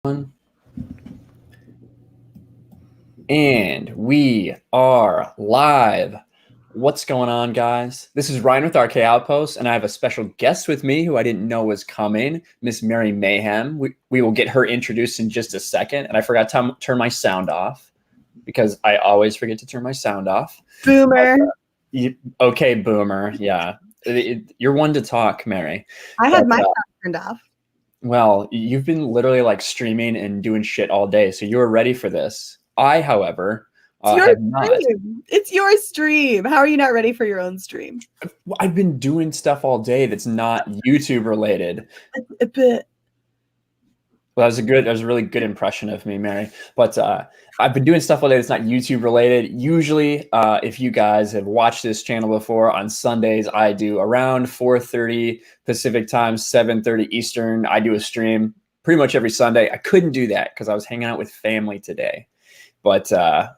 And we are live. What's going on, guys? This is Ryan with RK Outpost, and I have a special guest with me who I didn't know was coming, Miss Mary Mayhem. We will get her introduced in just a second, and I forgot to turn my sound off because I always forget to turn my sound off. Boomer. Okay, boomer. Yeah. You're one to talk, Mary. I had my sound turned off. Well, you've been literally like streaming and doing shit all day, so you were ready for this. I, however, have not. It's your stream. How are you not ready for your own stream? I've been doing stuff all day that's not YouTube related. A bit. Well, that was a really good impression of me, Mary. But I've been doing stuff all day that's not YouTube related. Usually, if you guys have watched this channel before, on Sundays, I do around 4:30 Pacific time, 7:30 Eastern. I do a stream pretty much every Sunday. I couldn't do that because I was hanging out with family today. But, I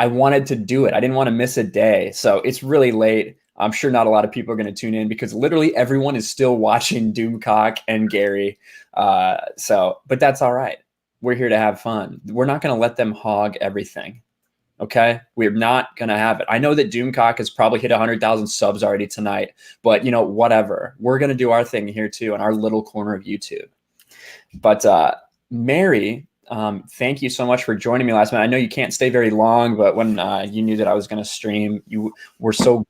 wanted to do it. I didn't want to miss a day. So it's really late. I'm sure not a lot of people are going to tune in because literally everyone is still watching Doomcock and Gary. But that's all right. We're here to have fun. We're not going to let them hog everything. Okay. We're not going to have it. I know that Doomcock has probably hit 100,000 subs already tonight, but whatever. We're going to do our thing here too in our little corner of YouTube. But Mary, thank you so much for joining me last night. I know you can't stay very long, but when you knew that I was going to stream, you were so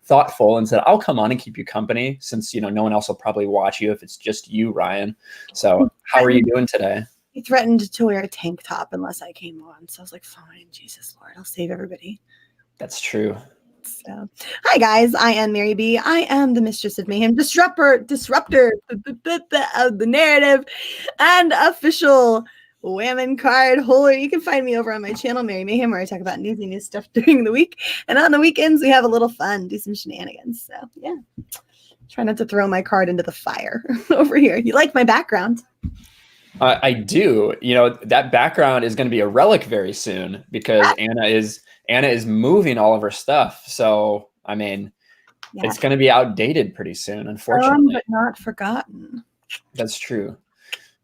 thoughtful and said, I'll come on and keep you company since, no one else will probably watch you if it's just you, Ryan. So how are you doing today? He threatened to wear a tank top unless I came on. So I was like, fine, Jesus Lord, I'll save everybody. That's true. So, hi guys, I am Mary B. I am the Mistress of Mayhem, disruptor of the narrative and official Whammon card holder. You can find me over on my channel, Mary Mayhem, where I talk about newsy news stuff during the week. And on the weekends, we have a little fun, do some shenanigans. So, yeah. Try not to throw my card into the fire over here. You like my background? I do. That background is going to be a relic very soon because Anna is moving all of her stuff. So, I mean, It's going to be outdated pretty soon, unfortunately. But not forgotten. That's true.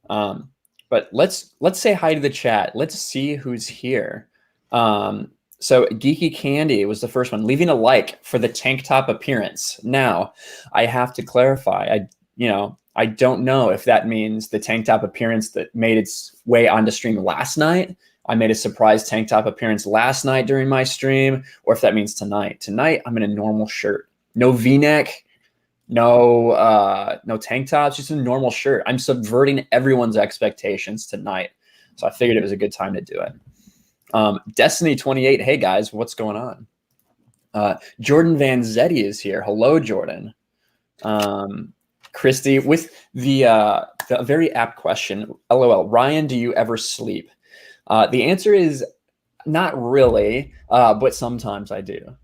But let's say hi to the chat. Let's see who's here. So Geeky Candy was the first one, leaving a like for the tank top appearance. Now, I have to clarify. I don't know if that means the tank top appearance that made its way onto stream last night. I made a surprise tank top appearance last night during my stream, or if that means tonight. Tonight, I'm in a normal shirt. No V-neck. No tank tops, just a normal shirt. I'm subverting everyone's expectations tonight. So I figured it was a good time to do it. Destiny 28. Hey guys, what's going on? Jordan Van Zetti is here. Hello, Jordan. Christy with the very apt question. LOL. Ryan, do you ever sleep? The answer is not really, but sometimes I do.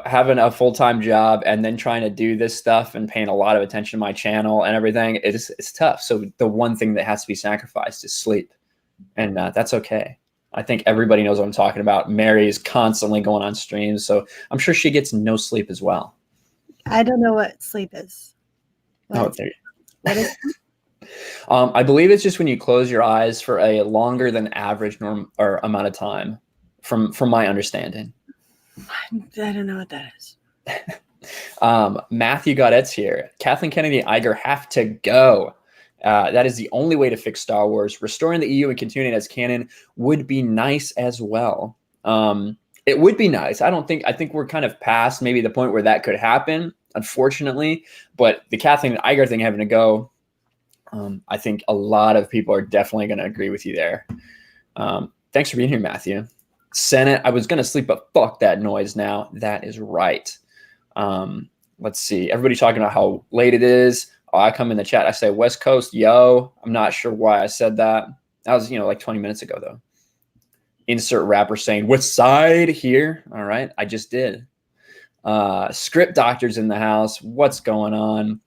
Having a full-time job and then trying to do this stuff and paying a lot of attention to my channel and everything, it's tough. So the one thing that has to be sacrificed is sleep. And that's okay. I think everybody knows what I'm talking about. Mary is constantly going on streams, so I'm sure she gets no sleep as well. I don't know what sleep is. What is I believe it's just when you close your eyes for a longer than average amount of time, from my understanding. I don't know what that is. Matthew Gaudette's here. Kathleen Kennedy Iger have to go. That is the only way to fix Star Wars. Restoring the EU and continuing as canon would be nice as well. It would be nice. I think we're kind of past maybe the point where that could happen, unfortunately. But the Kathleen Iger thing having to go, I think a lot of people are definitely going to agree with you there. Thanks for being here, Matthew. Senate, I was going to sleep, but fuck that noise now. That is right. Let's see. Everybody talking about how late it is. I come in the chat. I say West Coast, yo. I'm not sure why I said that. That was, like 20 minutes ago, though. Insert rapper saying, West Side here. All right. I just did. Script Doctor's in the house. What's going on?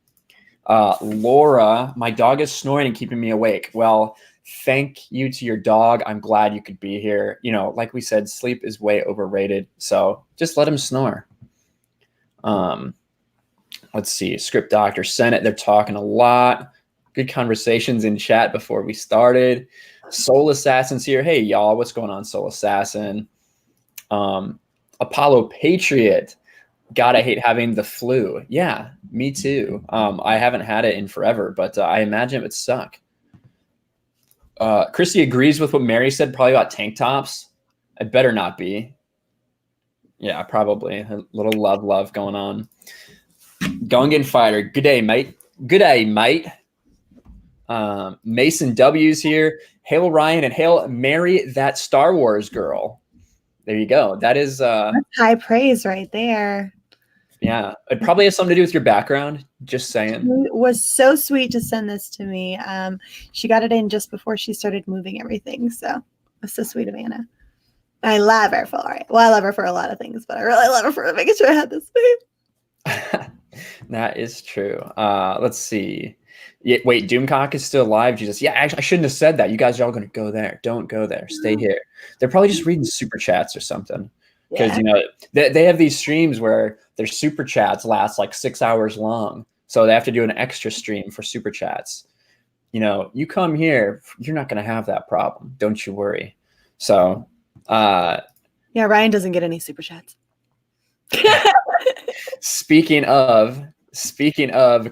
Laura, my dog is snoring and keeping me awake. Well, thank you to your dog. I'm glad you could be here. Like we said, sleep is way overrated. So just let him snore. Let's see. Script Doctor, Senate, they're talking a lot. Good conversations in chat before we started. Soul Assassin's here. Hey, y'all. What's going on, Soul Assassin? Apollo Patriot. God, I hate having the flu. Yeah, me too. I haven't had it in forever, but I imagine it would suck. Christy agrees with what Mary said, probably about tank tops. It better not be. Yeah, probably. A little love going on. Gungan Fighter. Good day, mate. Good day, mate. Mason W's here. Hail Ryan and hail Mary, that Star Wars girl. There you go. That is that's high praise right there. Yeah, it probably has something to do with your background. Just saying. It was so sweet to send this to me. She got it in just before she started moving everything. So it's so sweet of Anna. I love her for it. Well, I love her for a lot of things, but I really love her for making sure I had this space. That is true. Let's see. Yeah, wait, Doomcock is still alive. Jesus. Yeah, actually, I shouldn't have said that. You guys are all going to go there. Don't go there. Stay here. They're probably just reading super chats or something. Because, they have these streams where their super chats last like 6 hours long. So they have to do an extra stream for super chats. You come here, you're not going to have that problem. Don't you worry. So, yeah, Ryan doesn't get any super chats. Speaking of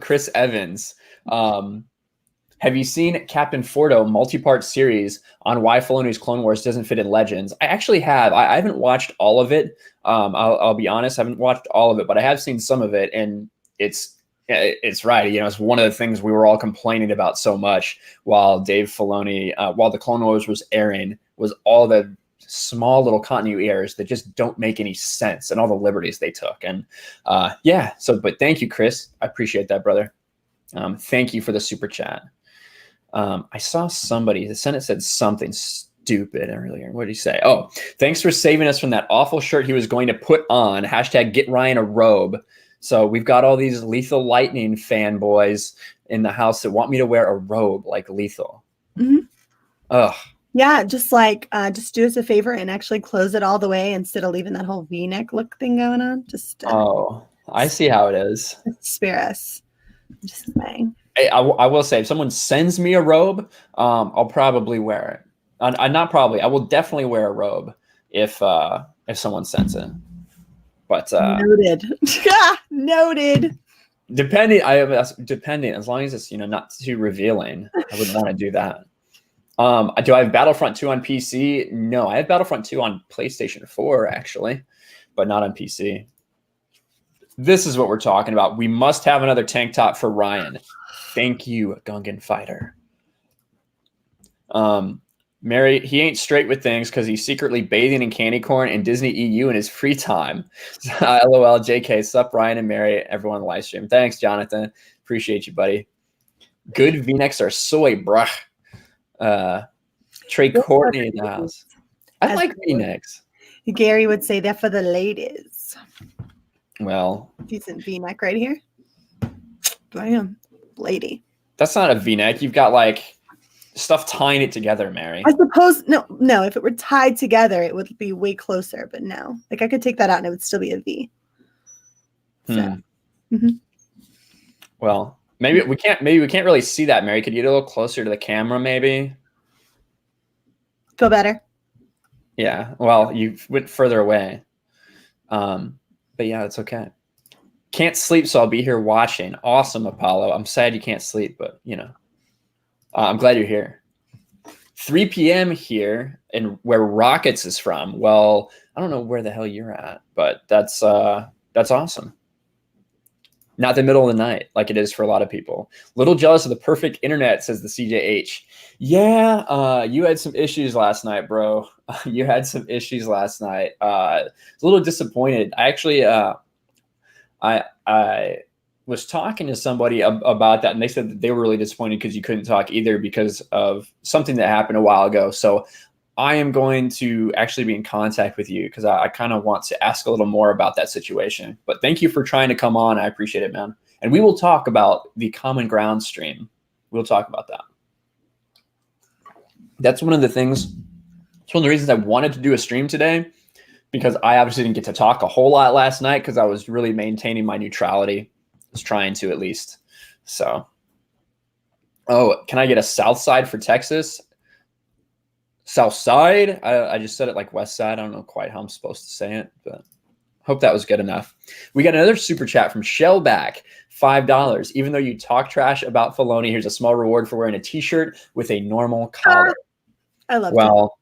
Chris Evans, have you seen Captain Fordo multi-part series on why Filoni's Clone Wars doesn't fit in Legends? I actually have. I haven't watched all of it. I'll be honest, I haven't watched all of it, but I have seen some of it, and it's right. It's one of the things we were all complaining about so much while Dave Filoni, while the Clone Wars was airing, was all the small little continuity errors that just don't make any sense and all the liberties they took. And but thank you, Chris. I appreciate that, brother. Thank you for the super chat. I saw somebody, the Senate said something stupid earlier. What did he say? Oh, thanks for saving us from that awful shirt he was going to put on. # get Ryan a robe. So we've got all these Lethal Lightning fanboys in the house that want me to wear a robe like Lethal. Mm-hmm. Ugh. Yeah, just do us a favor and actually close it all the way instead of leaving that whole V-neck look thing going on. I see how it is. Spare us. Just saying. I will say, if someone sends me a robe, I'll probably wear it. I will definitely wear a robe if someone sends it. But noted. Noted. Depending, as long as it's not too revealing, I wouldn't want to do that. Do I have Battlefront 2 on PC? No, I have Battlefront 2 on PlayStation 4 actually, but not on PC. This is what we're talking about. We must have another tank top for Ryan. Thank you, Gungan Fighter. Mary, he ain't straight with things because he's secretly bathing in candy corn and Disney EU in his free time. LOL, JK, sup, Ryan and Mary, everyone on the live stream. Thanks, Jonathan. Appreciate you, buddy. Good V-necks are soy, bruh. Trey Courtney in the house. I like V-necks. Gary would say they're for the ladies. Well, decent V-neck right here. Bam, lady. That's not a V-neck. You've got like stuff tying it together, Mary. I suppose no. If it were tied together, it would be way closer. But no, like I could take that out and it would still be a V. So. Well, maybe we can't really see that, Mary. Could you get a little closer to the camera, maybe? Feel better? Yeah. Well, you went further away. But yeah, it's okay. Can't sleep, so I'll be here watching. Awesome, Apollo. I'm sad you can't sleep, but I'm glad you're here. 3 p.m. here, and where Rockets is from. Well, I don't know where the hell you're at, but that's awesome. Not the middle of the night like it is for a lot of people. Little jealous of the perfect internet, says the CJH. Yeah, you had some issues last night, bro. You had some issues last night. I was a little disappointed. I actually, I was talking to somebody about that, and they said that they were really disappointed because you couldn't talk either because of something that happened a while ago. So I am going to actually be in contact with you because I kind of want to ask a little more about that situation. But thank you for trying to come on. I appreciate it, man. And we will talk about the Common Ground stream. We'll talk about that. That's one of the things. It's one of the reasons I wanted to do a stream today, because I obviously didn't get to talk a whole lot last night because I was really maintaining my neutrality. I was trying to, at least. So Oh, can I get a South Side for Texas? South Side? I just said it like West Side. I don't know quite how I'm supposed to say it, but hope that was good enough. We got another super chat from Shellback, $5. Even though you talk trash about Filoni, here's a small reward for wearing a t-shirt with a normal collar. I love him. Well,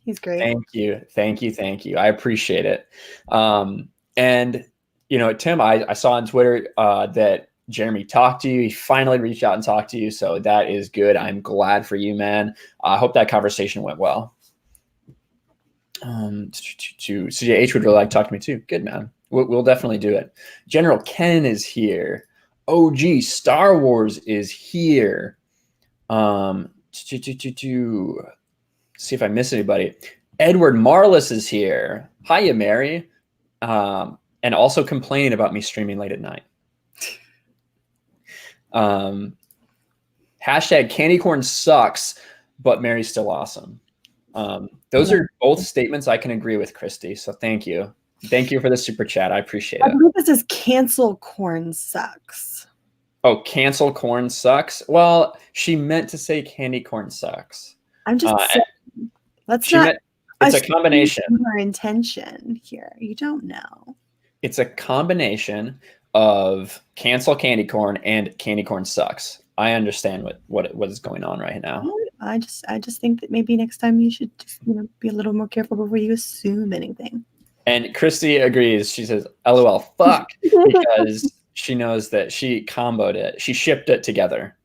he's great. Thank you. I appreciate it. And you know, Tim, I saw on Twitter that Jeremy talked to you. He finally reached out and talked to you. So that is good. I'm glad for you, man. I hope that conversation went well. CJH would really like to talk to me too. Good, man. We'll definitely do it. General Ken is here. OG Star Wars is here. See if I miss anybody. Edward Marlis is here. Hiya, Mary. And also complaining about me streaming late at night. Hashtag candy corn sucks, but Mary's still awesome. Those are both statements I can agree with, Christy. So thank you. Thank you for the super chat. I appreciate it. I believe this is cancel corn sucks. Oh, cancel corn sucks? Well, she meant to say candy corn sucks. I'm just saying, let's not. It's a combination. Our intention here. You don't know. It's a combination of cancel candy corn and candy corn sucks. I understand what is going on right now. I just think that maybe next time you should just, be a little more careful before you assume anything. And Christy agrees. She says, "LOL, fuck," because she knows that she comboed it. She shipped it together.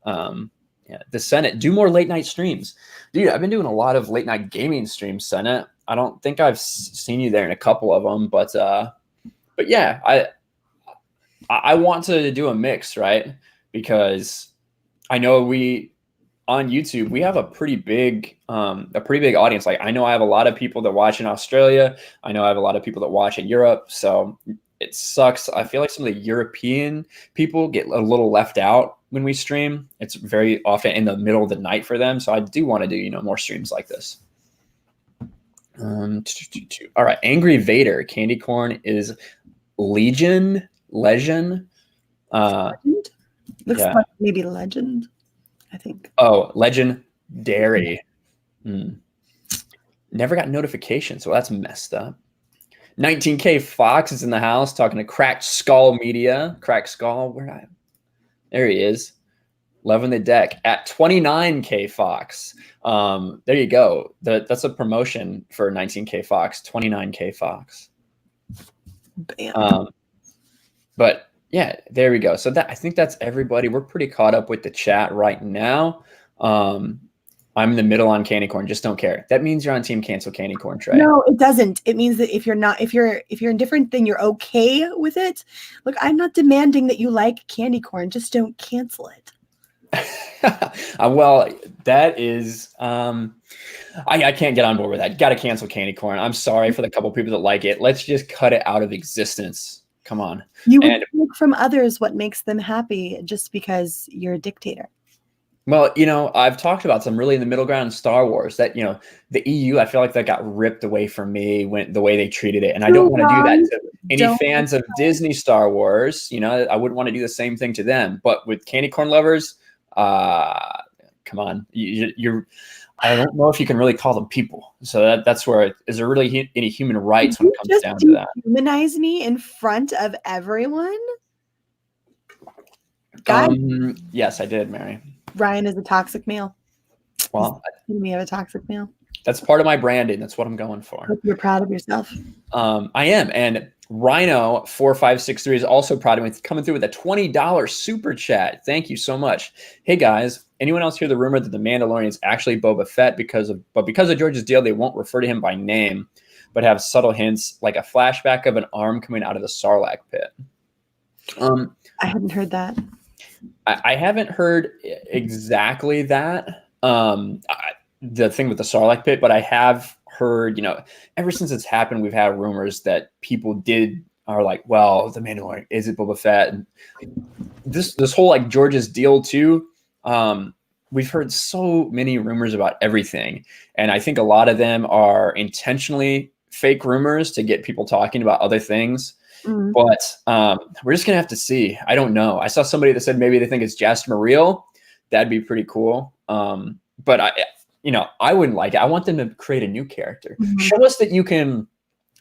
Yeah, the Senate, do more late night streams, dude. I've been doing a lot of late night gaming streams, Senate. I don't think I've seen you there in a couple of them, but yeah, I want to do a mix, right? Because I know on YouTube, we have a pretty big audience. Like, I know I have a lot of people that watch in Australia. I know I have a lot of people that watch in Europe. So it sucks. I feel like some of the European people get a little left out when we stream. It's very often in the middle of the night for them. So I do want to do, more streams like this. All right. Angry Vader. Candy corn is Legend. Legend? Looks like maybe Legend, I think. Oh, legendary. Never got notifications, so that's messed up. 19K Fox is in the house talking to Cracked Skull Media. Cracked Skull, there he is. Loving the deck at 29K Fox. There you go. That's a promotion for 19K Fox, 29K Fox. Bam. But yeah, there we go. So I think that's everybody. We're pretty caught up with the chat right now. I'm in the middle on candy corn. Just don't care. That means you're on team cancel candy corn, Trey. No, it doesn't. It means that if you're indifferent, then you're okay with it. Look, I'm not demanding that you like candy corn. Just don't cancel it. Well, that is I can't get on board with that. Got to cancel candy corn. I'm sorry for the couple people that like it. Let's just cut it out of existence. Come on. You would take from others what makes them happy just because you're a dictator. Well, I've talked about some really in the middle ground in Star Wars that, the EU, I feel like that got ripped away from me when the way they treated it. And I don't want to do that to any fans of Disney Star Wars. I wouldn't want to do the same thing to them. But with candy corn lovers, come on. I don't know if you can really call them people. So that's where, is there really any human rights when it comes down to that? Humanize me in front of everyone? Yes, I did, Mary. Ryan is a toxic male. Well, we have a toxic male. That's part of my branding. That's what I'm going for. Hope you're proud of yourself. I am. And Rhino4563 is also proud of me, coming through with a $20 super chat. Thank you so much. Hey guys, anyone else hear the rumor that the Mandalorian is actually Boba Fett because of George's deal, they won't refer to him by name, but have subtle hints like a flashback of an arm coming out of the Sarlacc pit. I hadn't heard that. I haven't heard exactly that. The thing with the Sarlacc pit, but I have heard, ever since it's happened, we've had rumors that people are like, well, the Mandalorian, is it Boba Fett? And this whole like George's deal too. We've heard so many rumors about everything. And I think a lot of them are intentionally fake rumors to get people talking about other things. But we're just going to have to see. I don't know. I saw somebody that said maybe they think it's Jasmine Real. that'd be pretty cool. But I wouldn't like it. I want them to create a new character. Show us that you can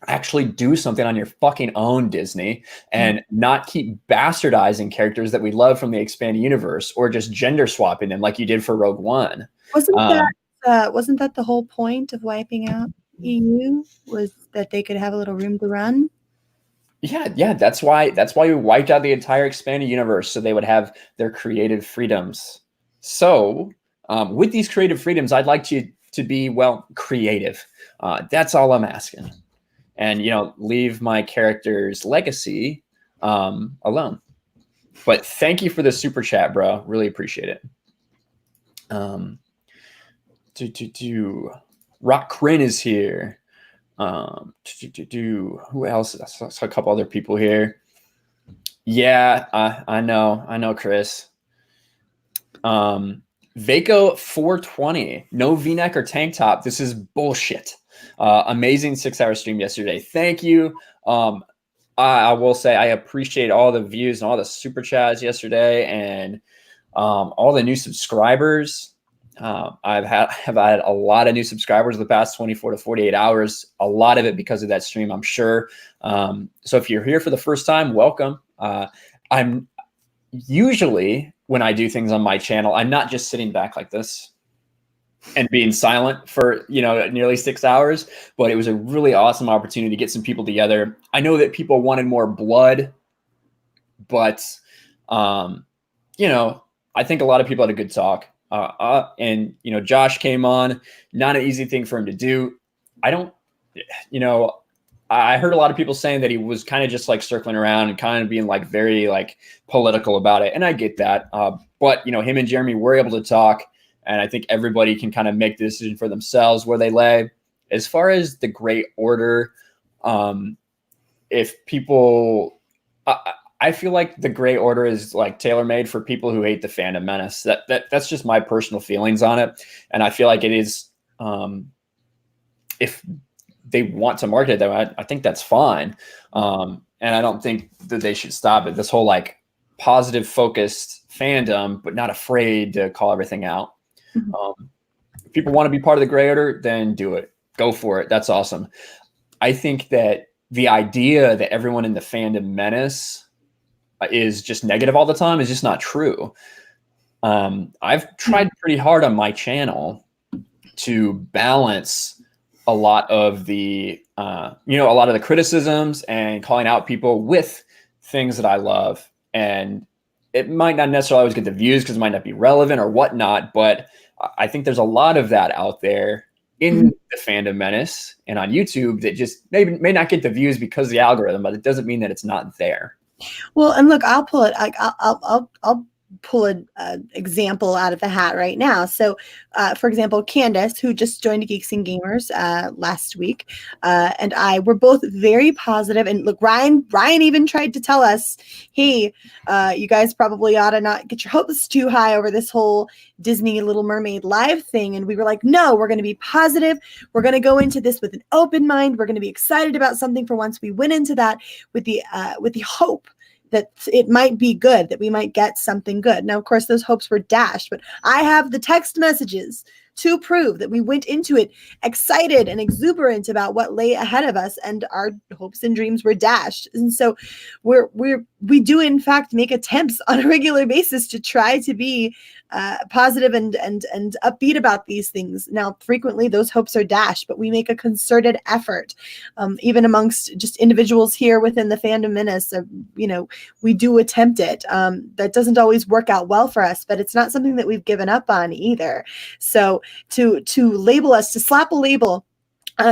actually do something on your fucking own, Disney, and not keep bastardizing characters that we love from the expanded universe, or just gender swapping them like you did for Rogue One. Wasn't that the whole point of wiping out EU, was that they could have a little room to run? Yeah, that's why we wiped out the entire expanded universe, so they would have their creative freedoms. So with these creative freedoms, I'd like you to be, well, creative. That's all I'm asking. And, leave my character's legacy alone. But thank you for the super chat, bro. Really appreciate it. Rock Crin is here. Who else? I saw a couple other people here. Yeah, I know, Chris. Vaco 420, no V-neck or tank top. This is bullshit. Amazing 6-hour stream yesterday. Thank you. I will say I appreciate all the views and all the super chats yesterday, and all the new subscribers. I've had a lot of new subscribers in the past 24 to 48 hours. A lot of it because of that stream, I'm sure. So if you're here for the first time, welcome. I'm usually, when I do things on my channel, I'm not just sitting back like this and being silent for, nearly 6 hours, but it was a really awesome opportunity to get some people together. I know that people wanted more blood, but, I think a lot of people had a good talk. And Josh came on, not an easy thing for him to do. I heard a lot of people saying that he was kind of just like circling around and kind of being like very like political about it. And I get that. But him and Jeremy were able to talk, and I think everybody can kind of make the decision for themselves where they lay. As far as the Great Order, if people, I feel like the Great Order is like tailor-made for people who hate the fandom menace. That's just my personal feelings on it. And I feel like it is, if they want to market it that way, I think that's fine. And I don't think that they should stop it. This whole like positive focused fandom, but not afraid to call everything out. If people want to be part of the Great Order, then do it. Go for it. That's awesome. I think that the idea that everyone in the fandom menace is just negative all the time is just not true. I've tried pretty hard on my channel to balance a lot of the, a lot of the criticisms and calling out people with things that I love. And it might not necessarily always get the views because it might not be relevant or whatnot, but I think there's a lot of that out there in the fandom menace and on YouTube that just may not get the views because of the algorithm, but it doesn't mean that it's not there. Well, and look, I'll pull it. I'll pull an example out of the hat right now. So, for example, Candace, who just joined Geeks and Gamers last week, and I were both very positive. And look, Ryan even tried to tell us, hey, you guys probably ought to not get your hopes too high over this whole Disney Little Mermaid live thing. And we were like, no, we're going to be positive. We're going to go into this with an open mind. We're going to be excited about something for once. We went into that with the hope that it might be good, that we might get something good. Now, of course, those hopes were dashed, but I have the text messages to prove that we went into it excited and exuberant about what lay ahead of us, and our hopes and dreams were dashed. And so we do in fact make attempts on a regular basis to try to be positive and upbeat about these things. Now, frequently those hopes are dashed, but we make a concerted effort, even amongst just individuals here within the fandom menace. We do attempt it. That doesn't always work out well for us, but it's not something that we've given up on either. So to label us, to slap a label,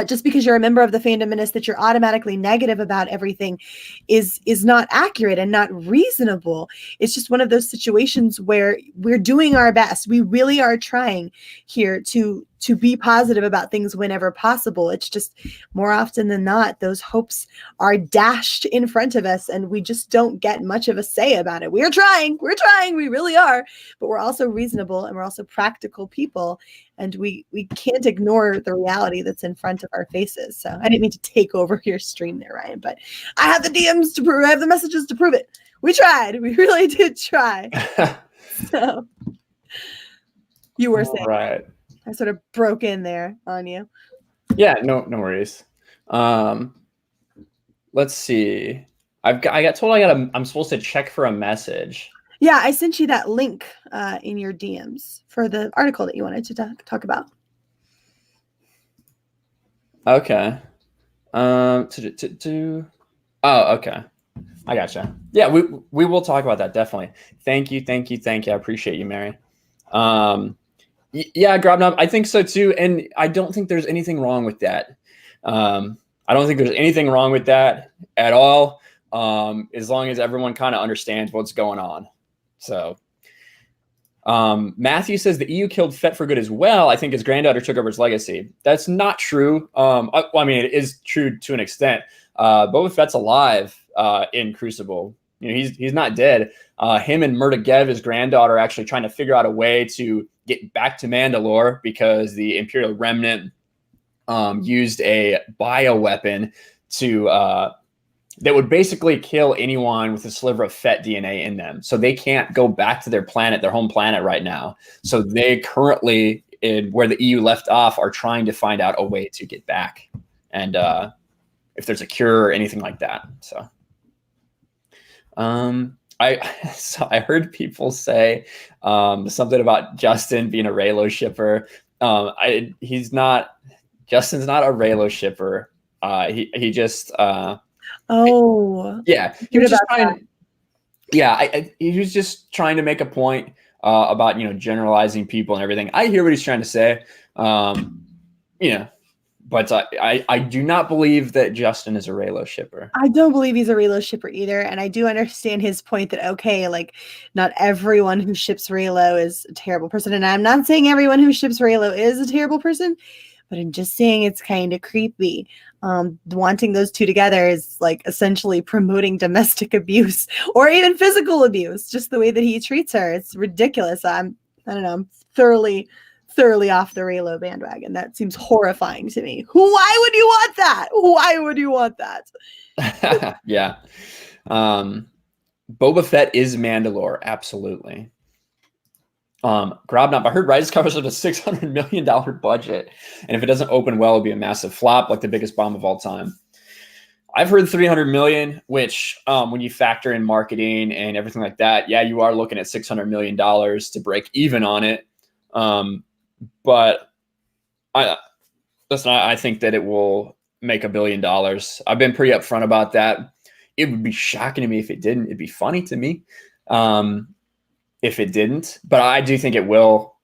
just because you're a member of the fandom menace, that you're automatically negative about everything is not accurate and not reasonable. It's just one of those situations where we're doing our best. We really are trying here to be positive about things whenever possible. It's just more often than not, those hopes are dashed in front of us and we just don't get much of a say about it. We're trying, we really are, but we're also reasonable and we're also practical people. And we can't ignore the reality that's in front of our faces. So I didn't mean to take over your stream there, Ryan, but I have the DMs to prove, I have the messages to prove it. We tried. We really did try. So You were All saying. right. I sort of broke in there on you. Yeah, no worries. Let's see. I got told I'm supposed to check for a message. Yeah, I sent you that link in your DMs for the article that you wanted to talk about. Okay. Oh, okay. I gotcha. Yeah, we will talk about that, definitely. Thank you. I appreciate you, Mary. Yeah, Grobnob, I think so too, and I don't think there's anything wrong with that. I don't think there's anything wrong with that at all, as long as everyone kind of understands what's going on. So, Matthew says the EU killed Fett for good as well. I think his granddaughter took over his legacy. That's not true. I mean, it is true to an extent. Boba Fett's alive in Crucible. You know, he's not dead. Him and Murtagev, his granddaughter, are actually trying to figure out a way to get back to Mandalore because the Imperial Remnant used a bioweapon to that would basically kill anyone with a sliver of Fett DNA in them. So they can't go back to their planet, their home planet right now. So they currently, in where the EU left off, are trying to find out a way to get back. And if there's a cure or anything like that. So I heard people say something about Justin being a Raylo shipper. Justin's not a Raylo shipper. He just yeah, he was just trying. Yeah, he was just trying to make a point about generalizing people and everything. I hear what he's trying to say. But I do not believe that Justin is a Raylo shipper. I don't believe he's a Raylo shipper either. And I do understand his point that, okay, like not everyone who ships Raylo is a terrible person. And I'm not saying everyone who ships Raylo is a terrible person, but I'm just saying it's kind of creepy. Wanting those two together is like essentially promoting domestic abuse or even physical abuse, just the way that he treats her. It's ridiculous. I don't know. I'm thoroughly off the Raylo bandwagon. That seems horrifying to me. Why would you want that? Why would you want that? Yeah. Boba Fett is Mandalore. Absolutely. Grobnob, I heard Rise covers with a $600 million budget. And if it doesn't open well, it'll be a massive flop, like the biggest bomb of all time. I've heard 300 million, which when you factor in marketing and everything like that, yeah, you are looking at $600 million to break even on it. But I think that it will make $1 billion. I've been pretty upfront about that. It would be shocking to me if it didn't. It'd be funny to me if it didn't. But I do think it will.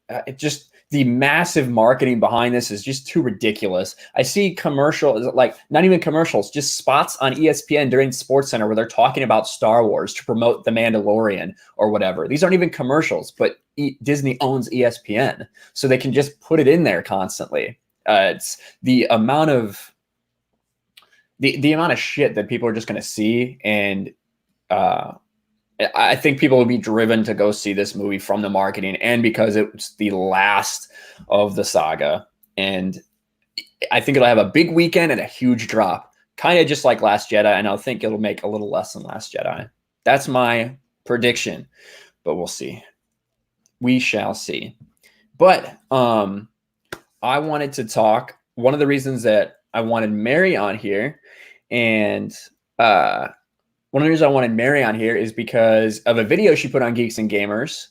The massive marketing behind this is just too ridiculous. I see commercials, like not even commercials, just spots on ESPN during SportsCenter where they're talking about Star Wars to promote The Mandalorian or whatever. These aren't even commercials, but Disney owns ESPN, so they can just put it in there constantly. It's the amount of the amount of shit that people are just going to see, and I think people will be driven to go see this movie from the marketing and because it's the last of the saga. And I think it'll have a big weekend and a huge drop, kind of just like Last Jedi. And I think it'll make a little less than Last Jedi. That's my prediction, but we'll see. We shall see. But I wanted to talk. One of the reasons that I wanted Mary on here and one of the reasons I wanted Mary on here is because of a video she put on Geeks and Gamers.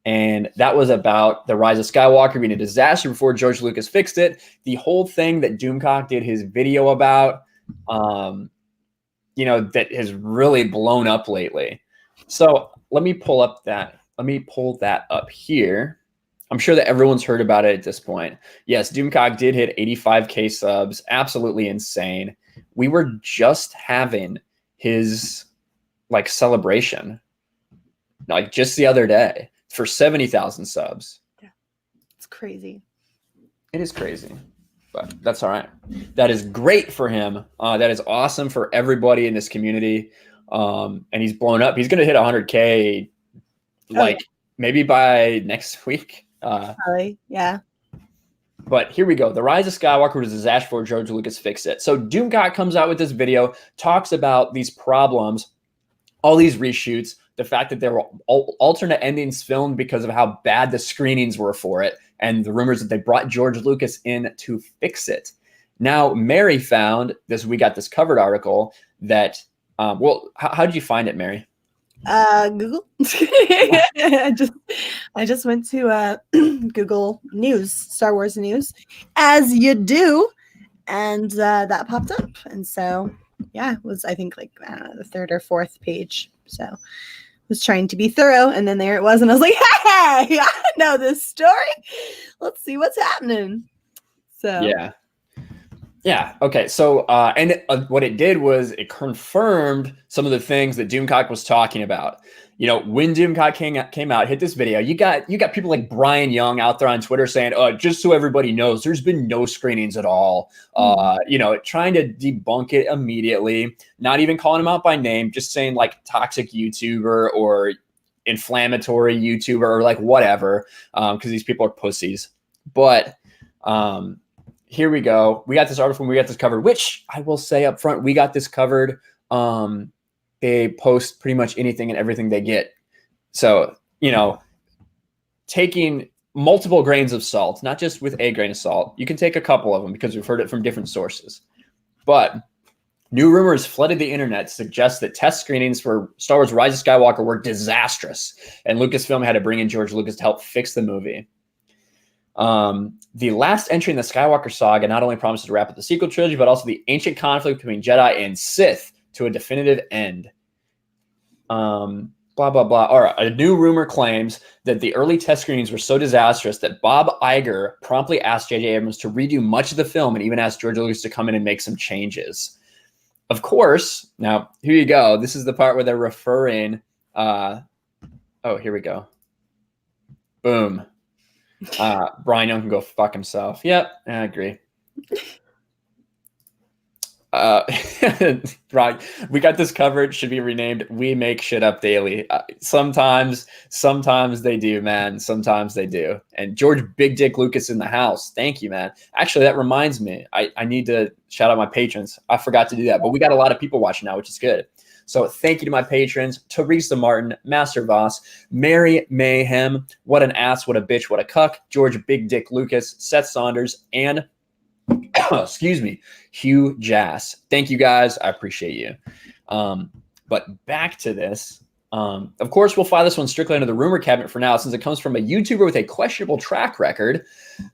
And that was about the Rise of Skywalker being a disaster before George Lucas fixed it. The whole thing that Doomcock did his video about, that has really blown up lately. So let me pull that up here. I'm sure that everyone's heard about it at this point. Yes, Doomcock did hit 85K subs. Absolutely insane. We were just having his celebration just the other day for 70,000 subs. Yeah, it's crazy. It is crazy, but that's all right. That is great for him. That is awesome for everybody in this community. And he's blown up. He's going to hit 100K maybe by next week. Probably, yeah. But here we go. The Rise of Skywalker was a disaster before George Lucas fixed it. So Doomcock comes out with this video, talks about these problems, all these reshoots, the fact that there were alternate endings filmed because of how bad the screenings were for it, and the rumors that they brought George Lucas in to fix it. Now, Mary found this. We got this covered article that. Well, how did you find it, Mary? Google. I just went to Google News, Star Wars News, as you do, and that popped up. And so, yeah, it was, I think, like the third or fourth page. So I was trying to be thorough, and then there it was, and I was like, hey, I know this story. Let's see what's happening. So yeah. Okay. So, what it did was it confirmed some of the things that Doomcock was talking about. You know, when Doomcock came out, hit this video. You got people like Brian Young out there on Twitter saying, just so everybody knows, there's been no screenings at all. You know, trying to debunk it immediately, not even calling him out by name, just saying like toxic YouTuber or inflammatory YouTuber or like whatever, because these people are pussies. But here we go. We got this article. We got this covered, which I will say up front, we got this covered. They post pretty much anything and everything they get. So, you know, taking multiple grains of salt, not just with a grain of salt. You can take a couple of them because we've heard it from different sources. But new rumors flooded the internet to suggest that test screenings for Star Wars Rise of Skywalker were disastrous, and Lucasfilm had to bring in George Lucas to help fix the movie. The last entry in the Skywalker saga not only promised to wrap up the sequel trilogy, but also the ancient conflict between Jedi and Sith to a definitive end. Blah, blah, blah. All right. A new rumor claims that the early test screenings were so disastrous that Bob Iger promptly asked J.J. Abrams to redo much of the film and even asked George Lucas to come in and make some changes. Of course, now, here you go. This is the part where they're referring. Oh, here we go. Boom. Brian Young can go fuck himself. Yep, I agree. Right, we got this covered. Should be renamed "We Make Shit Up Daily." Sometimes they do, man. Sometimes they do. And George Big Dick Lucas in the house. Thank you, man. Actually, that reminds me. I need to shout out my patrons. I forgot to do that, but we got a lot of people watching now, which is good. So thank you to my patrons, Teresa Martin, Master Voss, Mary Mayhem, What an Ass, What a Bitch, What a Cuck, George Big Dick Lucas, Seth Saunders, and, excuse me, Hugh Jass. Thank you guys. I appreciate you. But back to this. Of course, we'll file this one strictly under the rumor cabinet for now, since it comes from a YouTuber with a questionable track record.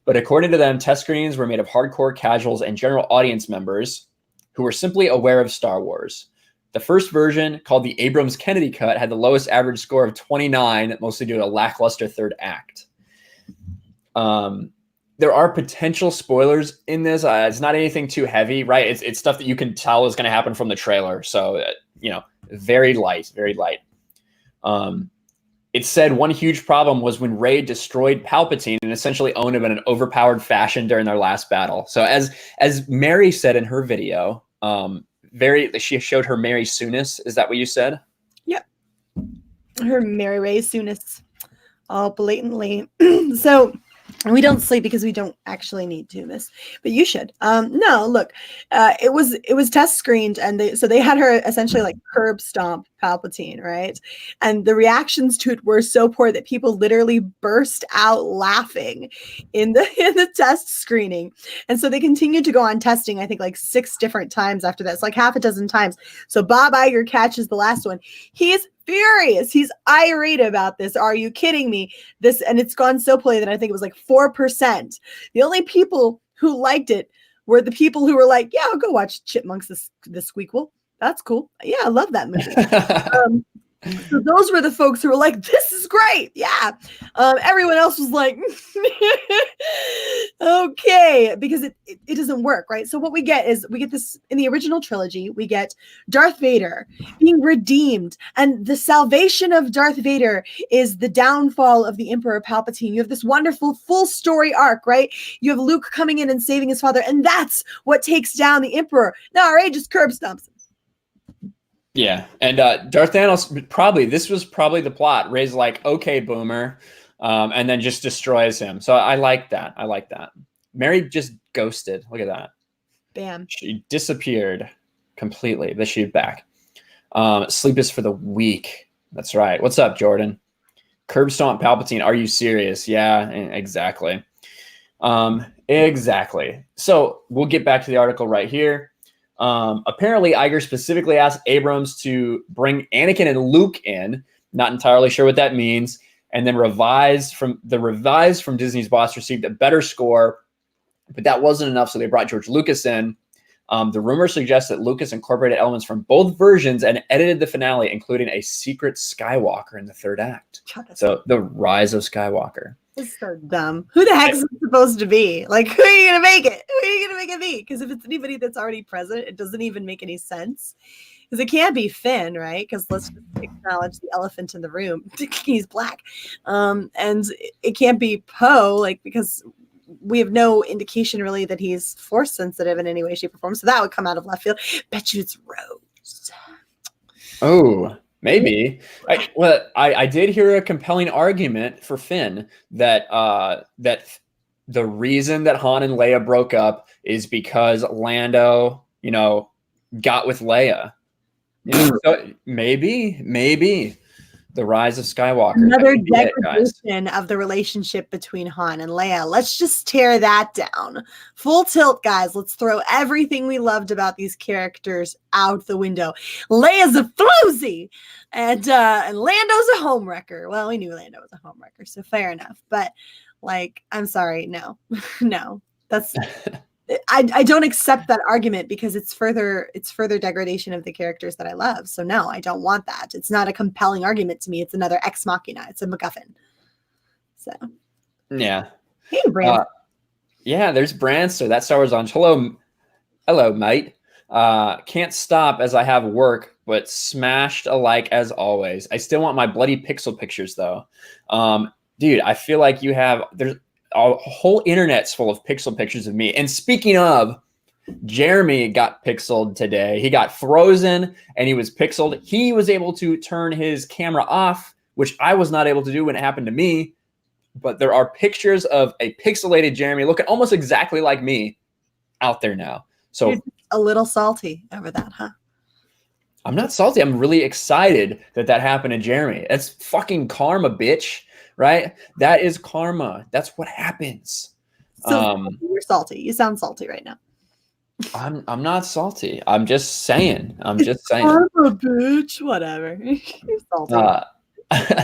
But according to them, test screenings were made of hardcore casuals and general audience members who were simply aware of Star Wars. The first version, called the Abrams-Kennedy cut, had the lowest average score of 29, mostly due to a lackluster third act. There are potential spoilers in this. It's not anything too heavy, right? It's stuff that you can tell is going to happen from the trailer. So, you know, very light, very light. It said one huge problem was when Rey destroyed Palpatine and essentially owned him in an overpowered fashion during their last battle. So as Mary said in her video, she showed her Mary Soonis. Is that what you said? Yep. Her Mary Ray Soonis. All blatantly. So we don't sleep because we don't actually need to, miss, but you should. No, look, it was test screened, and they had her essentially like curb stomp Palpatine, right? And the reactions to it were so poor that people literally burst out laughing in the test screening. And so they continued to go on testing, I think like 6 different times after that. It's like half a dozen times. So Bob Iger catches the last one. He's furious. He's irate about this. Are you kidding me? And it's gone so poorly that I think it was like 4%. The only people who liked it were the people who were like, yeah, I'll go watch Chipmunks the Squeakquel. That's cool. Yeah, I love that movie. So those were the folks who were like, this is great. Yeah. Everyone else was like, okay, because it doesn't work, right? So what we get this in the original trilogy, we get Darth Vader being redeemed, and the salvation of Darth Vader is the downfall of the Emperor Palpatine. You have this wonderful full story arc, right? You have Luke coming in and saving his father, and that's what takes down the Emperor. No, Rey just curb stomps him. Yeah, and Darth Thanos this was probably the plot. Rey's like, okay, boomer, and then just destroys him. So I like that. Mary just ghosted. Look at that. Bam. She disappeared completely, but she's back. Sleep is for the weak. That's right. What's up, Jordan? Curb stomp Palpatine. Are you serious? Yeah, exactly. Exactly. So we'll get back to the article right here. Apparently, Iger specifically asked Abrams to bring Anakin and Luke in. Not entirely sure what that means. And then revised from Disney's boss received a better score, but that wasn't enough. So they brought George Lucas in. The rumor suggests that Lucas incorporated elements from both versions and edited the finale, including a secret Skywalker in the third act. So the rise of Skywalker. It's so dumb. Who the heck is it supposed to be? Like, who are you going to make it? Who are you going to make it be? Because if it's anybody that's already present, it doesn't even make any sense. Because it can't be Finn, right? Because let's just acknowledge the elephant in the room. He's black. And it can't be Poe, like, because we have no indication really that he's force sensitive in any way, shape, or form. So that would come out of left field. Bet you it's Rose. Oh, maybe. I did hear a compelling argument for Finn that the reason that Han and Leia broke up is because Lando, got with Leia. So maybe the rise of Skywalker. Another degradation of the relationship between Han and Leia. Let's just tear that down. Full tilt, guys. Let's throw everything we loved about these characters out the window. Leia's a floozy, and Lando's a homewrecker. Well, we knew Lando was a homewrecker, so fair enough. But I'm sorry, no, no. That's I don't accept that argument because it's further degradation of the characters that I love. So no, I don't want that. It's not a compelling argument to me. It's another ex machina. It's a MacGuffin. So yeah. Hey, Brand. Yeah, there's Brandster. That Star Wars Launch. Hello, mate. Can't stop as I have work, but smashed alike as always. I still want my bloody pixel pictures though. Dude, I feel like there's a whole internet's full of pixel pictures of me. And speaking of, Jeremy got pixeled today. He got frozen and he was pixeled. He was able to turn his camera off, which I was not able to do when it happened to me. But there are pictures of a pixelated Jeremy looking almost exactly like me out there now. So you're a little salty over that, huh? I'm not salty. I'm really excited that happened to Jeremy. That's fucking karma, bitch. Right? That is karma. That's what happens. So you're salty. You sound salty right now. I'm not salty. I'm just saying. Karma, bitch. Whatever. You're salty.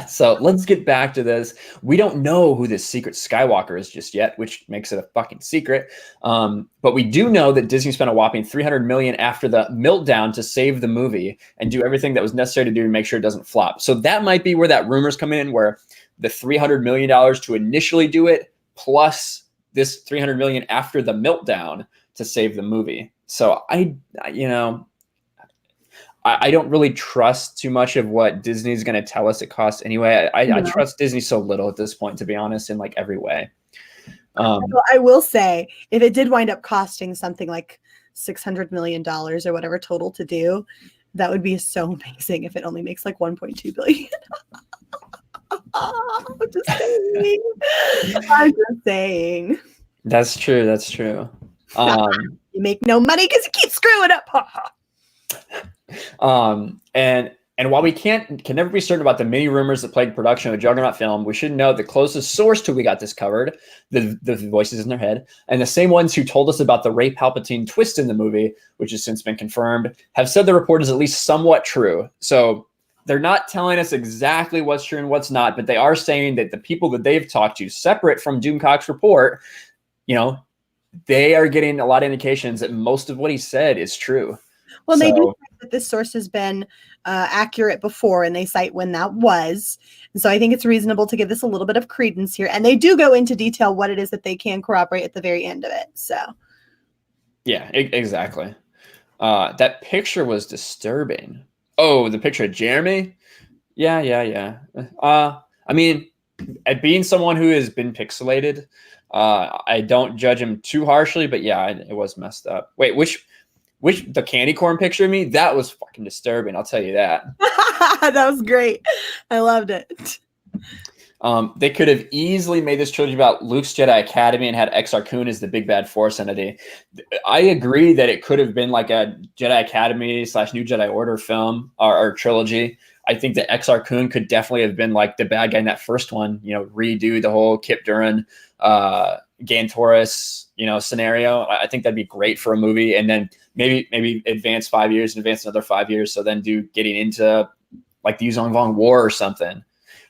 So let's get back to this. We don't know who this secret Skywalker is just yet, which makes it a fucking secret. But we do know that Disney spent a whopping $300 million after the meltdown to save the movie and do everything that was necessary to do to make sure it doesn't flop. So that might be where that rumor's come in, where the $300 million to initially do it, plus this $300 million after the meltdown to save the movie. So I don't really trust too much of what Disney's going to tell us it costs anyway. I trust Disney so little at this point, to be honest, in like every way. I will say, if it did wind up costing something like $600 million or whatever total to do, that would be so amazing if it only makes like 1.2 billion. I'm just saying. I'm just saying. That's true. That's true. You make no money because you keep screwing up. And while we can never be certain about the many rumors that plagued production of a Juggernaut film, we should know the closest source to we got this covered, the voices in their head, and the same ones who told us about the Rey Palpatine twist in the movie, which has since been confirmed, have said the report is at least somewhat true. So they're not telling us exactly what's true and what's not, but they are saying that the people that they've talked to, separate from Doomcock's report, they are getting a lot of indications that most of what he said is true. Well, they do say that this source has been accurate before, and they cite when that was. And so I think it's reasonable to give this a little bit of credence here. And they do go into detail what it is that they can corroborate at the very end of it. So, yeah, exactly. That picture was disturbing. Oh, the picture of Jeremy? Yeah. I mean, at being someone who has been pixelated, I don't judge him too harshly, but yeah, it was messed up. Wait, which the candy corn picture of me? That was fucking disturbing. I'll tell you that. That was great. I loved it. They could have easily made this trilogy about Luke's Jedi Academy and had Exar Kun as the big bad Force entity. I agree that it could have been like a Jedi Academy / New Jedi Order film or trilogy. I think that XR Kun could definitely have been like the bad guy in that first one, redo the whole Kip Duran, Gantoris, scenario. I think that'd be great for a movie. And then maybe advance 5 years and advance another 5 years. So then getting into like the Yuzong Vong War or something.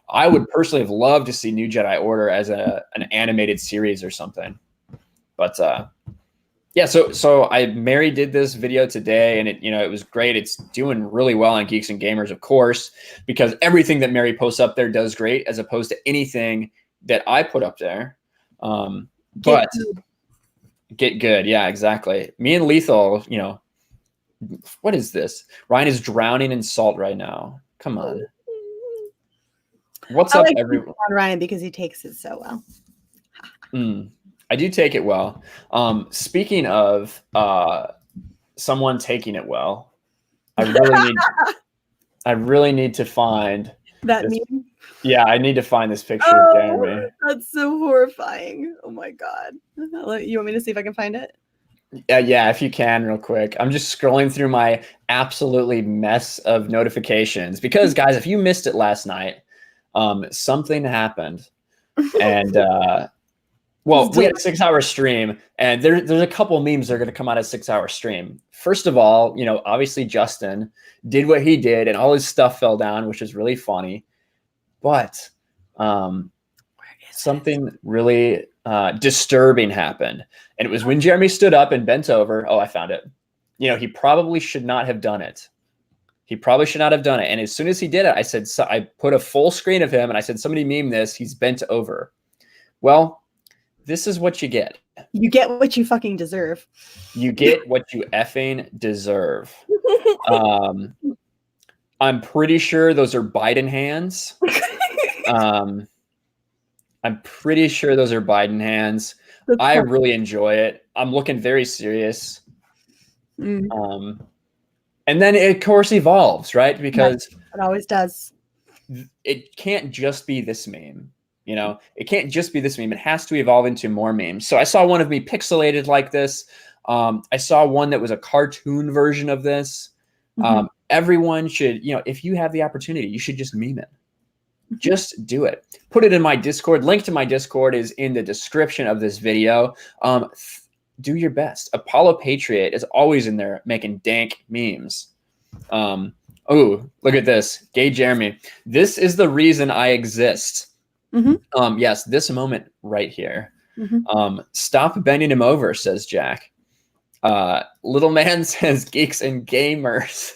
I would personally have loved to see New Jedi Order as an animated series or something. But yeah, so Mary did this video today, and it was great. It's doing really well on Geeks and Gamers, of course, because everything that Mary posts up there does great, as opposed to anything that I put up there. But get good, yeah, exactly. Me and Lethal, what is this? Ryan is drowning in salt right now. Come on. What's up, everyone? Ryan, because he takes it so well. I do take it well. Speaking of someone taking it well, I really need to find that meme. Yeah, I need to find this picture of Jeremy. That's so horrifying. Oh my god. You want me to see if I can find it? Yeah, if you can, real quick. I'm just scrolling through my absolutely mess of notifications because, guys, if you missed it last night, something happened, and well, we had a 6-hour stream, and there's a couple memes that are going to come out of 6-hour stream. First of all, obviously Justin did what he did, and all his stuff fell down, which is really funny. But something really disturbing happened, and it was when Jeremy stood up and bent over. Oh, I found it. He probably should not have done it. And as soon as he did it, I put a full screen of him, and I said, somebody meme this. He's bent over. Well, this is what you get. You get what you fucking deserve. You get what you effing deserve. I'm pretty sure those are Biden hands. I'm pretty sure those are Biden hands. I really enjoy it. I'm looking very serious. And then it, of course, evolves, right? Because it always does. It can't just be this meme. It can't just be this meme. It has to evolve into more memes. So I saw one of me pixelated like this. I saw one that was a cartoon version of this. Everyone should, if you have the opportunity, you should just meme it. Just do it. Put it in my Discord. Link to my Discord is in the description of this video. Do your best. Apollo Patriot is always in there making dank memes. Oh, look at this. Gay Jeremy. This is the reason I exist. Yes, this moment right here. Stop bending him over, says Jack. Little man says Geeks and Gamers.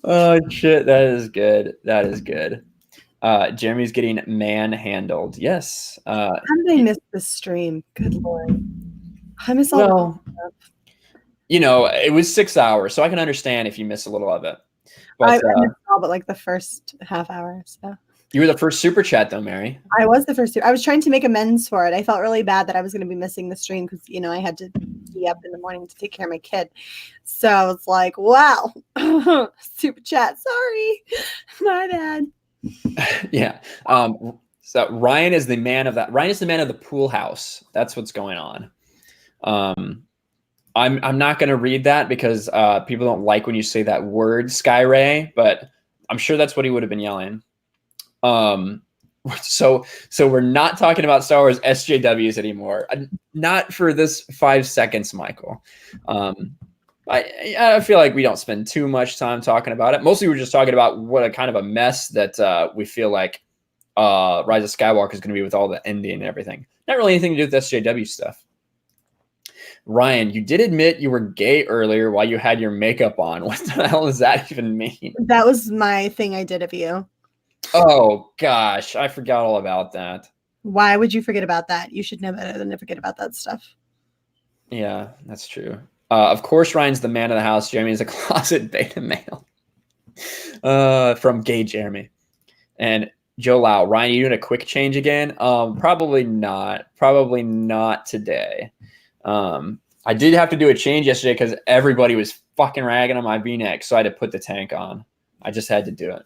Oh shit, that is good. That is good. Jeremy's getting manhandled. Yes. How did I miss this stream? Good lord. I miss all it was 6 hours, so I can understand if you miss a little of it. But I missed all but like the first half hour. So you were the first super chat though, Mary. I was the first. I was trying to make amends for it. I felt really bad that I was going to be missing the stream because I had to be up in the morning to take care of my kid. So I was like, wow, super chat. Sorry, my bad. Yeah. So Ryan is the man of that. Ryan is the man of the pool house. That's what's going on. I'm not going to read that because people don't like when you say that word, Skyray, but I'm sure that's what he would have been yelling. So we're not talking about Star Wars SJWs anymore. Not for this 5 seconds, Michael. I feel like we don't spend too much time talking about it. Mostly we're just talking about what a kind of a mess that we feel like Rise of Skywalker is going to be with all the ending and everything. Not really anything to do with SJW stuff. Ryan, you did admit you were gay earlier while you had your makeup on. What the hell does that even mean? That was my thing I did of you. Oh, gosh. I forgot all about that. Why would you forget about that? You should know better than to forget about that stuff. Yeah, that's true. Of course, Ryan's the man of the house. Jeremy is a closet beta male. From Gay Jeremy. And Joe Lau, Ryan, you doing a quick change again? Probably not. Probably not today. I did have to do a change yesterday because everybody was fucking ragging on my V-neck, so I had to put the tank on. I just had to do it.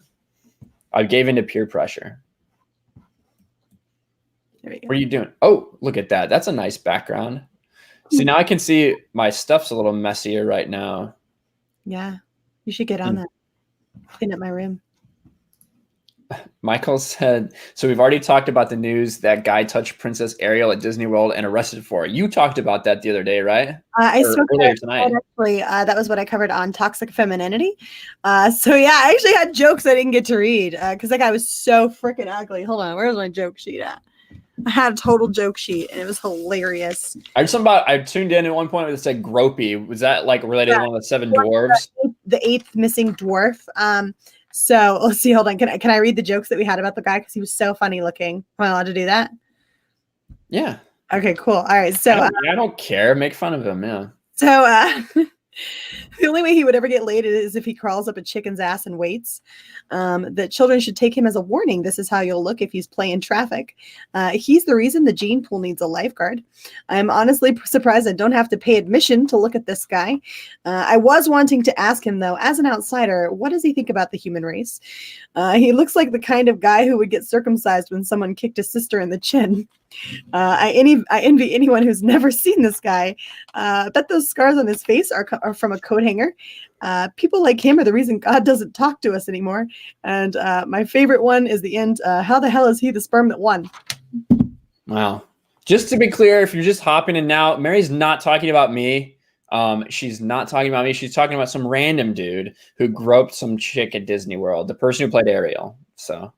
I gave into peer pressure. There we go. What are you doing? Oh, look at that. That's a nice background. See, now I can see my stuff's a little messier right now. Yeah, you should get on that. Clean up my room. Michael said, so we've already talked about the news that guy touched Princess Ariel at Disney World and arrested for it. You talked about that the other day, right? I Or spoke earlier tonight. actually. That was what I covered on toxic femininity. So yeah, I actually had jokes I didn't get to read because that guy was so freaking ugly. Hold on, where's my joke sheet at? I had a total joke sheet and it was hilarious. I heard something about, I tuned in at one point where it said gropey. Was that like related to one of the 7 dwarves? The 8th missing dwarf. So let's see. Hold on. Can I read the jokes that we had about the guy because he was so funny looking? Am I allowed to do that? Yeah. Okay. Cool. All right. So I don't care. Make fun of him. Yeah. So the only way he would ever get laid is if he crawls up a chicken's ass and waits. That children should take him as a warning. This is how you'll look if he's playing traffic. He's the reason the gene pool needs a lifeguard. I'm honestly surprised I don't have to pay admission to look at this guy. I was wanting to ask him, though, as an outsider, what does he think about the human race? He looks like the kind of guy who would get circumcised when someone kicked his sister in the chin. I envy anyone who's never seen this guy. I bet those scars on his face are from a coat hanger. People like him are the reason God doesn't talk to us anymore. And my favorite one is the end. How the hell is he the sperm that won? Wow. Just to be clear, if you're just hopping in now, Mary's not talking about me. She's not talking about me. She's talking about some random dude who groped some chick at Disney World, the person who played Ariel. So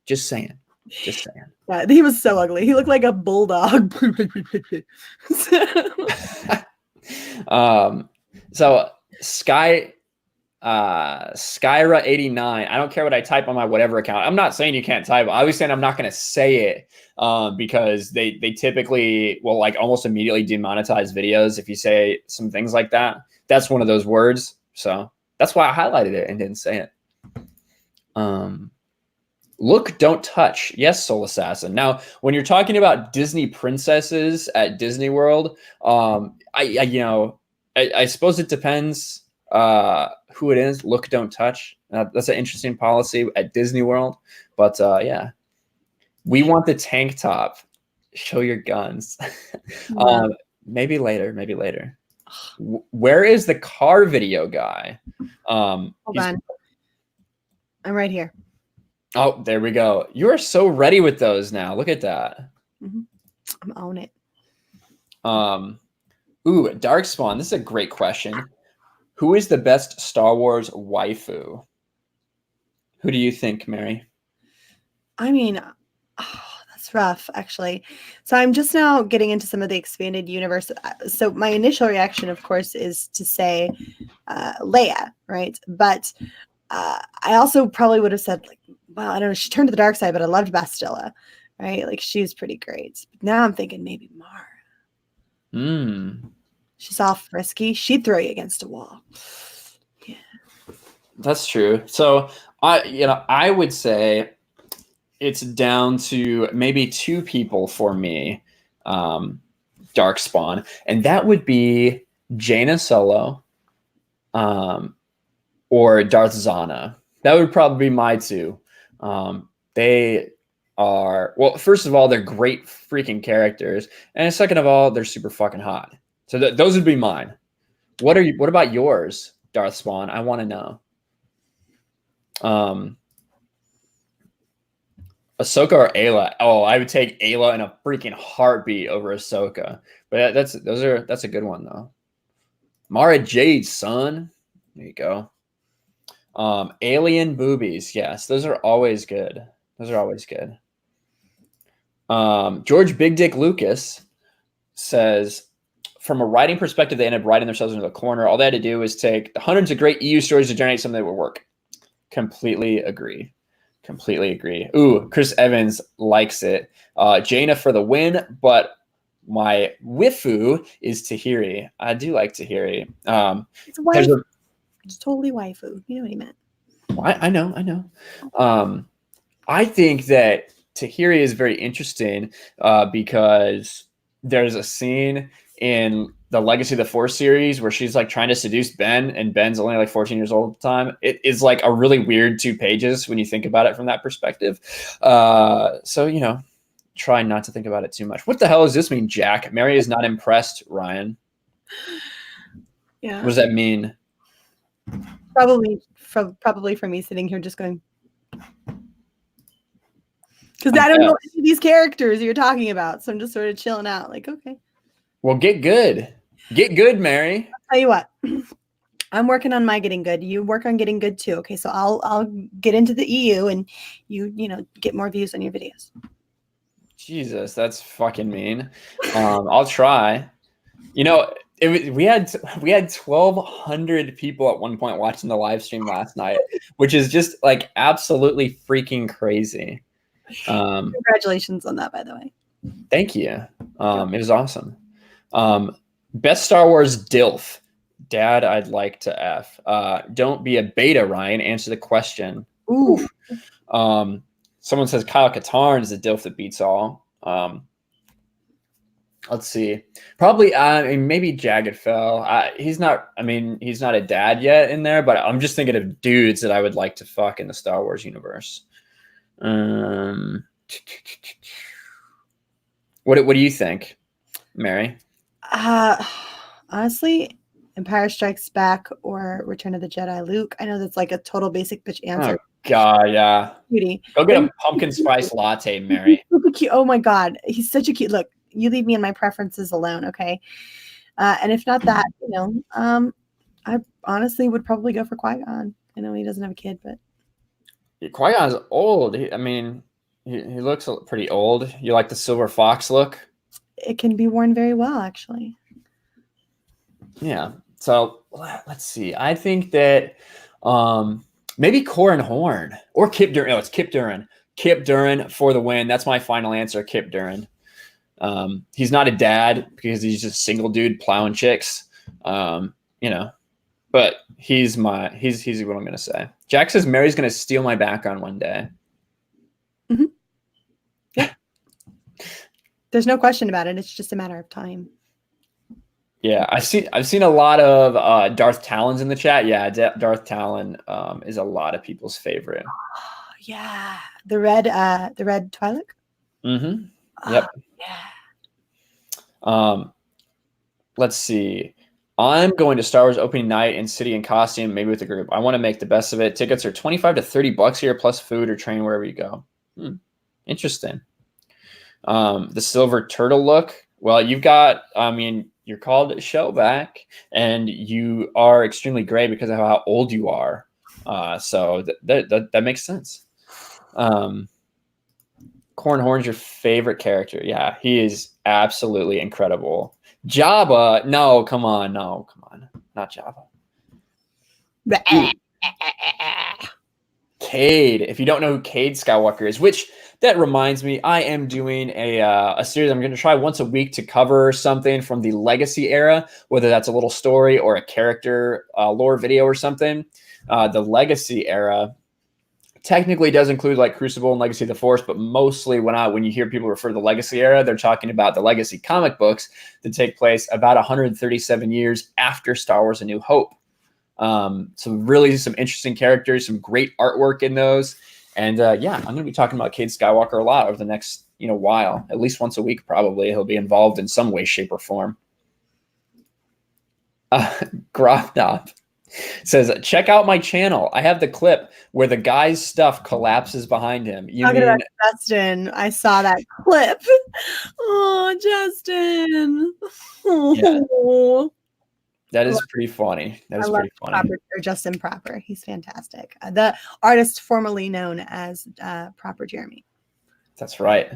just saying. Just saying. Yeah, he was so ugly. He looked like a bulldog. So Skyra 89. I don't care what I type on my whatever account. I'm not saying you can't type. I was saying I'm not going to say it because they typically will like almost immediately demonetize videos if you say some things like that. That's one of those words. So that's why I highlighted it and didn't say it. Look, don't touch. Yes, Soul Assassin. Now, when you're talking about Disney princesses at Disney World, I suppose it depends who it is. Look, don't touch. That's an interesting policy at Disney World. But yeah, we want the tank top. Show your guns. Wow. Maybe later. Maybe later. Where is the car video guy? Hold on. I'm right here. Oh, there we go. You are so ready with those now. Look at that. Mm-hmm. I'm on it. Ooh, Darkspawn. This is a great question. Who is the best Star Wars waifu? Who do you think, Mary? I mean, that's rough, actually. So I'm just now getting into some of the expanded universe. So my initial reaction, of course, is to say Leia, right? But I also probably would have said, like, well, I don't know. She turned to the dark side, but I loved Bastilla, right? Like, she was pretty great. But now I'm thinking maybe Mara. She's all frisky. She'd throw you against a wall. Yeah, that's true. So I would say it's down to maybe 2 people for me. Darkspawn, and that would be Jaina Solo, or Darth Zana. That would probably be my 2. They are, well, first of all, they're great freaking characters, and second of all, they're super fucking hot. So those would be mine. What about yours, Darth Spawn? I want to know. Ahsoka or Ayla? Oh, I would take Ayla in a freaking heartbeat over Ahsoka. But that's a good one though. Mara Jade, son. There you go. Alien boobies. Yes, those are always good. George Big Dick Lucas says, from a writing perspective, they ended up writing themselves into the corner. All they had to do was take the hundreds of great EU stories to generate something that would work. Completely agree. Ooh, Chris Evans likes it. Jaina for the win, but my waifu is Tahiri. I do like Tahiri. it's a waifu. It's totally waifu. You know what he meant. I know. I think that Tahiri is very interesting because there's a scene in the Legacy of the Force series where she's like trying to seduce Ben, and Ben's only like 14 years old at the time. It is like a really weird 2 pages when you think about it from that perspective. So, try not to think about it too much. What the hell does this mean, Jack? Mary is not impressed, Ryan. Yeah. What does that mean? Probably for me sitting here just going, because I don't know any of these characters you're talking about, so I'm just sort of chilling out, like, okay. Well, get good. Get good, Mary. I'll tell you what. I'm working on my getting good. You work on getting good too. Okay, so I'll get into the EU and you get more views on your videos. Jesus, that's fucking mean. I'll try. You know, we had 1,200 people at one point watching the live stream last night, which is just like absolutely freaking crazy. Congratulations on that, by the way. Thank you. It was awesome. Best Star Wars DILF. Dad, I'd like to F. Don't be a beta, Ryan. Answer the question. Ooh. Someone says Kyle Katarn is the DILF that beats all. Let's see. Probably, maybe Jagged Fell. He's not a dad yet in there, but I'm just thinking of dudes that I would like to fuck in the Star Wars universe. What do you think, Mary? Honestly, Empire Strikes Back or Return of the Jedi Luke. I know that's like a total basic bitch answer. Oh God, yeah. Cutie. Go get a pumpkin spice latte, Mary. Oh my God, he's such a cute. Look, you leave me and my preferences alone, okay? And if not that, I honestly would probably go for Qui-Gon. I know he doesn't have a kid, but Qui-Gon's old. He looks pretty old. You like the silver fox look? It can be worn very well, actually. Yeah. So let's see. I think that maybe Corin Horn or Kip Duran. Oh, it's Kip Duran. Kip Duran for the win. That's my final answer. Kip Duran. He's not a dad because he's just a single dude plowing chicks. But he's what I'm gonna say. Jack says Mary's gonna steal my background one day. Mm-hmm. Yeah. There's no question about it. It's just a matter of time. Yeah, I've seen a lot of Darth Talons in the chat. Yeah, Darth Talon is a lot of people's favorite. Yeah, the red Twi'lek. Mm-hmm. Yep. Yeah. Let's see. I'm going to Star Wars opening night in city and costume, maybe with a group. I want to make the best of it. Tickets are $25 to $30 here, plus food or train wherever you go. Interesting. The silver turtle look. Well, you've got. You're called Shellback, and you are extremely gray because of how old you are. So that makes sense. Corn Horn's your favorite character. Yeah, he is absolutely incredible. Jabba, no, come on, not Jabba. Cade, if you don't know who Cade Skywalker is, which that reminds me, I am doing a series. I'm going to try once a week to cover something from the Legacy era, whether that's a little story or a character lore video or something. The Legacy era technically does include like Crucible and Legacy of the Force, but mostly when you hear people refer to the Legacy era, they're talking about the Legacy comic books that take place about 137 years after Star Wars: A New Hope. Some interesting characters, some great artwork in those. And I'm going to be talking about Cade Skywalker a lot over the next while, at least once a week probably. He'll be involved in some way, shape, or form. Grofnop says, check out my channel. I have the clip where the guy's stuff collapses behind him. Talking about Justin, I saw that clip. Oh, Justin. Yeah. That is pretty funny. That is pretty funny. Justin Proper. He's fantastic. The artist formerly known as Proper Jeremy. That's right.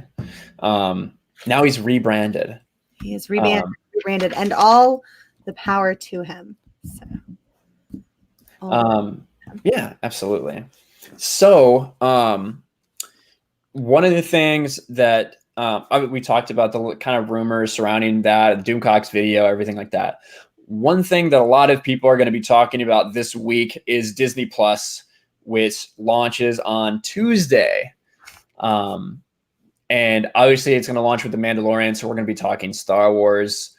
Now he's rebranded. He is rebranded, and all the power to him. So, yeah, absolutely. So, one of the things that we talked about, the kind of rumors surrounding that, Doomcock's video, everything like that. One thing that a lot of people are going to be talking about this week is Disney Plus, which launches on Tuesday. And obviously it's going to launch with The Mandalorian. So we're going to be talking Star Wars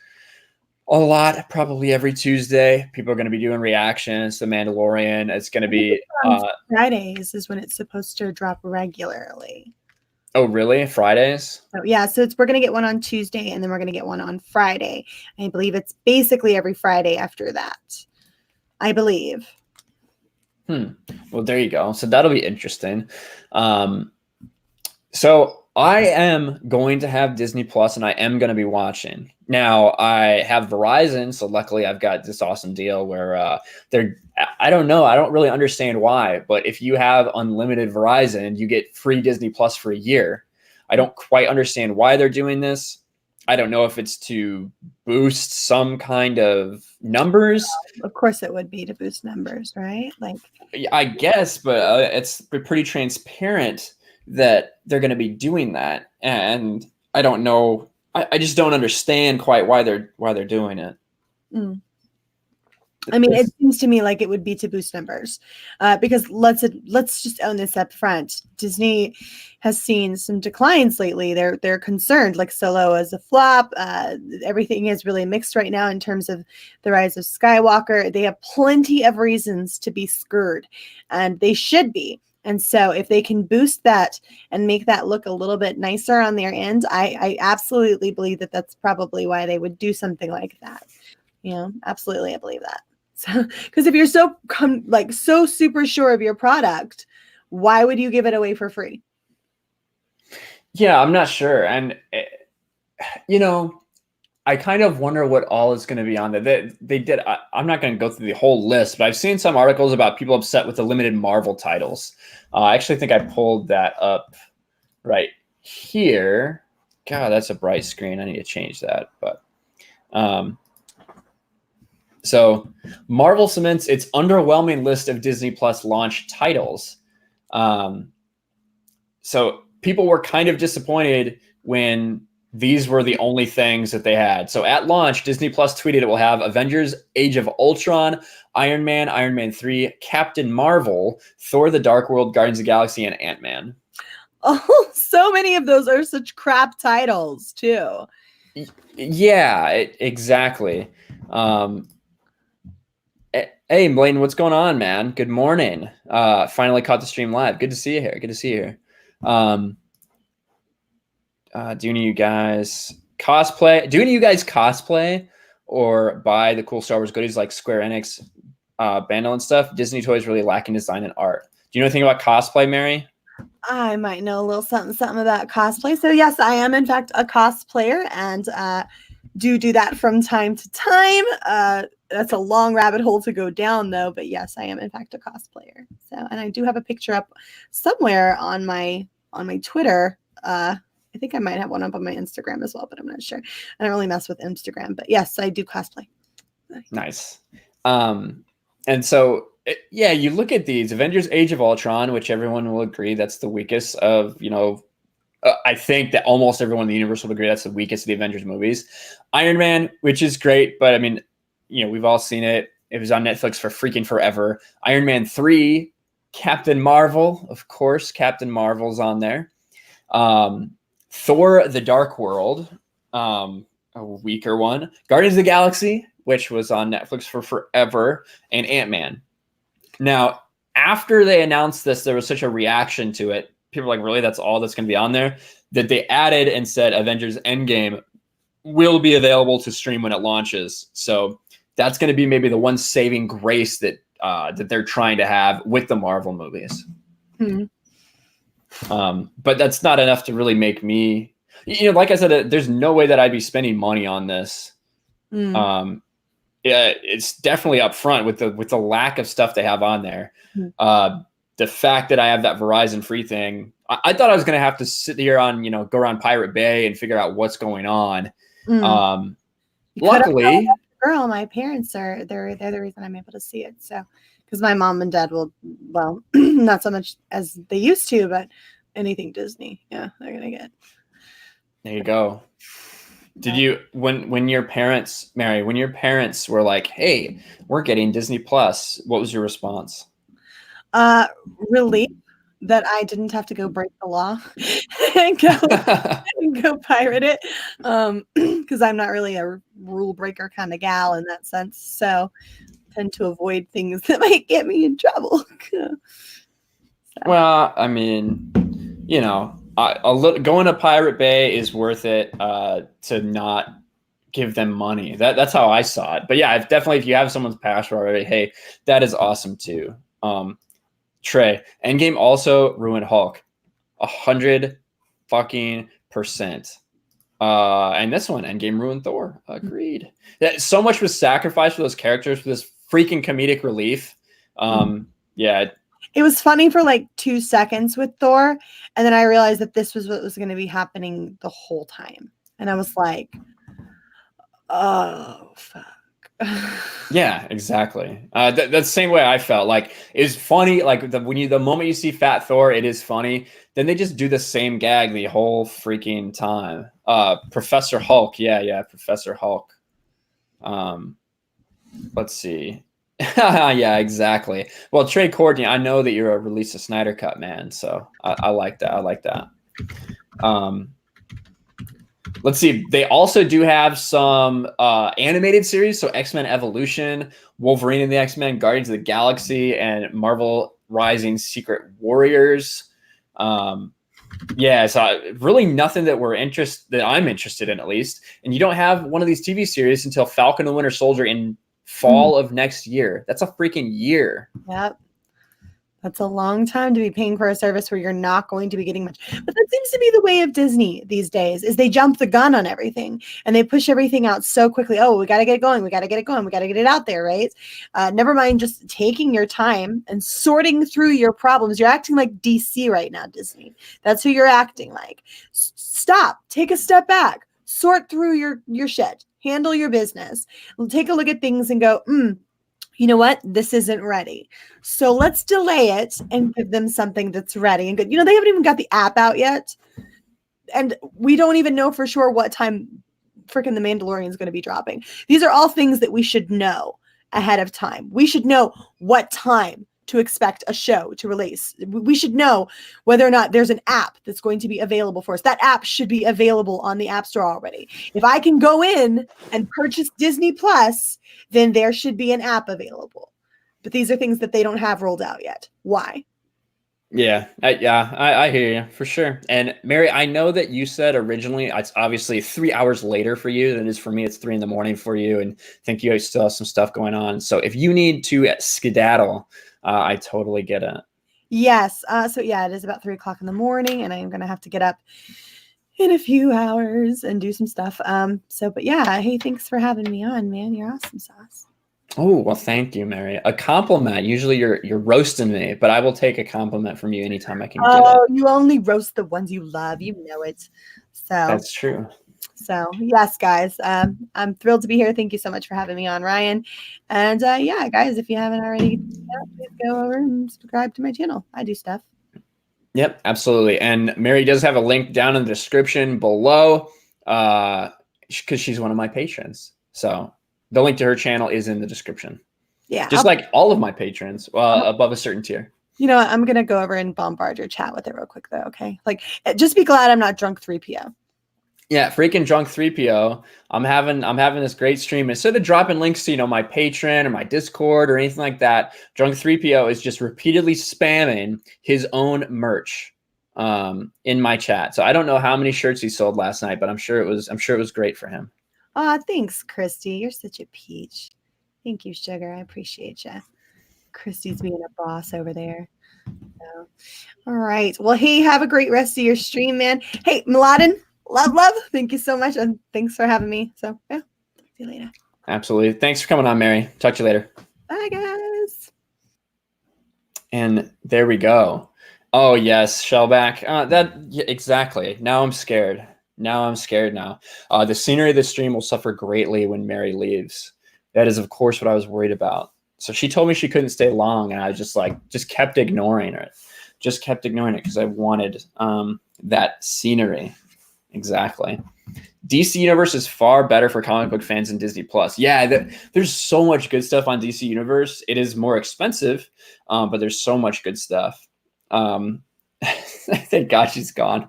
a lot, probably every Tuesday. People are going to be doing reactions to The Mandalorian. It's going to be Fridays is when it's supposed to drop regularly. Oh, really? Fridays? So, yeah. So we're going to get one on Tuesday, and then we're going to get one on Friday. I believe it's basically every Friday after that. I believe. Well, there you go. So that'll be interesting. So I am going to have Disney Plus, and I am going to be watching. Now I have Verizon, so luckily I've got this awesome deal where they're. I don't know. I don't really understand why, but if you have unlimited Verizon, you get free Disney Plus for a year. I don't quite understand why they're doing this. I don't know if it's to boost some kind of numbers. Of course it would be to boost numbers, right? Like, I guess, but it's pretty transparent that they're going to be doing that. And I don't know. I just don't understand quite why they're doing it. I mean, it seems to me like it would be to boost numbers, because let's just own this up front. Disney has seen some declines lately. They're concerned, like Solo as a flop. Everything is really mixed right now in terms of the rise of Skywalker. They have plenty of reasons to be scared, and they should be. And so if they can boost that and make that look a little bit nicer on their end, I absolutely believe that that's probably why they would do something like that. Absolutely, I believe that. So, because if you're so super sure of your product, why would you give it away for free? Yeah, I'm not sure. And, I kind of wonder what all is going to be on there. They did. I'm not going to go through the whole list, but I've seen some articles about people upset with the limited Marvel titles. I actually think I pulled that up right here. God, that's a bright screen. I need to change that. But so Marvel cements its underwhelming list of Disney Plus launch titles. So people were kind of disappointed when these were the only things that they had. So at launch, Disney Plus tweeted it will have Avengers Age of Ultron, Iron Man 3, Captain Marvel, Thor the Dark World, Guardians of the Galaxy, and Ant-Man. Oh, so many of those are such crap titles too. Yeah, exactly. Hey, Blaine, what's going on, man? Good morning. Finally caught the stream live. Good to see you here. Do any of you guys cosplay? Do any of you guys cosplay or buy the cool Star Wars goodies like Square Enix bundle and stuff? Disney toys really lacking design and art. Do you know anything about cosplay, Mary? I might know a little something about cosplay. So yes, I am in fact a cosplayer and do that from time to time. That's a long rabbit hole to go down though, but yes, I am in fact a cosplayer. So, and I do have a picture up somewhere on my Twitter. I think I might have one up on my Instagram as well, but I'm not sure. I don't really mess with Instagram, but yes, I do cosplay. Nice. And so, you look at these Avengers Age of Ultron, which everyone will agree that's the weakest of, I think that almost everyone in the universe will agree that's the weakest of the Avengers movies. Iron Man, which is great, but I mean, we've all seen it. It was on Netflix for freaking forever. Iron Man 3, Captain Marvel, of course, Captain Marvel's on there. Thor the Dark World, a weaker one. Guardians of the Galaxy, which was on Netflix for forever, and Ant-Man. Now, after they announced this, there was such a reaction to it. People were like, really, that's all that's going to be on there? That they added and said Avengers Endgame will be available to stream when it launches. So that's going to be maybe the one saving grace that they're trying to have with the Marvel movies. But that's not enough to really make me, like I said, there's no way that I'd be spending money on this. It's definitely up front with the lack of stuff they have on there. The fact that I have that Verizon free thing, I thought I was going to have to sit here on, go around Pirate Bay and figure out what's going on. Luckily, girl, my parents they're the reason I'm able to see it. So, because my mom and dad will, well, not so much as they used to, but anything Disney, they're gonna get. There you go. Did you when your parents, Mary, when your parents were like, "Hey, we're getting Disney Plus," what was your response? Relief that I didn't have to go break the law and go pirate it, because I'm not really a rule breaker kind of gal in that sense. So I tend to avoid things that might get me in trouble. Well, I mean, going to Pirate Bay is worth it to not give them money. That's how I saw it. But yeah, if you have someone's password already, hey, that is awesome too. Trey, Endgame also ruined Hulk. 100 fucking percent. And this one, Endgame ruined Thor. Agreed. That so much was sacrificed for those characters for this freaking comedic relief. Yeah. It was funny for like 2 seconds with Thor, and then I realized that this was what was going to be happening the whole time. And I was like, oh, fuck. Yeah, exactly. That's the same way I felt. Like, it's funny. Like the moment you see Fat Thor, it is funny. Then they just do the same gag the whole freaking time. Professor Hulk. Yeah, Professor Hulk. Let's see. Yeah, exactly. Well, Trey Courtney, I know that you're a release a Snyder Cut man, so I like that. I like that. Let's see. They also do have some animated series. So X-Men Evolution, Wolverine and the X-Men, Guardians of the Galaxy, and Marvel Rising Secret Warriors. Yeah, so really nothing that I'm interested in, at least. And you don't have one of these TV series until Falcon and Winter Soldier in fall of next year. That's a freaking year. Yep. That's a long time to be paying for a service where you're not going to be getting much. But that seems to be the way of Disney these days, is they jump the gun on everything and they push everything out so quickly. Oh, we got to get it going. We got to get it going. We got to get it out there, right? Never mind just taking your time and sorting through your problems. You're acting like DC right now, Disney. That's who you're acting like. Stop. Take a step back. Sort through your shit. Handle your business. Take a look at things and go, you know what? This isn't ready. So let's delay it and give them something that's ready and good. They haven't even got the app out yet. And we don't even know for sure what time freaking The Mandalorian is going to be dropping. These are all things that we should know ahead of time. We should know what time to expect a show to release. We should know whether or not there's an app that's going to be available for us. That app should be available on the App Store already. If I can go in and purchase Disney Plus, then there should be an app available. But these are things that they don't have rolled out yet. Why? Yeah, I hear you for sure. And Mary, I know that you said originally it's obviously 3 hours later for you than it is for me. It's 3 a.m. for you, and I think you guys still have some stuff going on. So if you need to skedaddle, I totally get it. Yes. So yeah, it is about 3 o'clock in the morning, and I am going to have to get up in a few hours and do some stuff. But yeah, hey, thanks for having me on, man. You're awesome sauce. Oh, well, thank you, Mary. A compliment. Usually you're roasting me, but I will take a compliment from you anytime I can get it. Oh, you only roast the ones you love. You know it. So that's true. So yes, guys, I'm thrilled to be here. Thank you so much for having me on, Ryan. And yeah, guys, if you haven't already, please go over and subscribe to my channel. I do stuff. Yep, absolutely. And Mary does have a link down in the description below because she's one of my patrons. So the link to her channel is in the description. Yeah. Just like all of my patrons above a certain tier. You know what? I'm going to go over and bombard your chat with it real quick, though. Okay. Like, just be glad I'm not drunk 3PO. Yeah, freaking drunk 3PO. I'm having this great stream. Instead of dropping links to, my Patreon or my Discord or anything like that, drunk 3PO is just repeatedly spamming his own merch in my chat. So I don't know how many shirts he sold last night, but I'm sure it was great for him. Thanks, Christy. You're such a peach. Thank you, sugar. I appreciate you. Christy's being a boss over there. So, all right. Well, hey, have a great rest of your stream, man. Hey, Mladen, love. Thank you so much. And thanks for having me. So, yeah. Talk to you later. Absolutely. Thanks for coming on, Mary. Talk to you later. Bye, guys. And there we go. Oh, yes. Shellback. Exactly. Now I'm scared. The scenery of the stream will suffer greatly when Mary leaves. That is, of course, what I was worried about. So she told me she couldn't stay long, and I just kept ignoring it. Just kept ignoring it because I wanted that scenery. Exactly. DC Universe is far better for comic book fans than Disney Plus. Yeah, there's so much good stuff on DC Universe. It is more expensive, but there's so much good stuff. Thank God she's gone.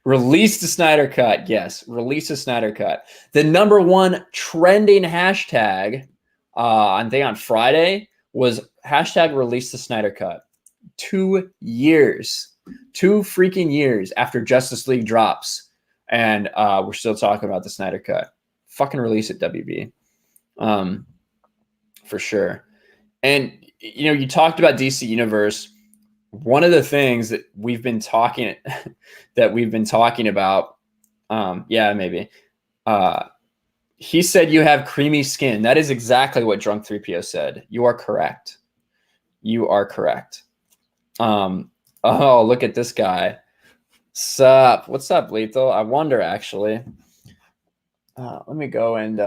Release the Snyder Cut. Yes, release the Snyder Cut. The #1 trending hashtag on Friday was hashtag release the Snyder Cut. 2 years. 2 freaking years after Justice League drops. And we're still talking about the Snyder Cut. Fucking release it, WB. For sure. And you talked about DC Universe. One of the things that we've been talking about, yeah, maybe. He said you have creamy skin. That is exactly what Drunk 3PO said. You are correct. You are correct. Oh, look at this guy. Sup? What's up, Lethal? I wonder, actually. Let me go and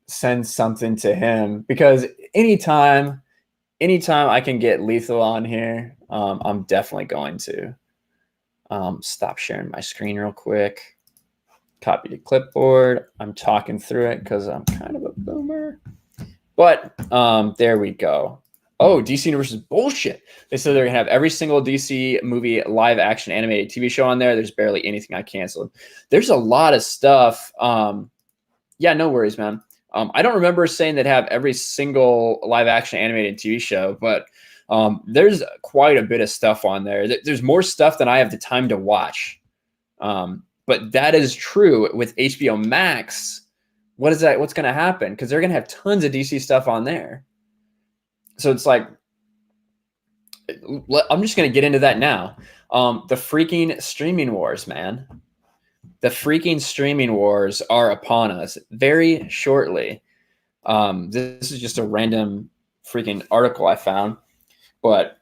send something to him, because anytime I can get Lethal on here, I'm definitely going to. Stop sharing my screen real quick. Copy to clipboard. I'm talking through it because I'm kind of a boomer. But there we go. Oh, DC Universe is bullshit. They said they're going to have every single DC movie live action animated TV show on there. There's barely anything I canceled. There's a lot of stuff. Yeah, no worries, man. I don't remember saying that have every single live action animated TV show, but there's quite a bit of stuff on there. There's more stuff than I have the time to watch. But that is true with HBO Max. What's going to happen? Because they're going to have tons of DC stuff on there. So it's like, I'm just going to get into that now. The freaking streaming wars, man. The freaking streaming wars are upon us very shortly. This is just a random freaking article I found. But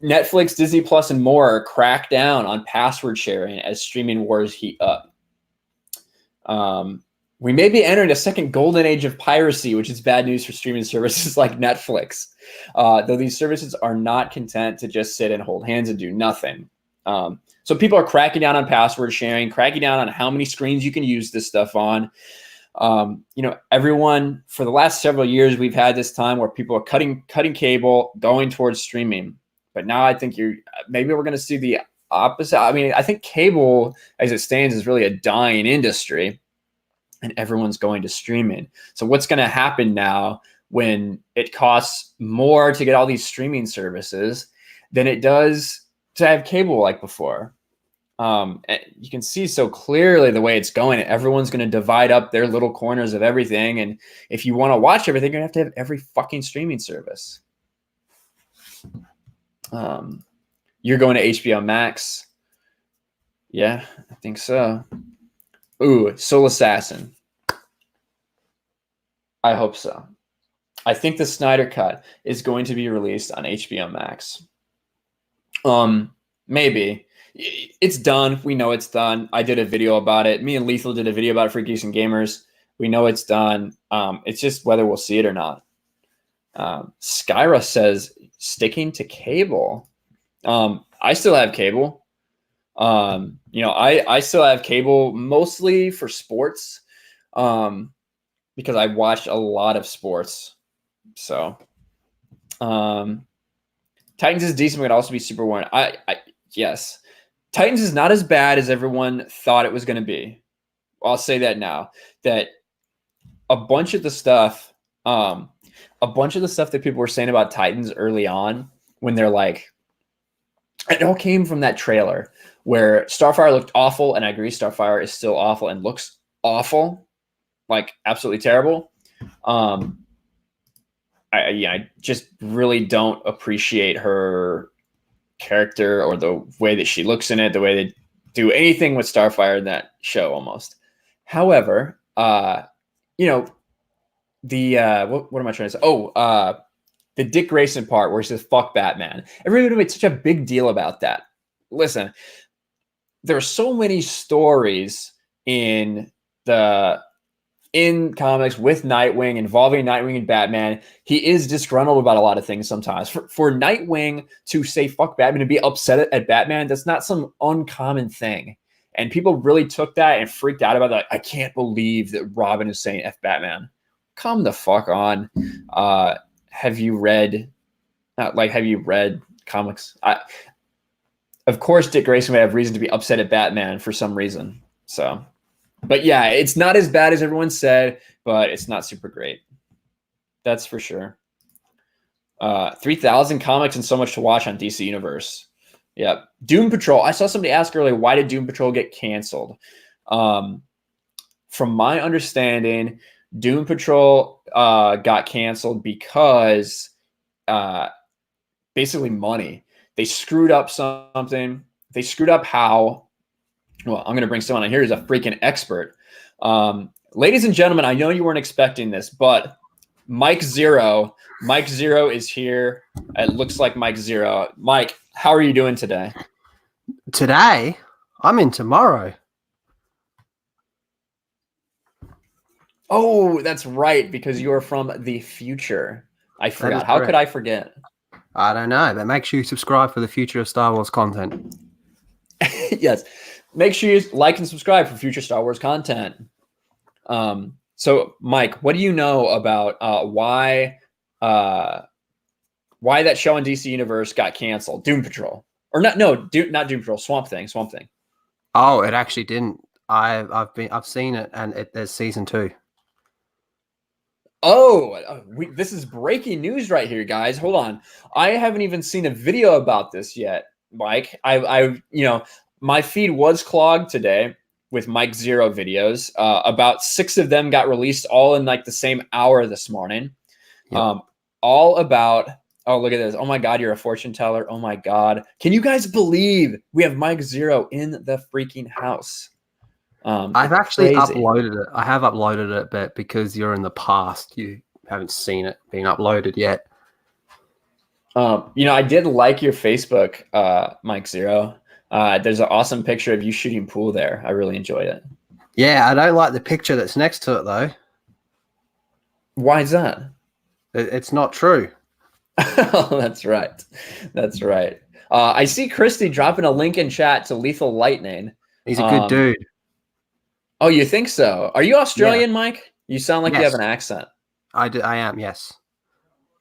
Netflix, Disney Plus, and more crack down on password sharing as streaming wars heat up. We may be entering a second golden age of piracy, which is bad news for streaming services like Netflix. Though these services are not content to just sit and hold hands and do nothing. So people are cracking down on password sharing, cracking down on how many screens you can use this stuff on. Everyone, for the last several years, we've had this time where people are cutting cable, going towards streaming. But now I think maybe we're going to see the opposite. I mean, I think cable, as it stands, is really a dying industry, and everyone's going to streaming. So what's going to happen now when it costs more to get all these streaming services than it does to have cable like before? You can see so clearly the way it's going. Everyone's going to divide up their little corners of everything. And if you want to watch everything, you're going to have every fucking streaming service. You're going to HBO Max. Yeah, I think so. Ooh, Soul Assassin. I hope so. I think the Snyder Cut is going to be released on HBO Max. Maybe. It's done. We know it's done. I did a video about it. Me and Lethal did a video about it for Geeks and Gamers. We know it's done. It's just whether we'll see it or not. Skyra says sticking to cable. I still have cable. I still have cable mostly for sports, because I watch a lot of sports. So, Titans is decent, but it could also be super boring. Yes. Titans is not as bad as everyone thought it was going to be. I'll say that now. That a bunch of the stuff that people were saying about Titans early on, when they're like, it all came from that trailer where Starfire looked awful, and I agree, Starfire is still awful and looks awful, like absolutely terrible. I just really don't appreciate her character or the way that she looks in it, the way they do anything with Starfire in that show almost. However, what am I trying to say? The Dick Grayson part where he says, fuck Batman. Everybody made such a big deal about that. Listen, there are so many stories in comics with Nightwing, involving Nightwing and Batman. He is disgruntled about a lot of things sometimes. For Nightwing to say fuck Batman and be upset at Batman, that's not some uncommon thing. And people really took that and freaked out about it. Like, I can't believe that Robin is saying F Batman. Come the fuck on. Have you read comics? Of course, Dick Grayson would have reason to be upset at Batman for some reason. So, but yeah, it's not as bad as everyone said, but it's not super great. That's for sure. 3,000 comics and so much to watch on DC Universe. Yep. Doom Patrol. I saw somebody ask earlier, why did Doom Patrol get canceled? From my understanding, Doom Patrol got canceled because basically money. They screwed up something. They screwed up how. Well, I'm going to bring someone on here who's a freaking expert. Ladies and gentlemen, I know you weren't expecting this, but Mike Zero is here. It looks like Mike Zero. Mike, how are you doing today? Today? I'm in tomorrow. Oh, that's right, because you are from the future. I forgot. How could I forget? I don't know, but make sure you subscribe for the future of Star Wars content. Yes. Make sure you like and subscribe for future Star Wars content. So, Mike, what do you know about why that show on DC Universe got canceled? Doom Patrol, or not? No, not Doom Patrol. Swamp Thing. Oh, it actually didn't. I've seen it, and there's season 2. Oh, this is breaking news right here, guys. Hold on, I haven't even seen a video about this yet, Mike. My feed was clogged today with Mike Zero videos. About 6 of them got released all in like the same hour this morning. Yep. All about, oh, look at this. Oh my God, you're a fortune teller. Oh my God. Can you guys believe we have Mike Zero in the freaking house? I've actually uploaded it. I have uploaded it, but because you're in the past, you haven't seen it being uploaded yet. I did like your Facebook, Mike Zero. There's an awesome picture of you shooting pool there. I really enjoyed it. Yeah, I don't like the picture that's next to it, though. Why is that? It's not true. Oh, that's right. That's right. I see Christy dropping a link in chat to Lethal Lightning. He's a good dude. Oh, you think so? Are you Australian, Mike? You sound like you have an accent. I am, yes.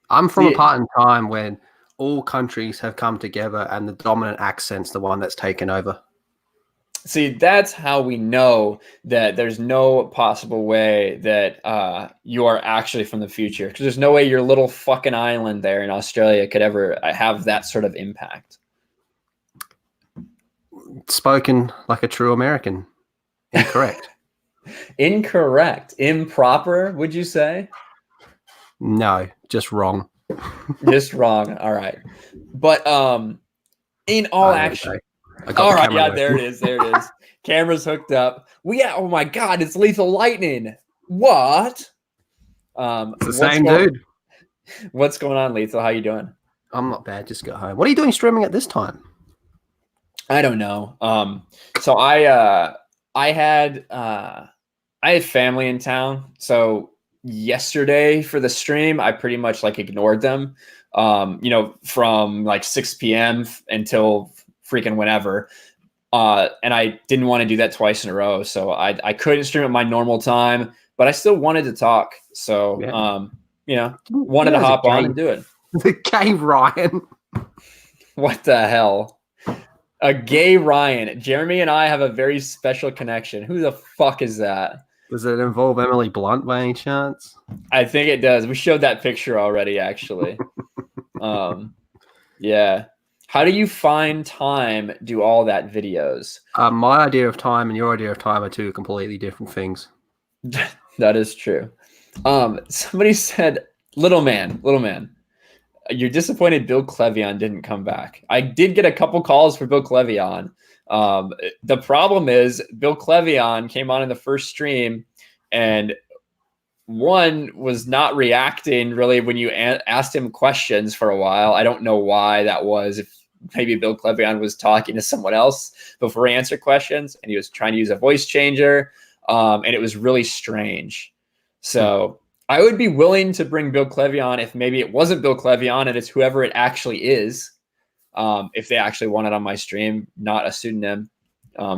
I'm from a part in time when all countries have come together and the dominant accent's the one that's taken over. See, that's how we know that there's no possible way that you are actually from the future, because there's no way your little fucking island there in Australia could ever have that sort of impact. Spoken like a true American. Incorrect. Incorrect. Improper, would you say? No, just wrong. Just wrong. All right. But in all action. All right, yeah, there it is. Camera's hooked up. Oh my God, it's Lethal Lightning. What? It's the same dude. What's going on, Lethal? How you doing? I'm not bad. Just got home. What are you doing streaming at this time? I don't know. So I had family in town. So yesterday for the stream, I pretty much like ignored them. From like 6 p.m. until freaking whenever. And I didn't want to do that twice in a row. So I couldn't stream at my normal time, but I still wanted to talk. So, wanted to hop on and do it. The gay Ryan. What the hell? A gay Ryan. Jeremy and I have a very special connection. Who the fuck is that? Does it involve Emily Blunt by any chance? I think it does. We showed that picture already, actually. Yeah. How do you find time, do all that videos? My idea of time and your idea of time are two completely different things. That is true. Somebody said, little man, you're disappointed Bill Clevion didn't come back. I did get a couple calls for Bill Clevion. The problem is Bill Clevion came on in the first stream and one was not reacting really when you asked him questions for a while. I don't know why that was. If maybe Bill Clevion was talking to someone else before he answered questions and he was trying to use a voice changer. And it was really strange. So I would be willing to bring Bill Clevion if maybe it wasn't Bill Clevion and it's whoever it actually is. If they actually want it on my stream, not a pseudonym. Who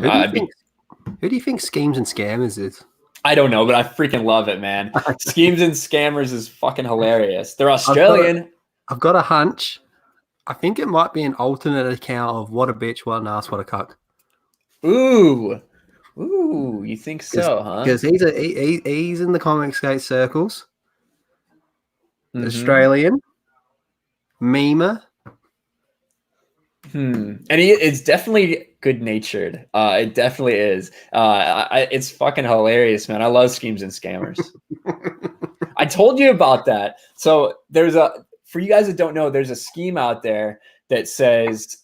do you think Schemes and Scammers is? I don't know, but I freaking love it, man. Schemes and Scammers is fucking hilarious. They're Australian. I've got a hunch. I think it might be an alternate account of What a Bitch, What an Ass, What a Cuck. Ooh, you think so, huh? Because he's in the comic skate circles. Mm-hmm. Australian. Memer. And it's definitely good-natured. It definitely is. It's fucking hilarious, man. I love schemes and scammers. I told you about that. So for you guys that don't know, there's a scheme out there that says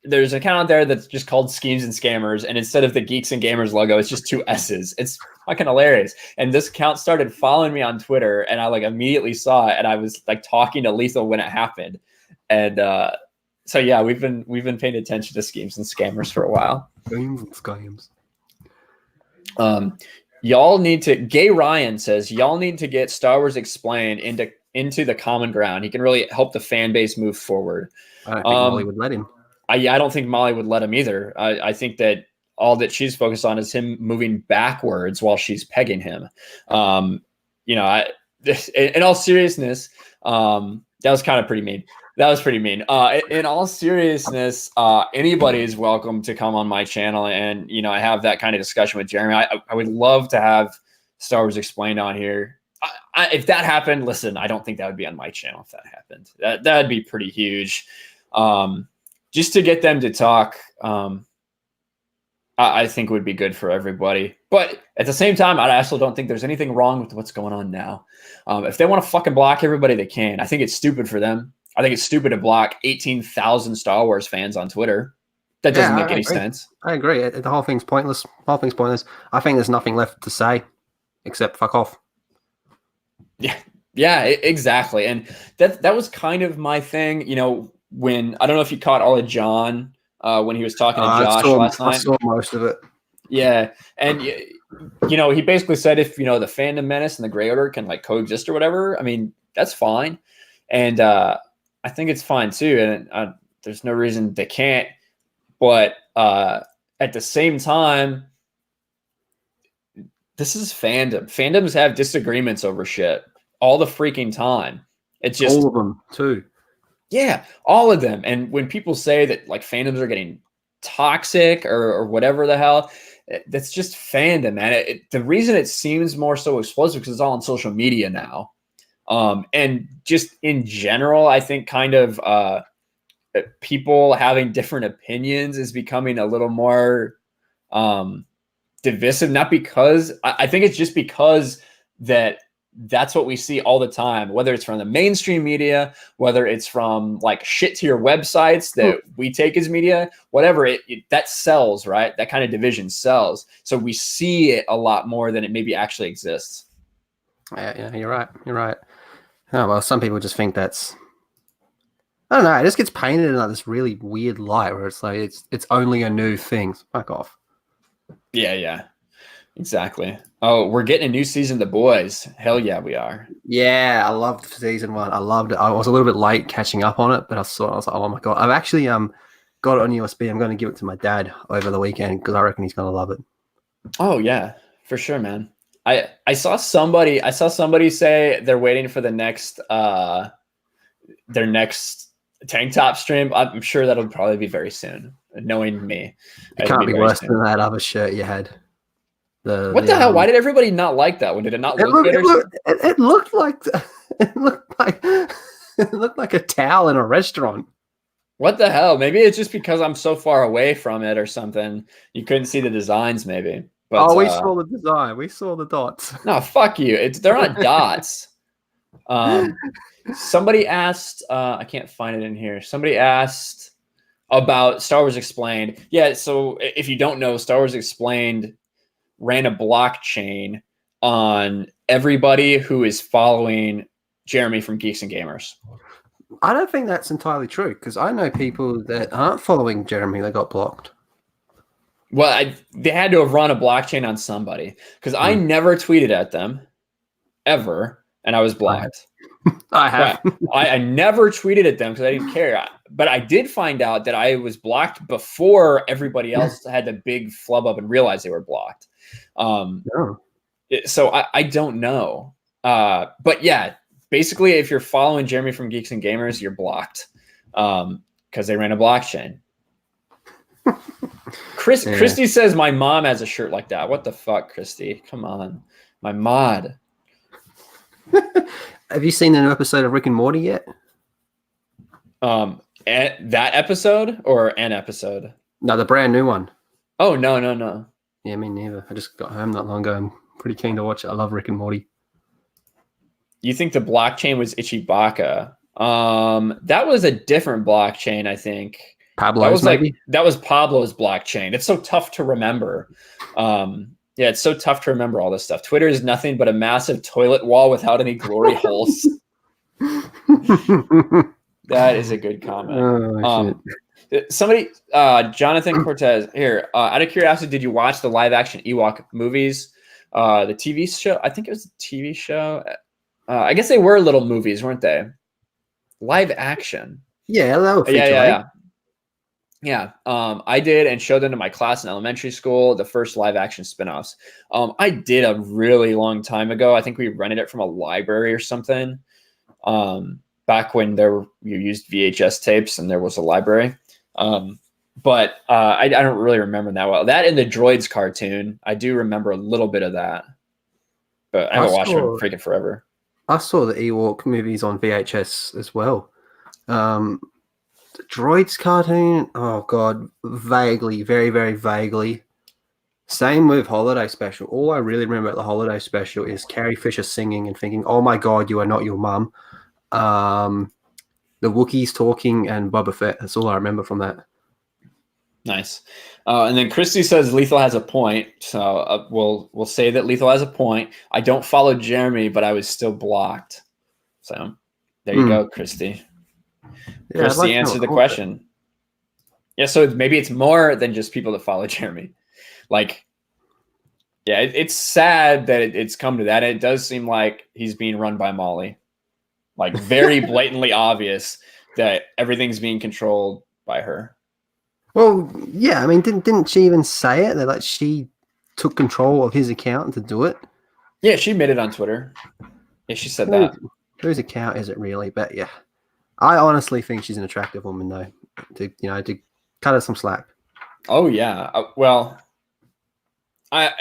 there's an account out there that's just called Schemes and Scammers, and instead of the Geeks and Gamers logo, it's just 2 S's. It's fucking hilarious. And this account started following me on Twitter, and I like immediately saw it, and I was like talking to Lethal when it happened. And so yeah, we've been paying attention to Schemes and Scammers for a while. Schemes and scams. Y'all need to. Gay Ryan says y'all need to get Star Wars Explained into the common ground. He can really help the fan base move forward. I don't think Molly would let him. I don't think Molly would let him either. I think that all that she's focused on is him moving backwards while she's pegging him. In all seriousness, that was kind of pretty mean. That was pretty mean. In all seriousness, anybody is welcome to come on my channel and, I have that kind of discussion with Jeremy. I would love to have Star Wars Explained on here. If that happened, listen, I don't think that would be on my channel if that happened. That'd be pretty huge. Just to get them to talk, I think would be good for everybody. But at the same time, I also don't think there's anything wrong with what's going on now. If they want to fucking block everybody, they can. I think it's stupid for them. I think it's stupid to block 18,000 Star Wars fans on Twitter. That doesn't make any sense. I agree. The whole thing's pointless. I think there's nothing left to say except fuck off. Yeah, exactly. And that was kind of my thing, when I don't know if you caught all of John when he was talking to Josh last night. I saw most of it. Yeah. And, he basically said if, the Phantom Menace and the Grey Order can like coexist or whatever, I mean, that's fine. And I think it's fine too. And there's no reason they can't. But at the same time, this is fandom. Fandoms have disagreements over shit all the freaking time. It's just all of them too. Yeah, all of them. And when people say that like fandoms are getting toxic or whatever the hell, that's just fandom, man. The reason it seems more so explosive because it's all on social media now. And just in general, I think kind of people having different opinions is becoming a little more divisive. Not because I think it's just because that's what we see all the time, whether it's from the mainstream media, whether it's from like shit to your websites that we take as media, whatever that sells, right? That kind of division sells. So we see it a lot more than it maybe actually exists. Yeah, you're right. Oh, well, some people just think that's, I don't know. It just gets painted in like this really weird light where it's like, it's only a new thing. Fuck off. Yeah, exactly. Oh, we're getting a new season of The Boys. Hell yeah, we are. Yeah, I loved season 1. I loved it. I was a little bit late catching up on it, but I was like, oh my God. I've actually got it on USB. I'm going to give it to my dad over the weekend because I reckon he's going to love it. Oh yeah, for sure, man. I saw somebody say they're waiting for the next their next tank top stream. I'm sure that'll probably be very soon. Knowing me, it can't be worse than that other shirt you had. What the hell? Why did everybody not like that one? Did it not look good? It looked like a towel in a restaurant. What the hell? Maybe it's just because I'm so far away from it or something. You couldn't see the designs, maybe. But, we saw the design. We saw the dots. No, fuck you. They're not dots. Somebody asked. I can't find it in here. Somebody asked about Star Wars Explained. Yeah. So if you don't know, Star Wars Explained ran a blockchain on everybody who is following Jeremy from Geeks and Gamers. I don't think that's entirely true because I know people that aren't following Jeremy that got blocked. Well, they had to have run a blockchain on somebody because I never tweeted at them ever, and I was blocked. I have. I never tweeted at them because I didn't care. But I did find out that I was blocked before everybody else had the big flub up and realized they were blocked. So I don't know. But yeah, basically, if you're following Jeremy from Geeks and Gamers, you're blocked because they ran a blockchain. Christy says my mom has a shirt like that. What the fuck, Christy? Come on, my mod. Have you seen an episode of Rick and Morty yet? That episode or an episode? No, the brand new one. Oh, no. Yeah, me neither. I just got home not long ago. I'm pretty keen to watch it. I love Rick and Morty. You think the blockchain was Ichibaka? That was a different blockchain, I think. Pablo's, maybe? That was Pablo's blockchain. It's so tough to remember. Yeah, it's so tough to remember all this stuff. Twitter is nothing but a massive toilet wall without any glory holes. That is a good comment. Somebody, Jonathan Cortez here. Out of curiosity, did you watch the live action Ewok movies? The TV show? I think it was a TV show. I guess they were little movies, weren't they? Live action. Yeah, that would feature, yeah. I did and showed them to my class in elementary school, the first live action spinoffs. I did a really long time ago. I think we rented it from a library or something. Back when you used VHS tapes and there was a library. But I don't really remember that well. That and the Droids cartoon, I do remember a little bit of that. But I haven't watched them freaking forever. I saw the Ewok movies on VHS as well. The Droids cartoon, oh god, vaguely, very, very vaguely. Same with Holiday Special. All I really remember at the Holiday Special is Carrie Fisher singing and thinking, "Oh my god, you are not your mum." The Wookiees talking and Boba Fett. That's all I remember from that. Nice. And then Christy says Lethal has a point. So we'll say that Lethal has a point. I don't follow Jeremy, but I was still blocked. So there you go, Christy. Yeah, Christy answered the question. Yeah, so maybe it's more than just people that follow Jeremy. Like, yeah, it's sad that it's come to that. It does seem like he's being run by Molly. Like, very blatantly obvious that everything's being controlled by her. Well, yeah, I mean, didn't she even say it? That like she took control of his account to do it? Yeah, she admitted on Twitter. Yeah, she said that. Whose account is it really? But yeah, I honestly think she's an attractive woman, though. To cut her some slack. Oh yeah. Well, I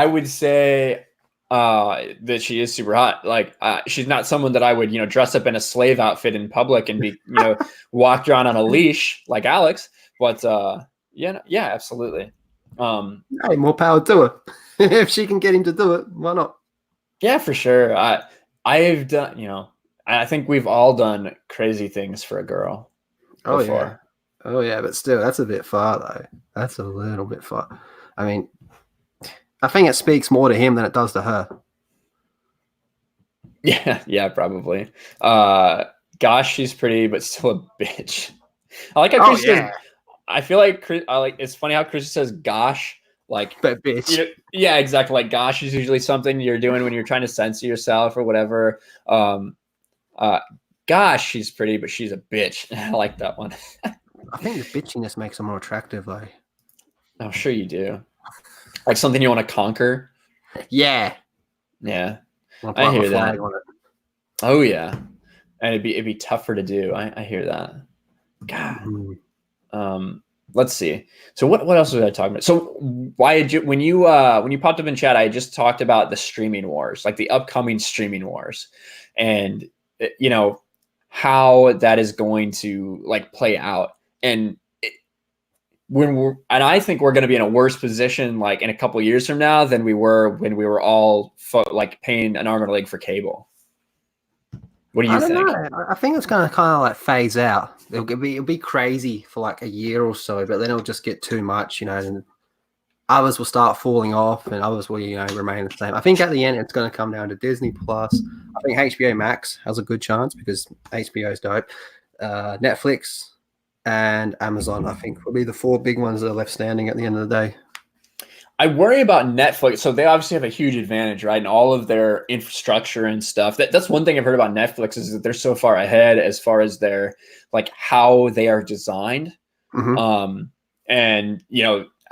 would say that she is super hot. Like she's not someone that I would dress up in a slave outfit in public and be walked around on a leash like Alex. But yeah, absolutely. Hey, more power to her. If she can get him to do it, why not? Yeah, for sure. I've done. I think we've all done crazy things for a girl. Oh yeah. Oh yeah, but still, that's a bit far though. That's a little bit far. I mean, I think it speaks more to him than it does to her. Yeah, probably. Gosh, she's pretty, but still a bitch. I like how Chris says. I feel like it's funny how Chris says "gosh." Like, but bitch. Yeah, exactly. Like, gosh is usually something you're doing when you're trying to censor yourself or whatever. Gosh, she's pretty, but she's a bitch. I like that one. I think the bitchiness makes her more attractive, though. Oh, sure you do. Like something you want to conquer. Yeah. I hear that. Oh yeah, and it'd be tougher to do. I hear that. God. Let's see. So what else was I talking about? So why did you when you popped up in chat? I just talked about the streaming wars, like the upcoming streaming wars, and how that is going to like play out. And I think we're going to be in a worse position like in a couple of years from now than we were when we were all like paying an arm and a leg for cable. What do you think? I think it's going to kind of like phase out. It'll be crazy for like a year or so, but then it'll just get too much, and others will start falling off and others will, remain the same. I think at the end, it's going to come down to Disney Plus. I think HBO Max has a good chance because HBO is dope. Netflix and Amazon, I think, will be the four big ones that are left standing at the end of the day. I worry about Netflix. So they obviously have a huge advantage, right? And all of their infrastructure and stuff. That's one thing I've heard about Netflix is that they're so far ahead as far as their like how they are designed. Mm-hmm. And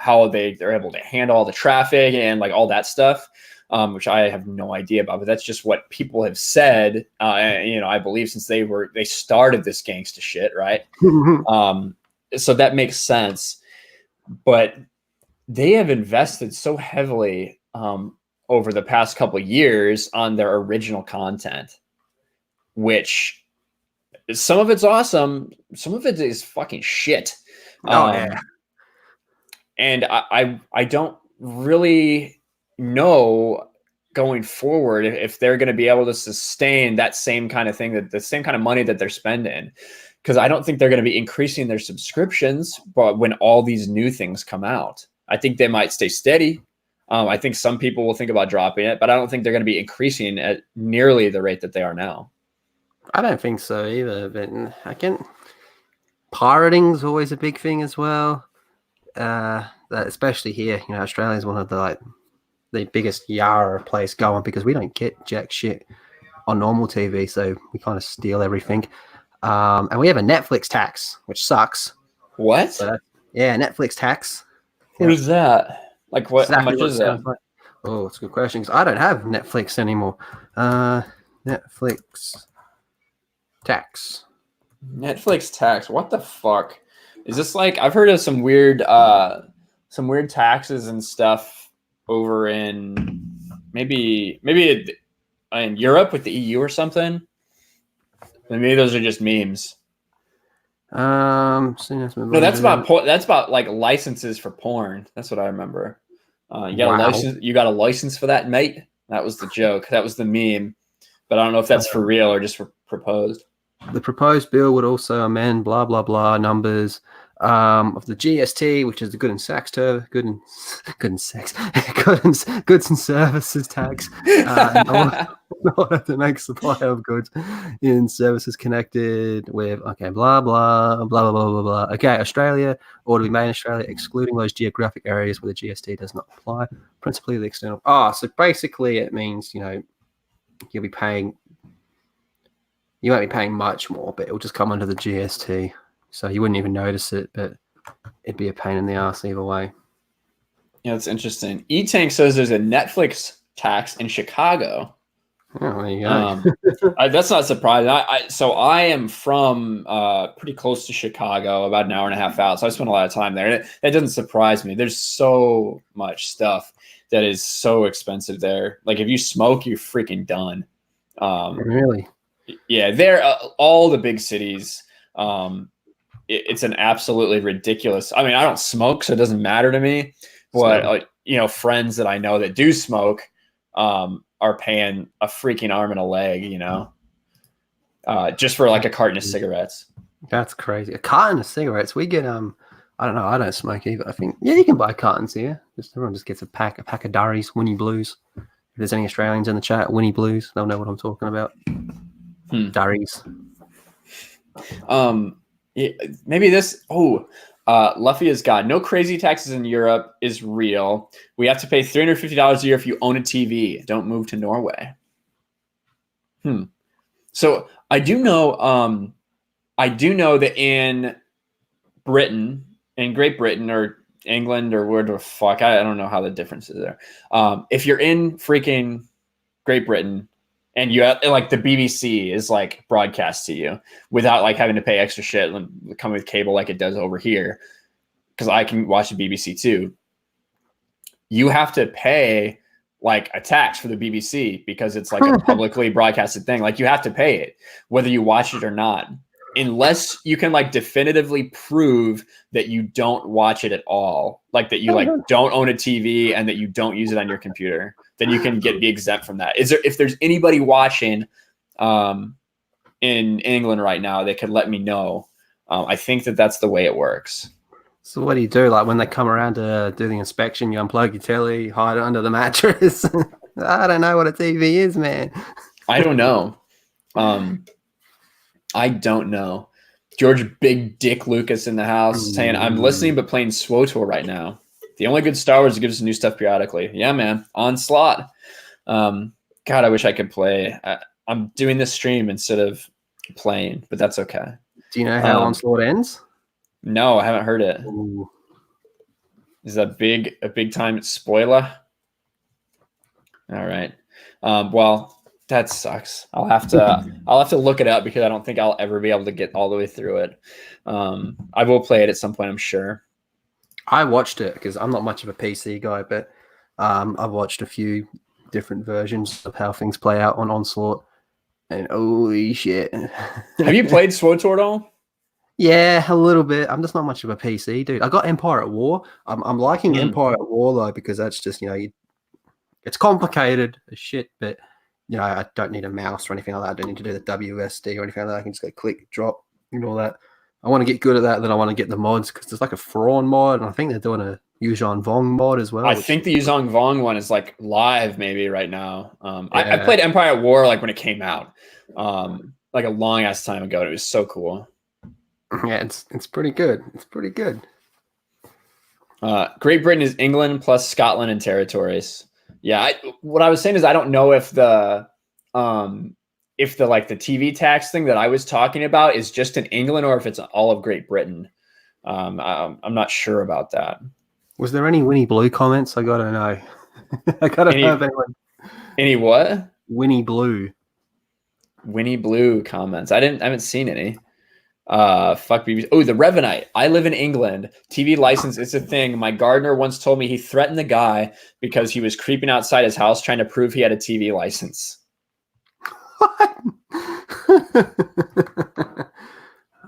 how they're able to handle all the traffic and like all that stuff, which I have no idea about, but that's just what people have said. I believe since they started this gangsta shit, right? Mm-hmm. So that makes sense, but they have invested so heavily over the past couple of years on their original content, which some of it's awesome. Some of it is fucking shit. Oh yeah. And I don't really know going forward if they're going to be able to sustain that same kind of thing, that the same kind of money that they're spending, because I don't think they're going to be increasing their subscriptions. But when all these new things come out, I think they might stay steady. I think some people will think about dropping it, but I don't think they're going to be increasing at nearly the rate that they are now. I don't think so either. But again, pirating's always a big thing as well. That especially here, Australia is one of the biggest Yara place going, because we don't get jack shit on normal TV, so we kind of steal everything. And we have a Netflix tax, which sucks. What? But, yeah, Netflix tax. What is that? Like what? Exactly how much is that? Like. Oh, it's a good question, because I don't have Netflix anymore. Netflix tax. Netflix tax. What the fuck? Is this like, I've heard of some weird taxes and stuff over in maybe in Europe with the EU or something. Maybe those are just memes. No, that's about like licenses for porn. That's what I remember. You got a license. You got a license for that, mate. That was the joke. That was the meme. But I don't know if that's for real or just proposed. The proposed bill would also amend blah blah blah numbers of the GST, which is the goods and services tax, in order to make supply of goods in services connected with blah blah blah blah blah blah blah. Okay, Australia, or to be made in Australia, excluding those geographic areas where the GST does not apply, principally the external. So basically it means you'll be paying. You won't be paying much more, but it'll just come under the GST. So you wouldn't even notice it, but it'd be a pain in the ass either way. Yeah, that's interesting. E-Tank says there's a Netflix tax in Chicago. Oh, there you go. That's not surprising. So I am from pretty close to Chicago, about an hour and a half out. So I spent a lot of time there. And it doesn't surprise me. There's so much stuff that is so expensive there. Like if you smoke, you're freaking done. Really? Yeah, they're all the big cities. It's an absolutely ridiculous. I mean, I don't smoke, so it doesn't matter to me. But friends that I know that do smoke are paying a freaking arm and a leg, just for like a carton of cigarettes. That's crazy. A carton of cigarettes. We get I don't know. I don't smoke either. I think you can buy cartons here. Everyone just gets a pack of Durries, Winnie Blues. If there's any Australians in the chat, Winnie Blues, they'll know what I'm talking about. Durries. Maybe this. Luffy has got no crazy taxes in Europe is real. We have to pay $350 a year if you own a TV. Don't move to Norway. So I do know that in Britain, in Great Britain or England or where the fuck, I don't know how the difference is there. If you're in freaking Great Britain and you have, like, the BBC is like broadcast to you without like having to pay extra shit and come with cable like it does over here, because I can watch the BBC too. You have to pay like a tax for the BBC because it's like a publicly broadcasted thing. Like you have to pay it whether you watch it or not, unless you can like definitively prove that you don't watch it at all, like that you like don't own a TV and that you don't use it on your computer. Then you can be exempt from that. If there's anybody watching in England right now, they could let me know. I think that's the way it works. So what do you do? Like when they come around to do the inspection, you unplug your telly, hide it under the mattress. I don't know what a TV is, man. I don't know. I don't know. George Big Dick Lucas in the house saying, I'm listening but playing SWOTOR right now. The only good Star Wars gives us new stuff periodically. Yeah, man. Onslaught. God, I wish I could play. I'm doing this stream instead of playing, but that's okay. Do you know how Onslaught ends? No, I haven't heard it. Ooh. Is that a big time spoiler? All right. Well, that sucks. I'll have to look it up because I don't think I'll ever be able to get all the way through it. I will play it at some point, I'm sure. I watched it because I'm not much of a PC guy, but I've watched a few different versions of how things play out on Onslaught. And holy shit. Have you played SWTOR at all? Yeah, a little bit. I'm just not much of a PC dude. I got Empire at War. I'm liking Empire at War though, because that's just, it's complicated as shit, but I don't need a mouse or anything like that. I don't need to do the WSD or anything like that. I can just go click, drop, and all that. I want to get good at that. Then I want to get the mods, because there's like a Thrawn mod, and I think they're doing a Yuzhan Vong mod as well. I think the Yuzhan Vong one is like live maybe right now. I played Empire at War like when it came out, like a long ass time ago. And it was so cool. Yeah, it's pretty good. It's pretty good. Great Britain is England plus Scotland and territories. Yeah, what I was saying is I don't know if the like the TV tax thing that I was talking about is just in England or if it's all of Great Britain. I'm not sure about that. Was there any Winnie Blue comments? I gotta know. I gotta know if anyone. Any what? Winnie Blue. Winnie Blue comments. I haven't seen any. Fuck BBC. Oh, the Revenite. I live in England. TV license is a thing. My gardener once told me he threatened the guy because he was creeping outside his house trying to prove he had a TV license. What?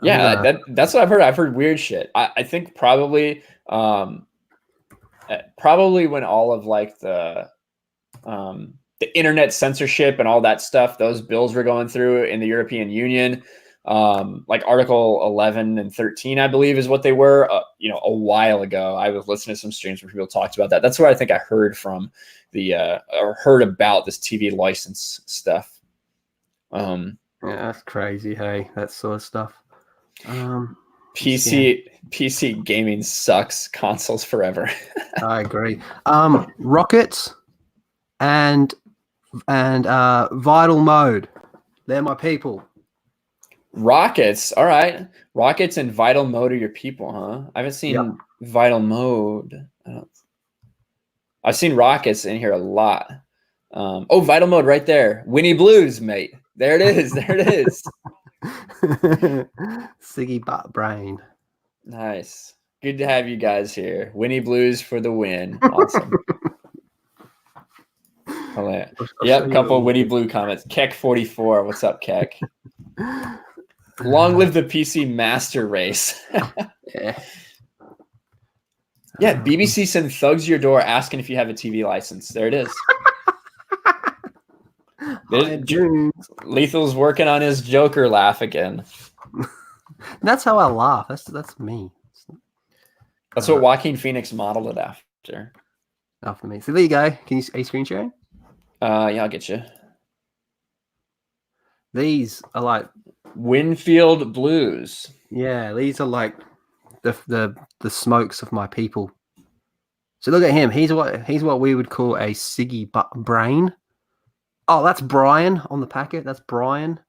Yeah, that's what I've heard. I've heard weird shit. I think probably when all of like the internet censorship and all that stuff, those bills were going through in the European Union. Like Article 11 and 13, I believe, is what they were. A while ago, I was listening to some streams where people talked about that. That's where I think I heard from or heard about this TV license stuff. Yeah, that's crazy. Hey, that sort of stuff. PC gaming sucks. Consoles forever. I agree. Rockets and Vital Mode. They're my people. Rockets, all right. Rockets and Vital Mode are your people, huh? I haven't seen Vital Mode. I've seen Rockets in here a lot. Vital Mode right there. Winnie Blues, mate. There it is. There it is. Siggy Butt Brain. Nice. Good to have you guys here. Winnie Blues for the win. Awesome. Yep, couple of Winnie Blue comments. Keck44. What's up, Keck? Long live the PC master race. Yeah, BBC send thugs your door asking if you have a TV license. There it is. Lethal's working on his Joker laugh again. That's how I laugh. That's me. That's what Joaquin Phoenix modeled it after. After me. So there you go. Are you screen sharing? Yeah, I'll get you. These are like Winfield Blues. Yeah, these are like the smokes of my people. So look at him. He's what we would call a Siggy Butt Brain. Oh, that's Brian on the packet. That's Brian.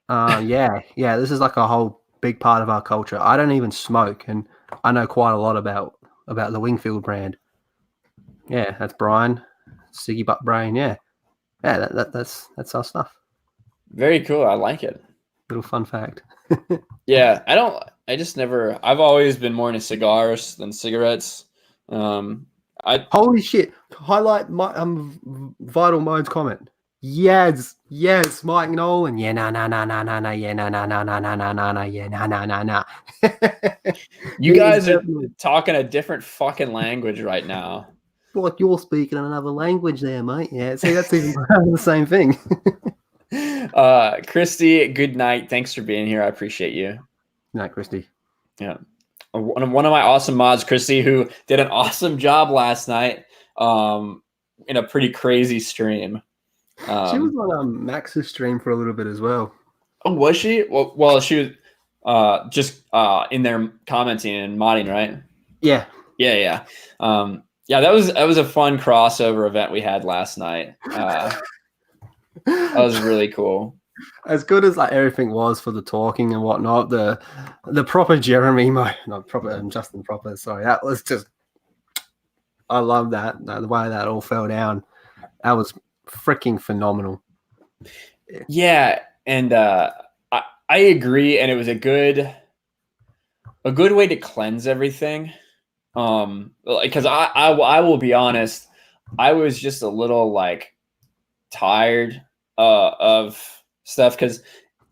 Yeah. This is like a whole big part of our culture. I don't even smoke, and I know quite a lot about the Wingfield brand. Yeah, that's Brian, Siggy Butt Brain. Yeah. That's our stuff. Very cool. I like it. Little fun fact. Yeah, I've always been more into cigars than cigarettes. Holy shit! Highlight my Vital Mode's comment. Yes, Mike Nolan. Yeah, nah. Yeah, nah. Yeah, nah. You guys are talking a different fucking language right now. Like you're speaking another language there, mate. Yeah, see, that's even the same thing. Christy, good night. Thanks for being here. I appreciate you. Good night, Christy. Yeah. One of my awesome mods, Christy, who did an awesome job last night in a pretty crazy stream. She was on Max's stream for a little bit as well. Oh, was she? Well, she was just in there commenting and modding, right? Yeah. Yeah, that was a fun crossover event we had last night. That was really cool. As good as like everything was for the talking and whatnot, the proper Jeremy, Justin proper. Sorry, that was just. I love that the way that all fell down. That was freaking phenomenal. Yeah, and I agree, and it was a good way to cleanse everything. Because I will be honest, I was just a little like tired of stuff. Because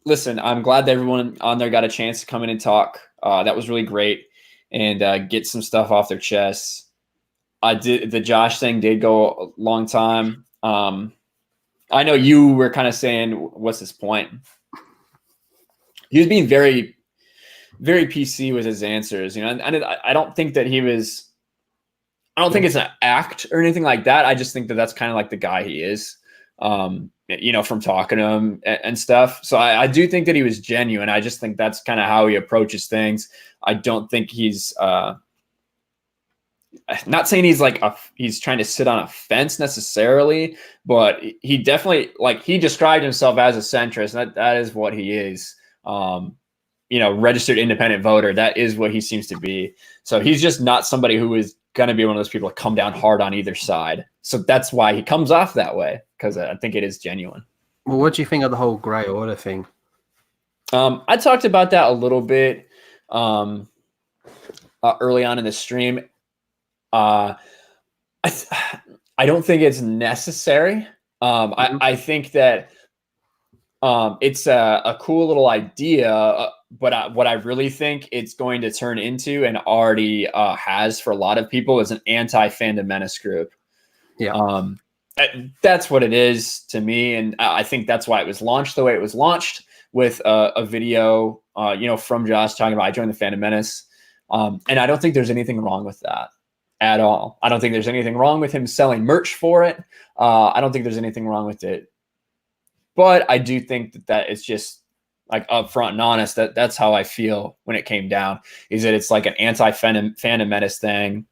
listen, I'm glad that everyone on there got a chance to come in and talk. That was really great, and get some stuff off their chests. The Josh thing did go a long time. I know you were kind of saying, what's his point? He was being very, very PC with his answers, and I don't think that he was. I don't think it's an act or anything like that. I just think that that's kind of like the guy he is, from talking to him and stuff. So I do think that he was genuine. I just think that's kind of how he approaches things. I don't think he's not saying he's trying to sit on a fence necessarily, but he definitely, he described himself as a centrist, and that is what he is. Registered independent voter. That is what he seems to be. So he's just not somebody who is going to be one of those people that come down hard on either side. So that's why he comes off that way, because I think it is genuine. Well, what do you think of the whole Grey Order thing? I talked about that a little bit early on in the stream. I don't think it's necessary. I think that it's a cool little idea, but what I really think it's going to turn into, and already has for a lot of people, is an anti-fandom menace group. Yeah. That's what it is to me, and I think that's why it was launched the way it was launched, with a video, from Josh talking about I joined the Fandom Menace, and I don't think there's anything wrong with that at all. I don't think there's anything wrong with him selling merch for it. I don't think there's anything wrong with it, but I do think that it's just upfront and honest. That's how I feel when it came down, is that it's like an anti-fandom menace thing,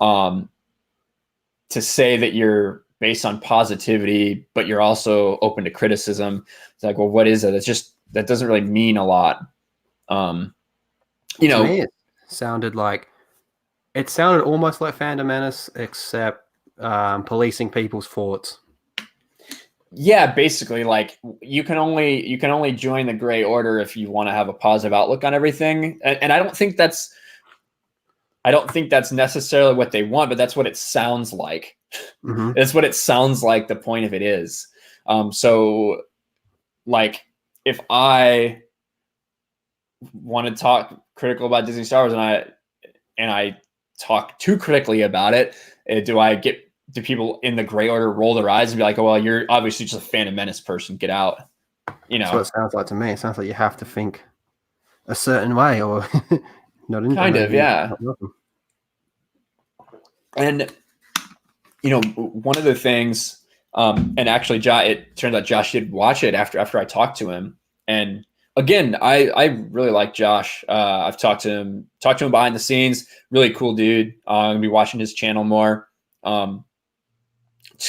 to say that you're based on positivity, but you're also open to criticism. It's like, well, what is it? It's just, that doesn't really mean a lot. To me, it sounded almost like Fandom Menace, except policing people's thoughts. Yeah, basically, you can only join the Grey Order if you want to have a positive outlook on everything, and I don't think that's necessarily what they want, but that's what it sounds like. Mm-hmm. That's what it sounds like. The point of it is, so if I want to talk critical about Disney Star Wars, and I talk too critically about it, do people in the Grey Order roll their eyes and be like, oh, well, you're obviously just a Phantom Menace person, get out? That's what it sounds like to me. It sounds like you have to think a certain way, or not. Kind of, yeah. And one of the things, and actually, it turned out Josh did watch it after I talked to him. And again, I really like Josh. I've talked to him behind the scenes. Really cool dude. I'm gonna be watching his channel more.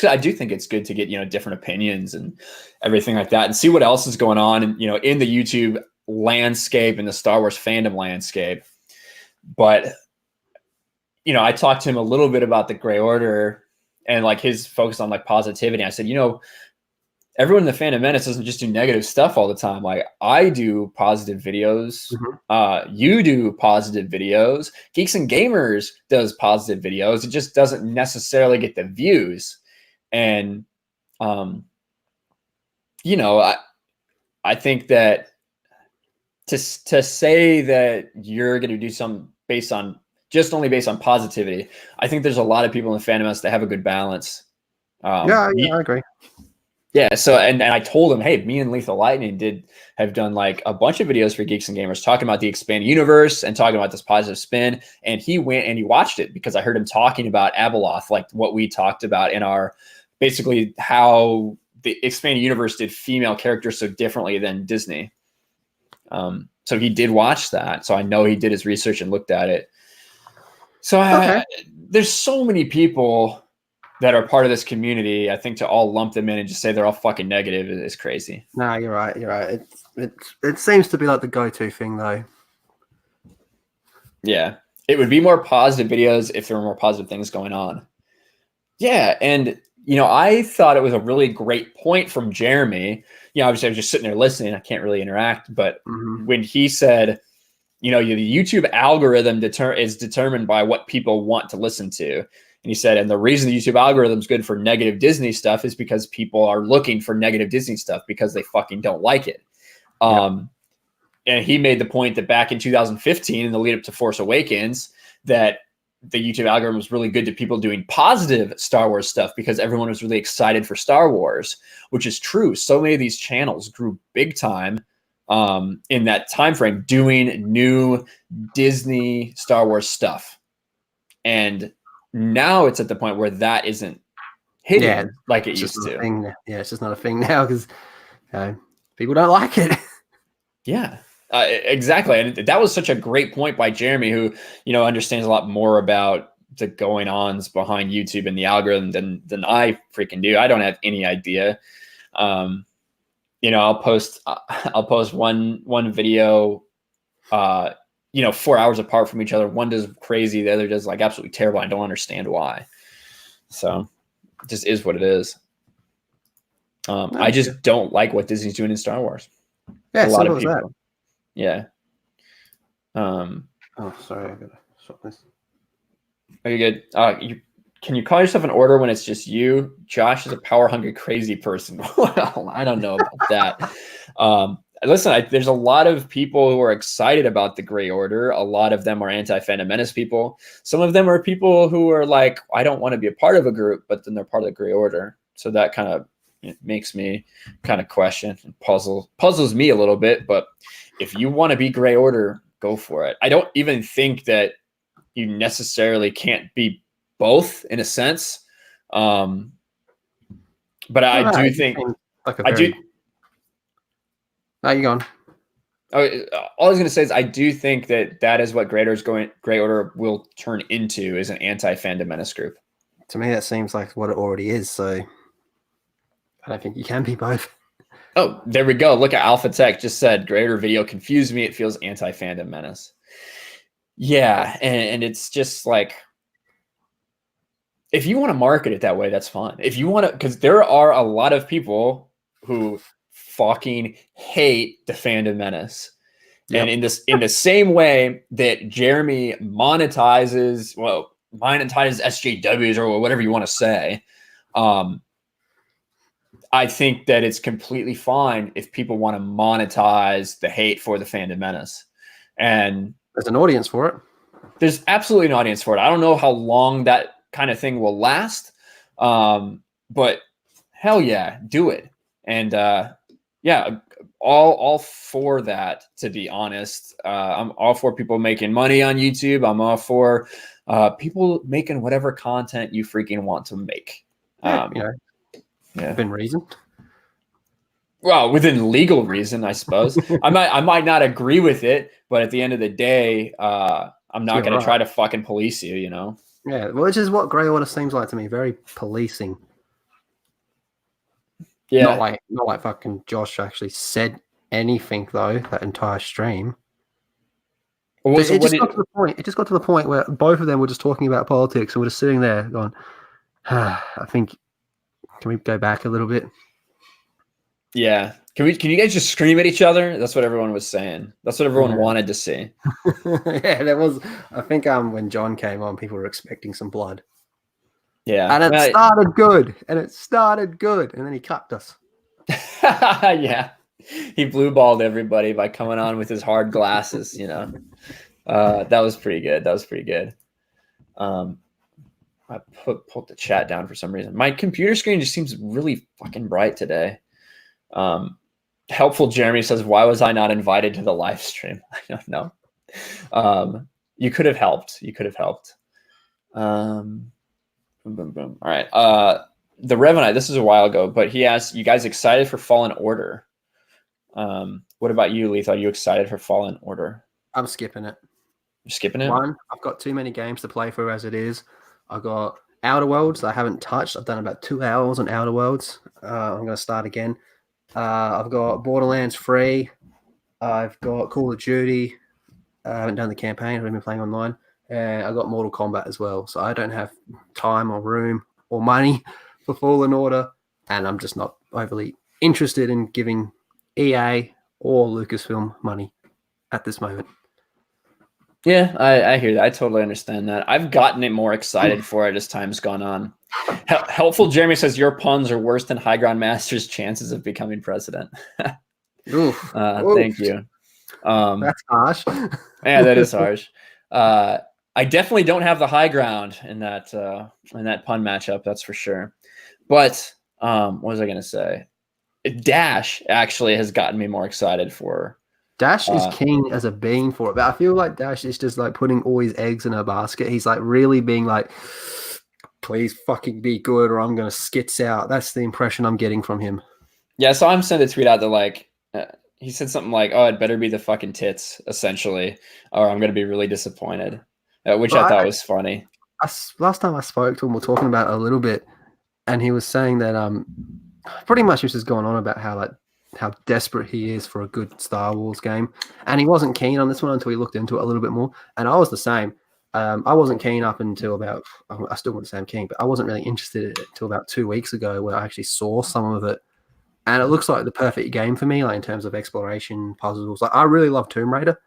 I do think it's good to get different opinions and everything like that, and see what else is going on, and in the YouTube landscape and the Star Wars fandom landscape. But I talked to him a little bit about the Grey Order and his focus on positivity. I said, everyone in the Phantom Menace doesn't just do negative stuff all the time. I do positive videos. Mm-hmm. You do positive videos. Geeks and Gamers does positive videos. It just doesn't necessarily get the views. And, I think that to say that you're going to do something only based on positivity, I think there's a lot of people in the Phantom Menace that have a good balance. I agree. Yeah, so and I told him, hey, me and Lethal Lightning have done a bunch of videos for Geeks and Gamers talking about the expanded universe and talking about this positive spin. And he went and he watched it because I heard him talking about Abeloth, what we talked about in our, basically how the expanded universe did female characters so differently than Disney. So he did watch that. So I know he did his research and looked at it. So there's so many people that are part of this community. I think to all lump them in and just say they're all fucking negative is crazy. No, you're right. It seems to be the go-to thing, though. Yeah, it would be more positive videos if there were more positive things going on. Yeah, and I thought it was a really great point from Jeremy. Obviously I was just sitting there listening. I can't really interact, but when he said, the YouTube algorithm is determined by what people want to listen to. And he said, and the reason the YouTube algorithm is good for negative Disney stuff is because people are looking for negative Disney stuff because they fucking don't like it. And he made the point that back in 2015, in the lead up to Force Awakens, that the YouTube algorithm was really good to people doing positive Star Wars stuff because everyone was really excited for Star Wars, which is true. So many of these channels grew big time in that time frame doing new Disney Star Wars stuff. And now it's at the point where that isn't hitting like it used to. Yeah, it's just not a thing now because people don't like it. Yeah. Exactly. And that was such a great point by Jeremy, who, understands a lot more about the going ons behind YouTube and the algorithm than I freaking do. I don't have any idea. I'll post one video, 4 hours apart from each other. One does crazy. The other does like absolutely terrible. I don't understand why. So it just is what it is. I just don't like what Disney's doing in Star Wars. Yeah, a lot of people. That. Yeah. Oh, sorry. I gotta stop this. Are you good? Can you call yourself an order when it's just you? Josh is a power-hungry, crazy person. Well, I don't know about that. Listen, there's a lot of people who are excited about the Grey Order. A lot of them are anti-Phantom Menace people. Some of them are people who are like, I don't want to be a part of a group, but then they're part of the Grey Order. So that kind of makes me kind of question and puzzles me a little bit. But if you want to be Grey Order, go for it. I don't even think that you necessarily can't be both in a sense. But I do think No, you gone. All I was going to say is I do think that is what Grey Order will turn into, is an anti-Phantom Menace group. To me, that seems like what it already is. So I don't think you can be both. Oh, there we go. Look at Alpha Tech just said Grey Order video confused me. It feels anti-Phantom Menace. Yeah, and it's just like, if you want to market it that way, that's fine. If you want to, because there are a lot of people who fucking hate the Phantom Menace. Yep. And in the same way that Jeremy monetizes SJWs or whatever you want to say, I think that it's completely fine if people want to monetize the hate for the Phantom Menace. And there's an audience for it. There's absolutely an audience for it. I don't know how long that kind of thing will last. But hell yeah, do it. And yeah, all for that, to be honest. I'm all for people making money on YouTube. I'm all for people making whatever content you freaking want to make. Within reason. Well, within legal reason, I suppose. I might not agree with it, but at the end of the day, I'm not going to try to fucking police you, Yeah, which is what Grey Order seems like to me. Very policing. Yeah. Not like fucking Josh actually said anything though, that entire stream. Well, it just got to the point where both of them were just talking about politics and we're just sitting there going, I think, can we go back a little bit? Yeah. Can you guys just scream at each other? That's what everyone was saying. That's what everyone wanted to see. Yeah, there was. I think when John came on, people were expecting some blood. Yeah. And it started good. And then he cucked us. Yeah. He blue balled everybody by coming on with his hard glasses, That was pretty good. I pulled the chat down for some reason. My computer screen just seems really fucking bright today. Helpful Jeremy says, why was I not invited to the live stream? I don't know. You could have helped. Boom, boom, boom. All right. The Revenite, this is a while ago, but he asked, you guys excited for Fallen Order? What about you, Leith? Are you excited for Fallen Order? I'm skipping it. You're skipping it? One, I've got too many games to play through as it is. I've got Outer Worlds that I haven't touched. I've done about 2 hours on Outer Worlds. I'm going to start again. I've got Borderlands 3. I've got Call of Duty. I haven't done the campaign. I've been playing online. And I've got Mortal Kombat as well. So I don't have time or room or money for Fallen Order. And I'm just not overly interested in giving EA or Lucasfilm money at this moment. Yeah, I hear that. I totally understand that. I've gotten it more excited for it as time's gone on. Helpful Jeremy says your puns are worse than High Ground Master's chances of becoming president. Oof. Thank you. That's harsh. Yeah, that is harsh. I definitely don't have the high ground in that pun matchup. That's for sure. But what was I going to say? Dash actually has gotten me more excited for. Dash is keen as a bean for it, but I feel like Dash is just like putting all his eggs in a basket. He's like really being like, please fucking be good or I'm going to skits out. That's the impression I'm getting from him. Yeah, so I'm sending a tweet out that like, he said something like, oh, it better be the fucking tits, essentially, or I'm going to be really disappointed, which I thought was funny. Last time I spoke to him, we were talking about it a little bit, and he was saying that pretty much he was just going on about how desperate he is for a good Star Wars game. And he wasn't keen on this one until he looked into it a little bit more. And I was the same. I wasn't keen up until about, I still wouldn't say I'm keen, but I wasn't really interested in it until about 2 weeks ago where I actually saw some of it. And it looks like the perfect game for me, like in terms of exploration, puzzles. Like I really love Tomb Raider.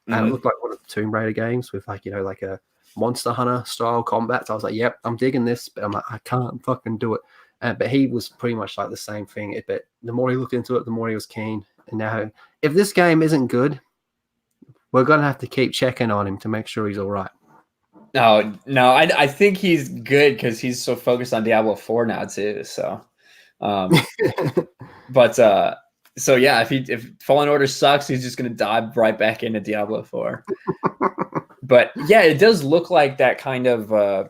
And it looked like one of the Tomb Raider games with like, like a Monster Hunter style combat. So I was like, yep, I'm digging this. But I'm like, I can't fucking do it. But he was pretty much like the same thing. But the more he looked into it, the more he was keen. And now, if this game isn't good, we're going to have to keep checking on him to make sure he's all right. No, I think he's good because he's so focused on Diablo 4 now too. So, so yeah, if Fallen Order sucks, he's just going to dive right back into Diablo 4. But yeah, it does look like that kind of.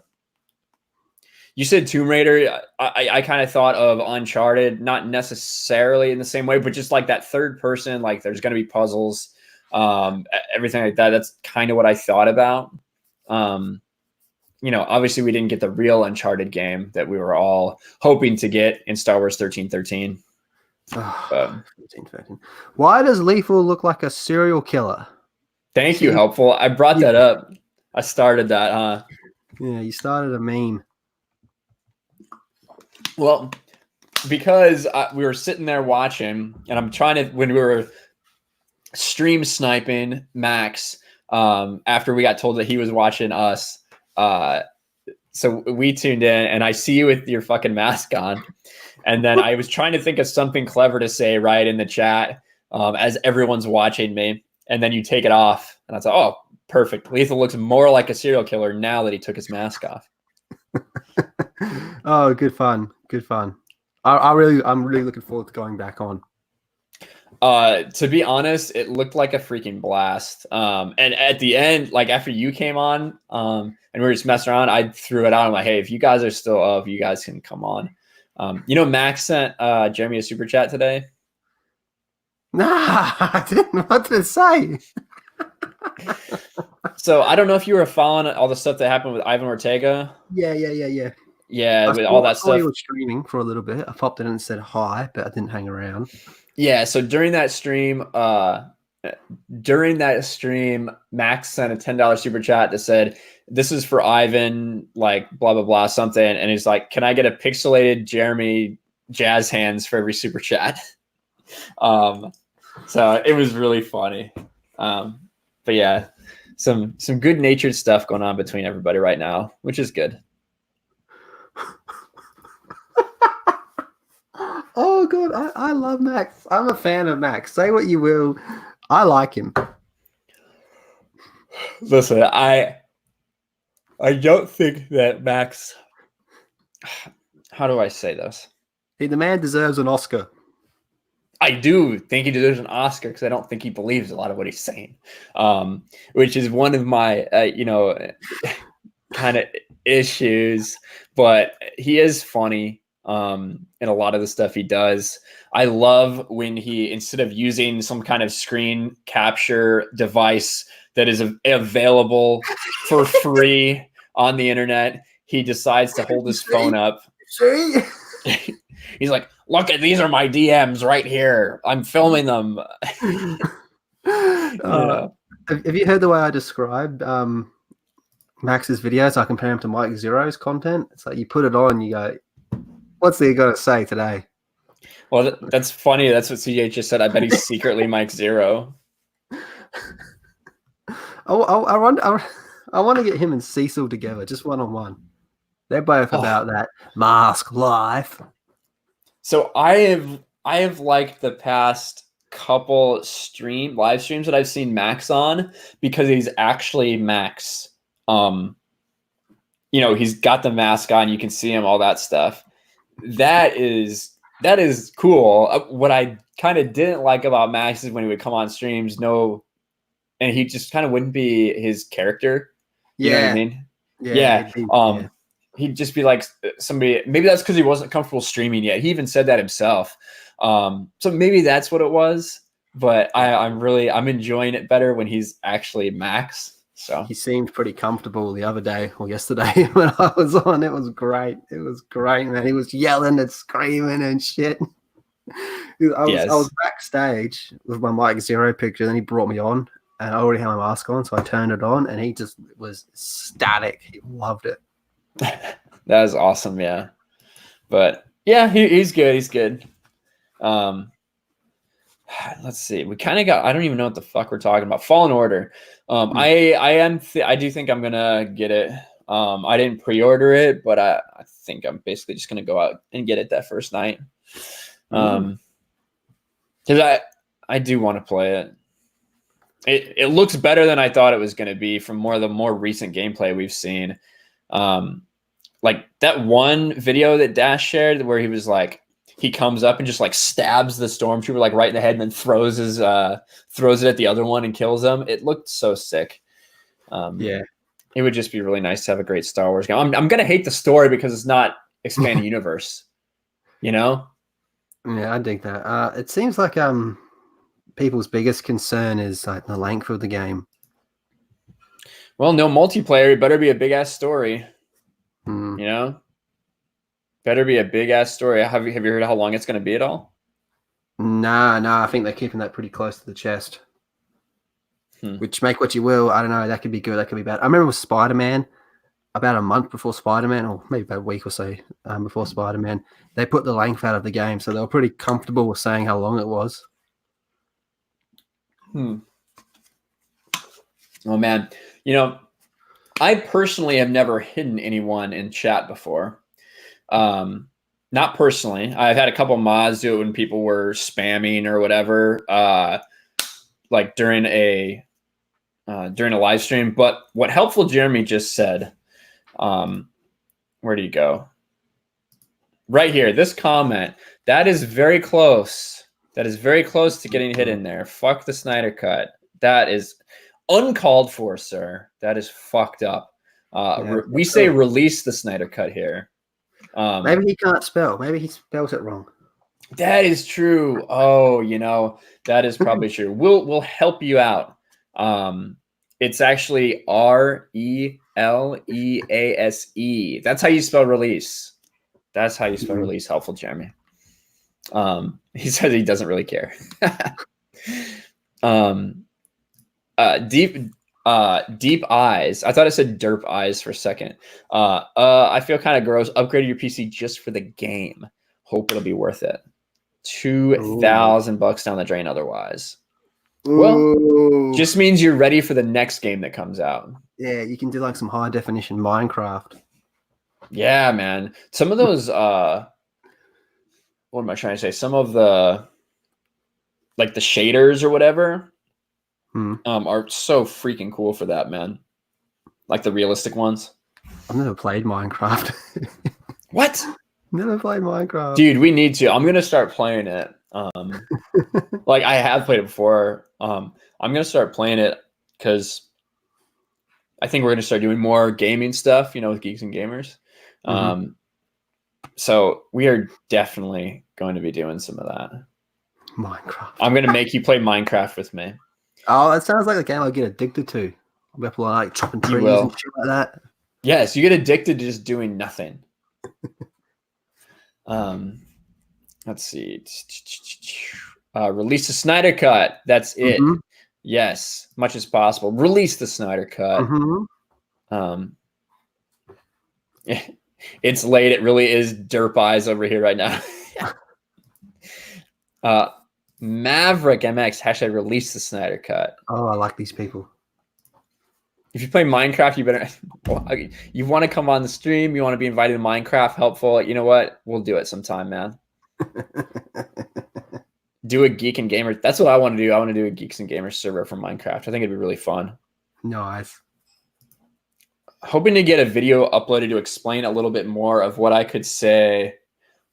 You said Tomb Raider. I kind of thought of Uncharted, not necessarily in the same way, but just like that third person, like there's going to be puzzles, everything like that. That's kind of what I thought about. Obviously we didn't get the real Uncharted game that we were all hoping to get in Star Wars 1313. 13. Why does Lethal look like a serial killer? Thank you, Helpful. I brought that up. I started that, huh? Yeah, you started a meme. Well, because we were sitting there watching, and I'm trying to, when we were stream sniping Max, after we got told that he was watching us, so we tuned in, and I see you with your fucking mask on, and then I was trying to think of something clever to say right in the chat as everyone's watching me, and then you take it off, and I thought, oh, perfect. Lethal looks more like a serial killer now that he took his mask off. Oh, good fun. I'm really looking forward to going back on. To be honest, it looked like a freaking blast. And at the end, like after you came on, and we were just messing around, I threw it out. I'm like, hey, if you guys are still up, you guys can come on. Max sent Jeremy a super chat today. Nah, I didn't know what to say. So I don't know if you were following all the stuff that happened with Ivan Ortega. Yeah. Yeah, with all that stuff. I was streaming for a little bit. I popped in and said hi, but I didn't hang around. Yeah, so during that stream, Max sent a $10 super chat that said, "This is for Ivan, like blah blah blah something," and he's like, "Can I get a pixelated Jeremy jazz hands for every super chat?" So it was really funny. But yeah, some good natured stuff going on between everybody right now, which is good. Oh god, I love Max. I'm a fan of Max. Say what you will, I like him. Listen, I don't think that Max. How do I say this? The man deserves an Oscar. I do think he deserves an Oscar because I don't think he believes a lot of what he's saying, which is one of my kind of issues. But he is funny. In a lot of the stuff he does. I love when he, instead of using some kind of screen capture device that is available for free on the internet, he decides to hold his phone up. See? He's like, look, these are my DMs right here. I'm filming them. Have you heard the way I described Max's videos? I compare him to Mike Zero's content. It's like you put it on, you go, what's he going to say today? Well, that's funny. That's what CJ just said. I bet he's secretly Mike Zero. I want to get him and Cecil together, just one on one. They're both about that mask life. So I have liked the past couple live streams that I've seen Max on because he's actually Max. He's got the mask on, you can see him, all that stuff. That is cool. What I kind of didn't like about Max is when he would come on streams, and he just kind of wouldn't be his character. You know what I mean? Yeah. He'd just be like somebody. Maybe that's because he wasn't comfortable streaming yet. He even said that himself. So maybe that's what it was. But I'm enjoying it better when he's actually Max. So he seemed pretty comfortable the other day or yesterday when I was on. It was great. It was great, man. He was yelling and screaming and shit. I was backstage with my Mike Zero picture, then he brought me on, and I already had my mask on, so I turned it on, and he just was ecstatic. He loved it. That is awesome, yeah. But yeah, he's good. He's good. Let's see. We kind of got. I don't even know what the fuck we're talking about. Fallen Order. I do think I'm gonna get it. I didn't pre-order it, but I think I'm basically just gonna go out and get it that first night. Because I do want to play it. It looks better than I thought it was going to be from the more recent gameplay we've seen. Like that one video that Dash shared where he was like, he comes up and just like stabs the stormtrooper like right in the head and then throws it at the other one and kills them. It looked so sick. It would just be really nice to have a great Star Wars game. I'm going to hate the story because it's not expanding universe, you know? Yeah, I dig that. It seems like people's biggest concern is like the length of the game. Well, no multiplayer. It better be a big ass story. You know, better be a big ass story. Have you heard how long it's going to be at all? Nah. I think they're keeping that pretty close to the chest. Which make what you will. I don't know. That could be good. That could be bad. I remember with Spider-Man, about a month before Spider-Man, or maybe about a week or so before Spider-Man, they put the length out of the game, so they were pretty comfortable with saying how long it was. Oh man, I personally have never hidden anyone in chat before. Not personally. I've had a couple mods do it when people were spamming or whatever, like during a live stream. But what Helpful Jeremy just said, where do you go? Right here, this comment, that is very close. That is very close to getting hit in there. Fuck the Snyder Cut. That is uncalled for, sir. That is fucked up. We say release the Snyder Cut here. Maybe he can't spell. Maybe he spells it wrong. That is true. Oh, that is probably true. We'll help you out. It's actually RELEASE. That's how you spell release. That's how you spell release. Helpful Jeremy. He says he doesn't really care. Deep eyes. I thought it said derp eyes for a second. I feel kind of gross. Upgraded your PC just for the game. Hope it'll be worth it. $2,000 down the drain otherwise. Well, just means you're ready for the next game that comes out. Yeah, you can do like some high definition Minecraft. Yeah, man. Some of those what am I trying to say? Some of the like the shaders or whatever are so freaking cool for that, man. Like the realistic ones. I've never played Minecraft. What? Never played Minecraft. Dude, we need to. I'm going to start playing it. Like I have played it before. I'm going to start playing it because I think we're going to start doing more gaming stuff, with Geeks and Gamers. So we are definitely going to be doing some of that. Minecraft. I'm going to make you play Minecraft with me. Oh, it sounds like a game I'll get addicted to. I'll be like chopping trees and shit like that. Yes, you get addicted to just doing nothing. Let's see. Release the Snyder Cut. That's it. Yes, much as possible. Release the Snyder Cut. It's late. It really is derp eyes over here right now. Maverick MX # release the Snyder Cut. Oh, I like these people. If you play Minecraft, you better. You want to come on the stream? You want to be invited to Minecraft? Helpful. You know what? We'll do it sometime, man. Do a Geek and Gamers. That's what I want to do. I want to do a Geeks and Gamers server for Minecraft. I think it'd be really fun. Nice. Hoping to get a video uploaded to explain a little bit more of what I could say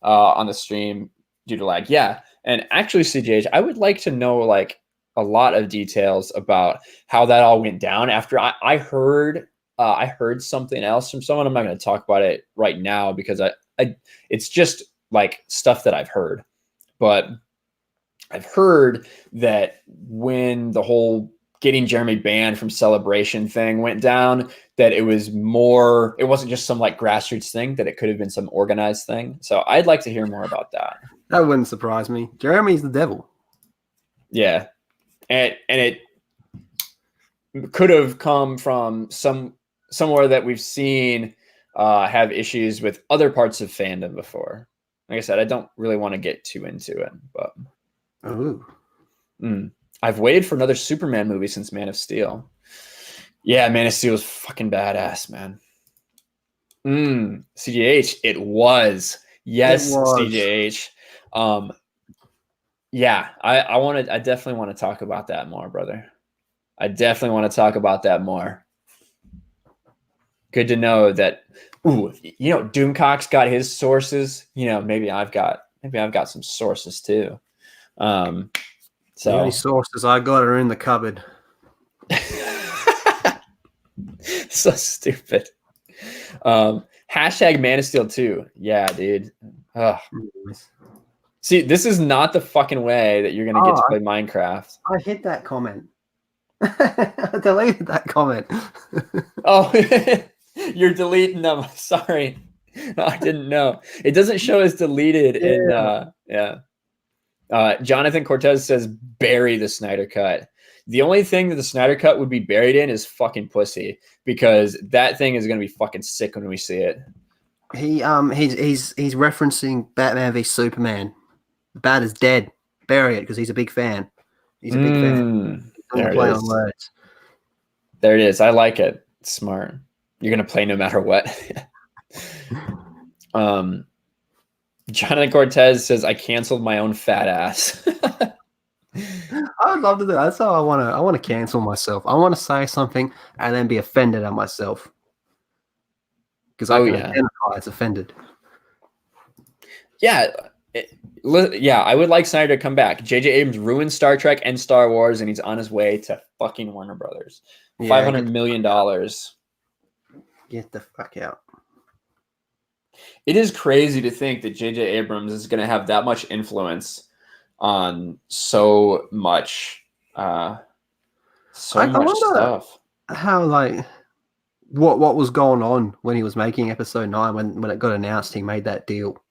on the stream due to lag. Yeah, and actually, CJH, I would like to know like a lot of details about how that all went down. After I heard something else from someone. I'm not going to talk about it right now because it's just like stuff that I've heard, but I've heard that when the whole getting Jeremy banned from Celebration thing went down, that it wasn't just some like grassroots thing, that it could have been some organized thing. So I'd like to hear more about that. That wouldn't surprise me. Jeremy's the devil. Yeah. And it could have come from somewhere that we've seen have issues with other parts of fandom before. Like I said, I don't really want to get too into it, but I've waited for another Superman movie since Man of Steel. Yeah, Man of Steel was fucking badass, man. CJH, it was. Yes, it was. CJH. Yeah, I definitely want to talk about that more, brother. I definitely want to talk about that more. Good to know that. Ooh, Doomcock's got his sources. Maybe I've got some sources too. So the only sources I got are in the cupboard. So stupid. Hashtag Man of Steel 2. Yeah, dude. Ugh. See, this is not the fucking way that you're gonna get to play Minecraft. I hit that comment. I deleted that comment. Oh, you're deleting them. Sorry. I didn't know. It doesn't show as deleted Jonathan Cortez says bury the Snyder Cut. The only thing that the Snyder Cut would be buried in is fucking pussy, because that thing is gonna be fucking sick when we see it. He's referencing Batman v Superman. Bat is dead. Bury it, because he's a big fan. He's a big fan. There it is. There it is. I like it. It's smart. You're gonna play no matter what. Jonathan Cortez says, I canceled my own fat ass. I would love to do that. That's how I want to cancel myself. I want to say something and then be offended at myself. Because I can identify as offended. Yeah. I would like Snyder to come back. J.J. Abrams ruined Star Trek and Star Wars, and he's on his way to fucking Warner Brothers. $500 million. Get the fuck out. It is crazy to think that J.J. Abrams is going to have that much influence on so much stuff. How, like, what was going on when he was making Episode 9 when it got announced he made that deal?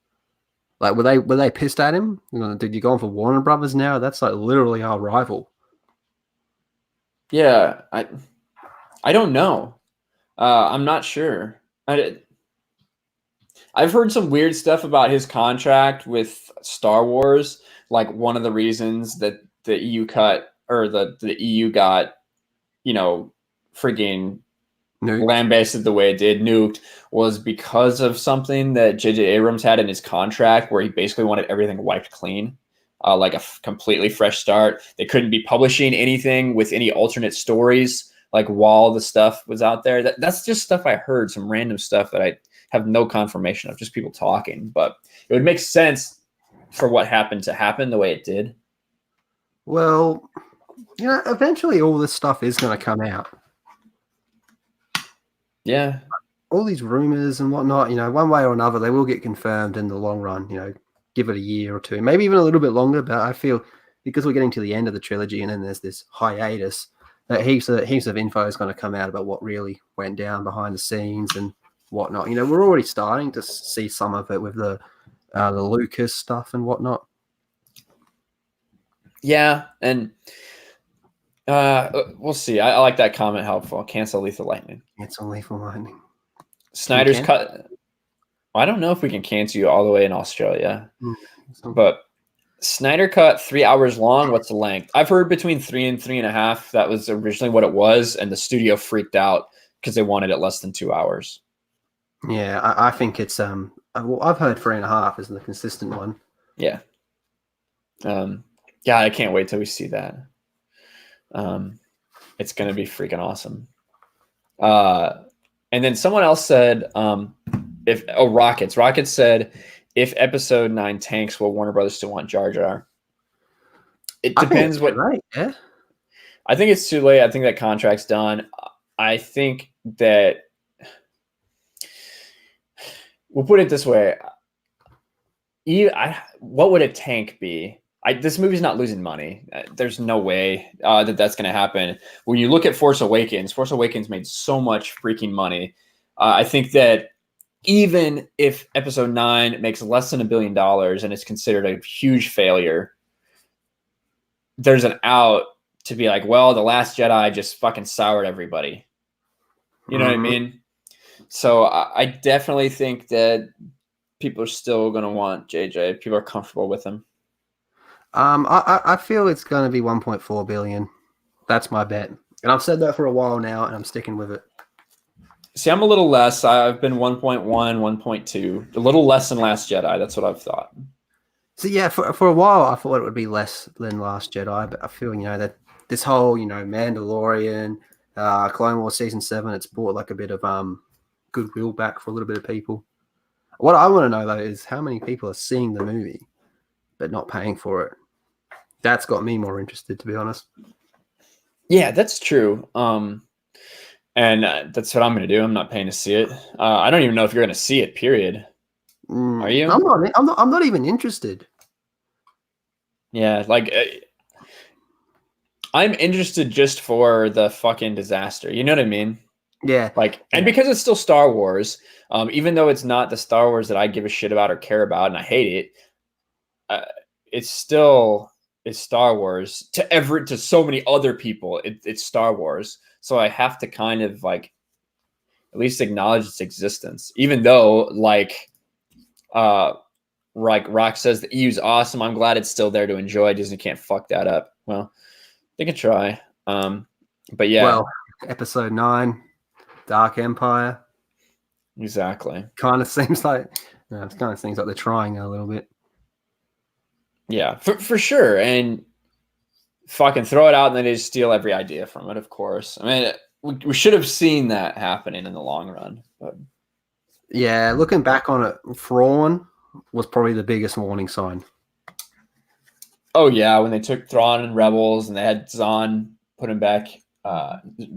Like, were they pissed at him? Did you go on for Warner Brothers now? That's like literally our rival. Yeah, I don't know. I'm not sure. I've heard some weird stuff about his contract with Star Wars. Like, one of the reasons that the EU cut, or the EU got, frigging lambasted the way it did, nuked, was because of something that J.J. Abrams had in his contract, where he basically wanted everything wiped clean, like a completely fresh start. They couldn't be publishing anything with any alternate stories, like while the stuff was out there. That's just stuff I heard, some random stuff that I have no confirmation of, just people talking. But it would make sense for what happened to happen the way it did. Well, eventually all this stuff is going to come out. Yeah. All these rumors and whatnot, one way or another, they will get confirmed in the long run. Give it a year or two, maybe even a little bit longer. But I feel because we're getting to the end of the trilogy and then there's this hiatus, that heaps of info is going to come out about what really went down behind the scenes and whatnot. We're already starting to see some of it with the Lucas stuff and whatnot. Yeah, and we'll see. I like that comment. Helpful. Cancel Lethal Lightning. Cancel Lethal Lightning. Snyder's cut. I don't know if we can cancel you all the way in Australia, but Snyder Cut 3 hours long. What's the length? I've heard between 3 and 3.5. That was originally what it was, and the studio freaked out because they wanted it less than 2 hours. Yeah, I think it's I've heard 3.5 is the consistent one. Yeah. God, I can't wait till we see that. It's gonna be freaking awesome. And then someone else said, Rockets said, if episode 9 tanks, will Warner Brothers still want Jar Jar? It depends what. Right? Yeah. I think it's too late. I think that contract's done. I think that we'll put it this way. What would a tank be? This movie's not losing money. There's no way that's going to happen. When you look at Force Awakens made so much freaking money. I think that even if episode 9 makes less than $1 billion and it's considered a huge failure, there's an out to be like, well, The Last Jedi just fucking soured everybody. You know what I mean? So I definitely think that people are still going to want JJ. People are comfortable with him. I feel it's going to be 1.4 billion. That's my bet. And I've said that for a while now, and I'm sticking with it. See, I'm a little less. I've been 1.1, 1.2. A little less than Last Jedi. That's what I've thought. So, yeah, for a while, I thought it would be less than Last Jedi, but I feel, that this whole, Mandalorian, Clone Wars Season 7, it's brought like a bit of goodwill back for a little bit of people. What I want to know, though, is how many people are seeing the movie but not paying for it. That's got me more interested, to be honest. Yeah, that's true. And that's what I'm going to do. I'm not paying to see it. I don't even know if you're going to see it, period. Are you? I'm not even interested. Yeah, like I'm interested just for the fucking disaster. You know what I mean? Yeah. And because it's still Star Wars, even though it's not the Star Wars that I give a shit about or care about, and I hate it, it's still Star Wars to so many other people. It's Star Wars. So I have to kind of at least acknowledge its existence, even though Rock says the EU's awesome. I'm glad it's still there to enjoy. Disney can't fuck that up. Well, they can try. But yeah. Well, episode 9, Dark Empire. Exactly. Kind of seems like they're trying a little bit. Yeah, for sure. And fucking throw it out and then they just steal every idea from it, of course. I mean, we should have seen that happening in the long run. But. Yeah, looking back on it, Thrawn was probably the biggest warning sign. Oh, yeah, when they took Thrawn and Rebels and they had Zahn put him back,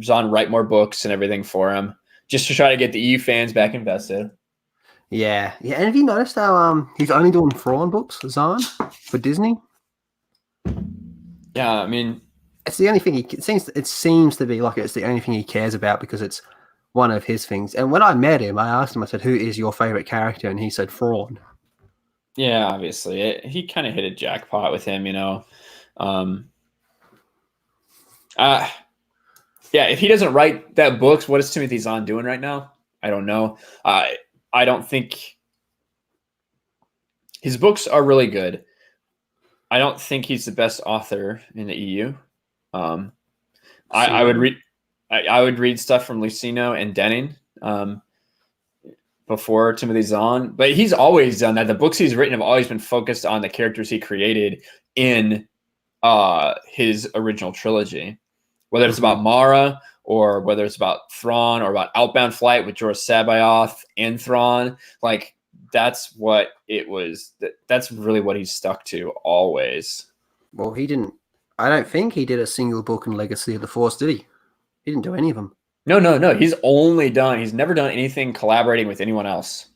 Zahn write more books and everything for him, just to try to get the EU fans back invested. Yeah. And have you noticed how he's only doing Thrawn books, Zahn, for Disney? Yeah, I mean, it's the only thing it seems to be like it's the only thing he cares about because it's one of his things. And when I met him, I asked him, I said, "Who is your favorite character?" And he said, "Thrawn." Yeah, obviously, he kind of hit a jackpot with him, Yeah, if he doesn't write that books, what is Timothy Zahn doing right now? I don't know. I don't think his books are really good. I don't think he's the best author in the EU. I would read stuff from Lucino and Denning before Timothy Zahn, but he's always done that. The books he's written have always been focused on the characters he created in his original trilogy, whether it's about Mara or whether it's about Thrawn or about Outbound Flight with Jorah Sabaoth and Thrawn. That's what it was. That's really what he's stuck to always. Well, I don't think he did a single book in Legacy of the Force, did he? He didn't do any of them. No. He's never done anything collaborating with anyone else.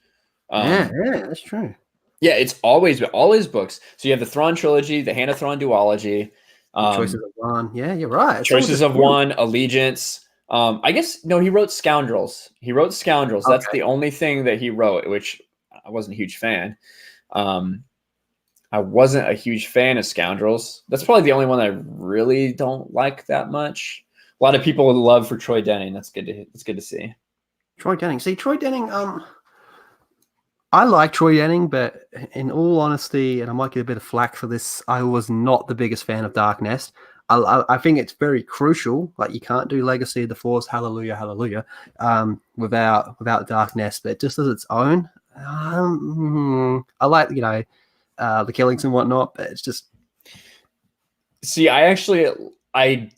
Yeah, that's true. Yeah, it's always been all his books. So you have the Thrawn trilogy, the Hand of Thrawn duology. Choices of One. Yeah, you're right. Choices of One, Allegiance. I guess, no, he wrote Scoundrels. Okay. That's the only thing that he wrote, which I wasn't a huge fan. I wasn't a huge fan of Scoundrels. That's probably the only one I really don't like that much. A lot of people would love for Troy Denning. That's good to see. Troy Denning. See, Troy Denning, I like Troy Denning, but in all honesty, and I might get a bit of flack for this, I was not the biggest fan of Dark Nest. I think it's very crucial. Like you can't do Legacy of the Force, hallelujah, hallelujah, without Dark Nest. But just as its own, I like the killings and whatnot. But it's just See, I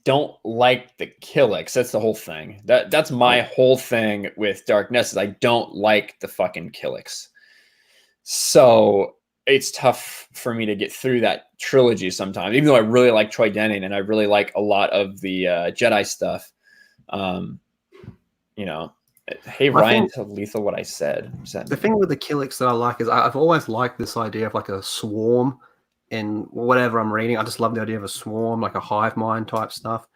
don't like the Killix. That's the whole thing. That's my whole thing with Dark Nest is I don't like the fucking Killix. So it's tough for me to get through that trilogy sometimes, even though I really like Troy Denning and I really like a lot of the Jedi stuff. Hey, Ryan, tell Lethal what I said. The thing with the Killix that I like is I've always liked this idea of like a swarm in whatever I'm reading. I just love the idea of a swarm, like a hive mind type stuff.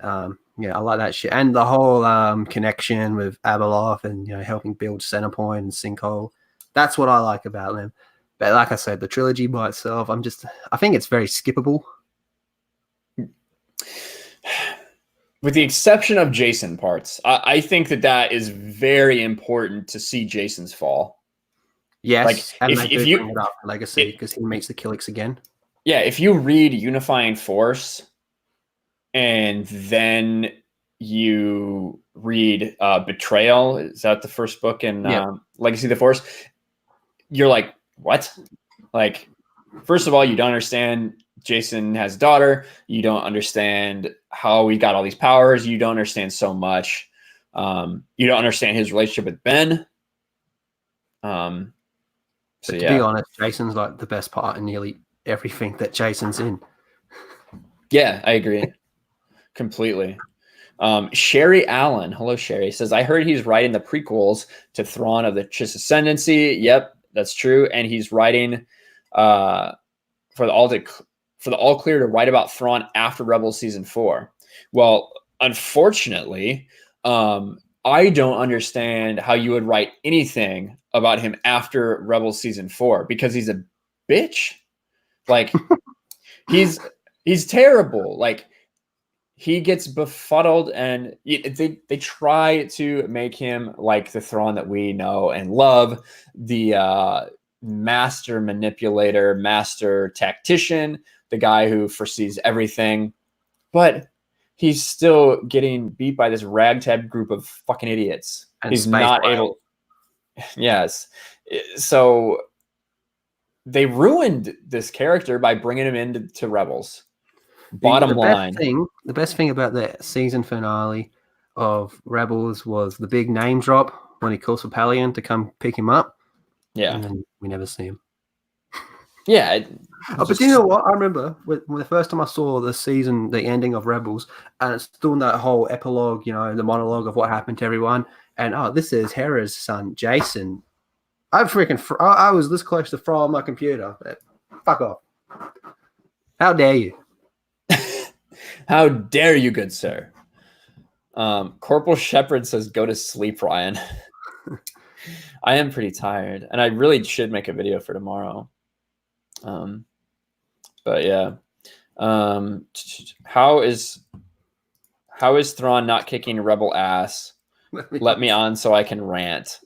I like that shit. And the whole connection with Abeloth and helping build Centerpoint and Sinkhole. That's what I like about them. But like I said, the trilogy by itself, I think it's very skippable. With the exception of Jason parts, I think that is very important to see Jason's fall. Yes, like and they do bring it up in Legacy because he meets the Killix again. Yeah, if you read Unifying Force and then you read Betrayal, is that the first book in Legacy of the Force? You're like, what? Like, first of all, you don't understand Jason has a daughter. You don't understand how he got all these powers. You don't understand so much. You don't understand his relationship with Ben. To be honest, Jason's like the best part in nearly everything that Jason's in. Yeah, I agree. Completely. Sherry Allen, hello Sherry, says, I heard he's writing the prequels to Thrawn of the Chiss Ascendancy. Yep, that's true. And he's writing for the all clear to write about Thrawn after Rebels Season 4. Well, unfortunately, I don't understand how you would write anything about him after Rebels Season 4 because he's a bitch. Like he's terrible. Like he gets befuddled and they try to make him like the Thrawn that we know and love, the master manipulator, master tactician, the guy who foresees everything. But he's still getting beat by this ragtag group of fucking idiots. And he's not able. Yes. So they ruined this character by bringing him into Rebels. Bottom line. The best thing about the season finale of Rebels was the big name drop when he calls for Palian to come pick him up. Yeah. And then we never see him. Yeah. But you know what? I remember when the first time I saw the ending of Rebels, and it's doing that whole epilogue, the monologue of what happened to everyone. And this is Hera's son, Jason. I was this close to throwing my computer. Fuck off. How dare you? How dare you, good sir? Corporal Shepard says, go to sleep, Ryan. I am pretty tired, and I really should make a video for tomorrow. But yeah. How is Thrawn not kicking Rebel ass? Let me on so I can rant.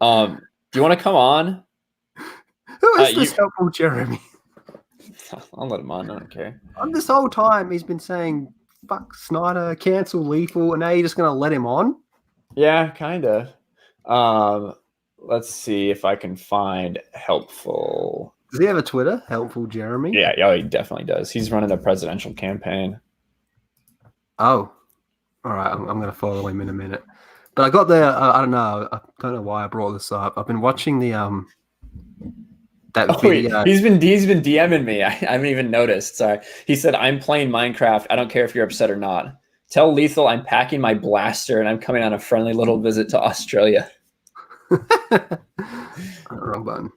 Do you want to come on? Who is this helpful Jeremy? I'll let him on. I don't care. This whole time he's been saying, fuck Snyder, cancel Lethal, and now you're just going to let him on? Yeah, kind of. Let's see if I can find helpful. Does he have a Twitter? Helpful Jeremy? Yeah, he definitely does. He's running a presidential campaign. Oh. All right, I'm going to follow him in a minute. But I got I don't know why I brought this up. I've been watching the video. He's been DMing me. I haven't even noticed. Sorry. He said, I'm playing Minecraft. I don't care if you're upset or not. Tell Lethal I'm packing my blaster and I'm coming on a friendly little visit to Australia. Wrong button.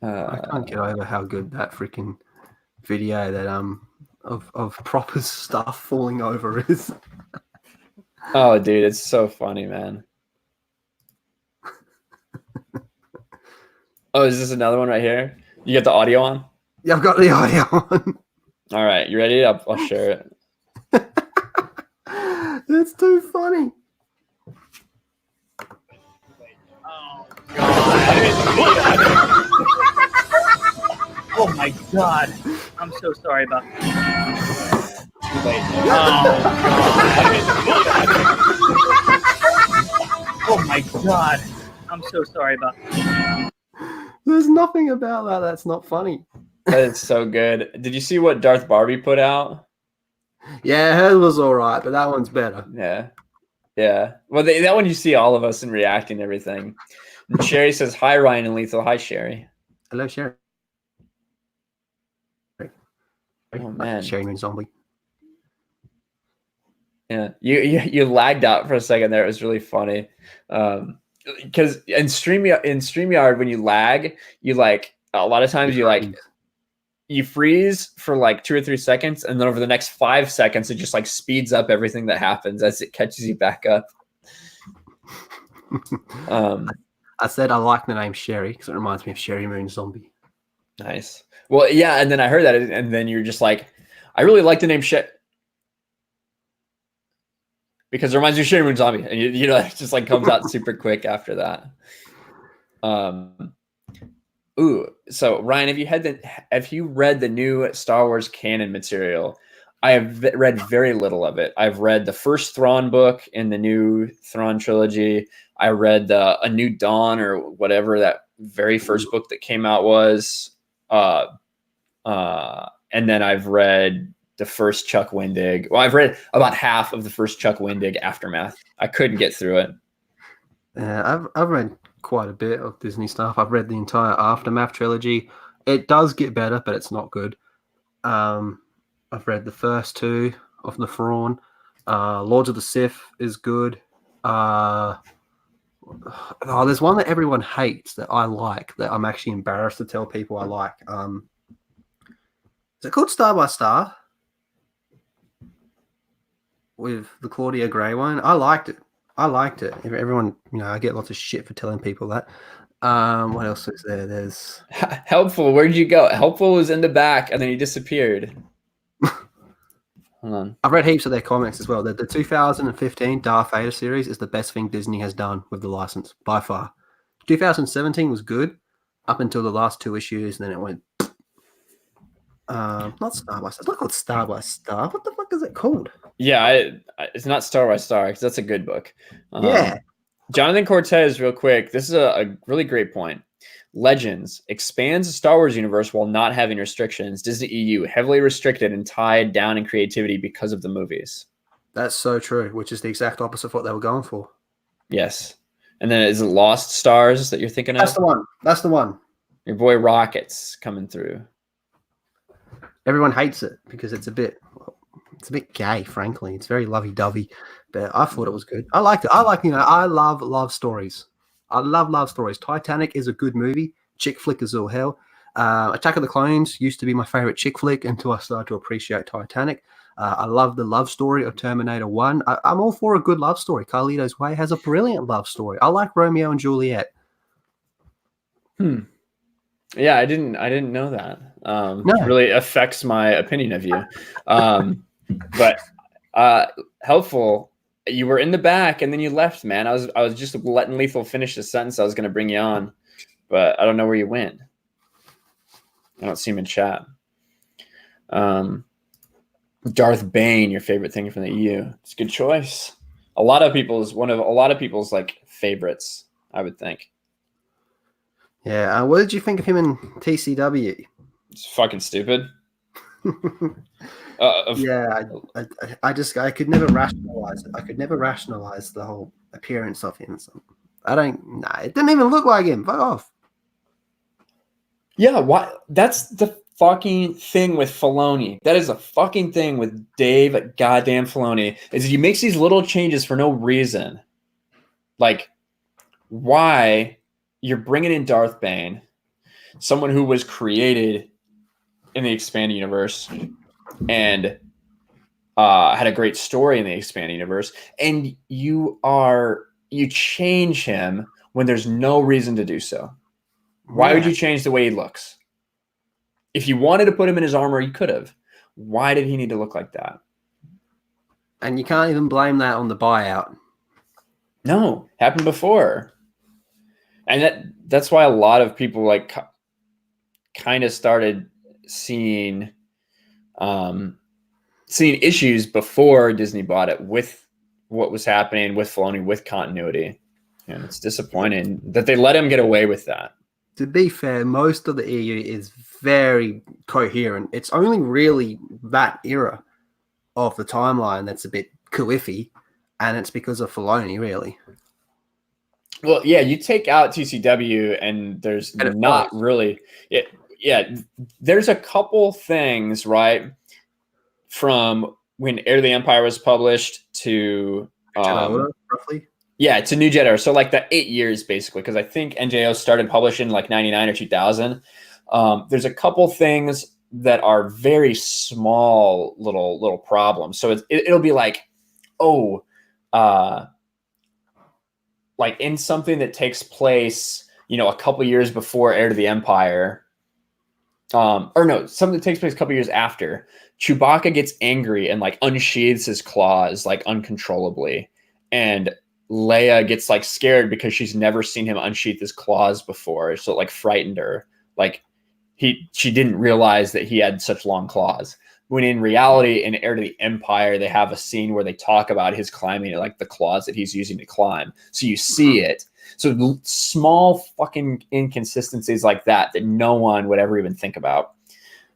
I can't get over how good that freaking video that of proper stuff falling over is. Oh, dude, it's so funny, man. Oh, is this another one right here? You got the audio on? Yeah, I've got the audio on. All right, you ready? I'll share it. It's too funny. Oh, God. Oh my god. I'm so sorry about that. Oh my god. I'm so sorry about that. There's nothing about that that's not funny. That is so good. Did you see what Darth Barbie put out? Yeah, hers was all right, but that one's better. Yeah. Yeah. Well, that one you see all of us and reacting to everything. And Sherry says, hi, Ryan and Lethal. Hi, Sherry. Hello, Sherry. Oh, man. Sherry Moon Zombie. Yeah. You lagged out for a second there. It was really funny. Because in StreamYard, when you lag, you like, a lot of times you freeze for like 2 or 3 seconds, and then over the next 5 seconds, it just like speeds up everything that happens as it catches you back up. I said I like the name Sherry because it reminds me of Sherry Moon Zombie. Nice. Well, yeah, and then I heard that, and then you're just like, I really like the name Sherry because it reminds me of Sherry Moon Zombie, and you know, it just like comes out super quick after that. Ooh, so Ryan, have you read the new Star Wars canon material? I have read very little of it. I've read the first Thrawn book in the new Thrawn trilogy. I read A New Dawn or whatever that very first book that came out was. And then I've read the first Chuck Wendig. Well, I've read about half of the first Chuck Wendig Aftermath. I couldn't get through it. I've read quite a bit of Disney stuff. I've read the entire Aftermath trilogy. It does get better, but it's not good. I've read the first 2 of the Thrawn. Lords of the Sith is good. There's one that everyone hates that I like, that I'm actually embarrassed to tell people I like. Is it called Star by Star? With the Claudia Gray one. I liked it. Everyone, I get lots of shit for telling people that. What else is there? There's Helpful. Where did you go? Helpful was in the back, and then he disappeared. Hold on. I've read heaps of their comics as well. The 2015 Darth Vader series is the best thing Disney has done with the license by far. 2017 was good up until the last 2 issues, and then it went. Not Star by Star. It's not called Star by Star. What the fuck is it called? Yeah, it's not Star by Star because that's a good book. Yeah. Jonathan Cortez, real quick. This is a really great point. Legends expands the Star Wars universe while not having restrictions. Disney EU heavily restricted and tied down in creativity because of the movies. That's so true, which is the exact opposite of what they were going for. Yes. And then is it Lost Stars that you're thinking of? That's the one. Your boy Rocket's coming through. Everyone hates it because it's a bit gay, frankly. It's very lovey-dovey, but I thought it was good. I liked it. I love love stories. I love love stories. Titanic is a good movie. Chick flick is all hell. Attack of the Clones used to be my favorite chick flick until I started to appreciate Titanic. I love the love story of Terminator 1. I'm all for a good love story. Carlito's Way has a brilliant love story. I like Romeo and Juliet. Yeah, I didn't know that. No. It really affects my opinion of you. But helpful. You were in the back and then you left, man. I was just letting Lethal finish the sentence. I was going to bring you on, but I don't know where you went. I don't see him in chat. Darth Bane, your favorite thing from the EU. It's a good choice. A lot of people's like favorites, I would think. Yeah. What did you think of him in TCW? It's fucking stupid. Yeah, I could never rationalize it. I could never rationalize the whole appearance of him. So it didn't even look like him. Fuck off. Yeah, why? That's the fucking thing with Filoni. That is a fucking thing with Dave goddamn Filoni. Is he makes these little changes for no reason. Like, why you're bringing in Darth Bane, someone who was created in the expanded universe and had a great story in the expanded universe, and you change him when there's no reason to do so. Why would you change the way he looks? If you wanted to put him in his armor, you could have. Why did he need to look like that? And you can't even blame that on the buyout. No, happened before. And that's why a lot of people like kind of started seeing issues before Disney bought it with what was happening with Filoni, with continuity. And it's disappointing that they let him get away with that. To be fair, most of the EU is very coherent. It's only really that era of the timeline that's a bit cliffy, and it's because of Filoni, really. Well, yeah, you take out TCW, and there's not really. There's a couple things, right, from when Heir to the Empire was published to roughly. Yeah, it's a New Jedi. So like the 8 years basically, because I think NJO started publishing like 99 or 2000. There's a couple things that are very small little problems. So it'll be like, like in something that takes place, a couple years before Heir to the Empire, or no, something that takes place a couple years after. Chewbacca gets angry and like unsheathes his claws like uncontrollably, and Leia gets like scared because she's never seen him unsheath his claws before, so it like frightened her. Like she didn't realize that he had such long claws. When in reality, in Heir to the Empire, they have a scene where they talk about his climbing, like the claws that he's using to climb. So you see it. So small fucking inconsistencies like that no one would ever even think about.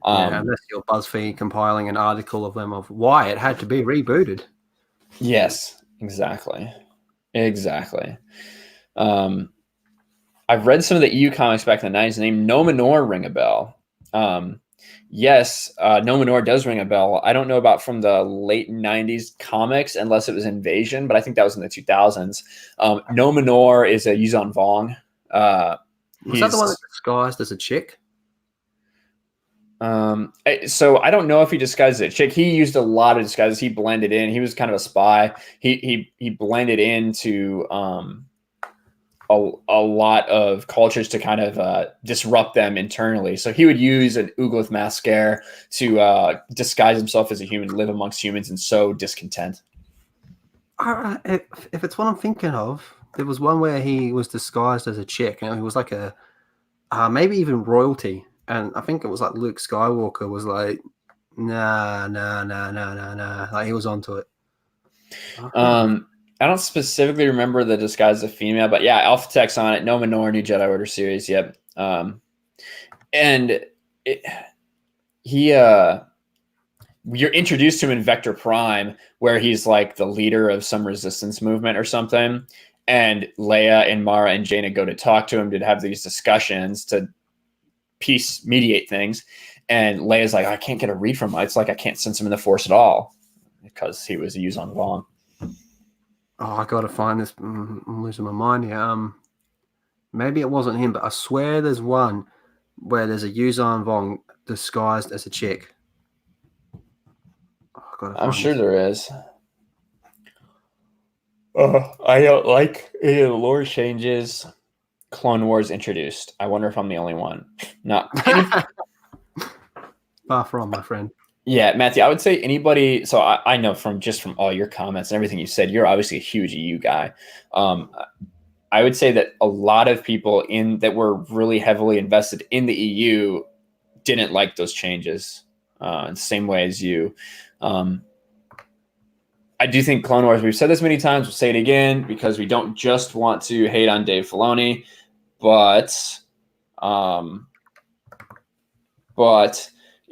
Unless you're BuzzFeed compiling an article of them of why it had to be rebooted. Yes, exactly. I've read some of the EU comics back in the 90s. The name Nomenor ring a bell. Yes, Nomenor does ring a bell. I don't know about from the late 90s comics unless it was Invasion, but I think that was in the 2000s. Nomenor is a Yuzhan Vong. Was that the one that's disguised as a chick? So I don't know if he disguised it. Chick, he used a lot of disguises. He blended in. He was kind of a spy. He blended into a lot of cultures to kind of disrupt them internally. So he would use an Uglith masker to disguise himself as a human, live amongst humans, and sow discontent. If it's what I'm thinking of, there was one where he was disguised as a chick. He was like a maybe even royalty. And I think it was like Luke Skywalker was like, nah. Like he was onto it. I don't specifically remember the disguise of female, but yeah, Alpha Tech's on it. Nomenor, New Jedi Order series. Yep. You're introduced to him in Vector Prime, where he's like the leader of some resistance movement or something. And Leia and Mara and Jaina go to talk to him to have these discussions to mediate things, and Leia's like, I can't get a read from him. It's like I can't sense him in the Force at all because he was a Yuzhan Vong. Oh, I gotta find this. I'm losing my mind here. Maybe it wasn't him, but I swear there's one where there's a Yuzhan Vong disguised as a chick. I'm sure there is. I don't like any of the lore changes Clone Wars introduced. I wonder if I'm the only one. Not far from, my friend. Yeah, Matthew, I would say anybody. So I know from all your comments and everything you said, you're obviously a huge EU guy. I would say that a lot of people that were really heavily invested in the EU didn't like those changes in the same way as you. I do think Clone Wars, we've said this many times, we'll say it again, because we don't just want to hate on Dave Filoni, but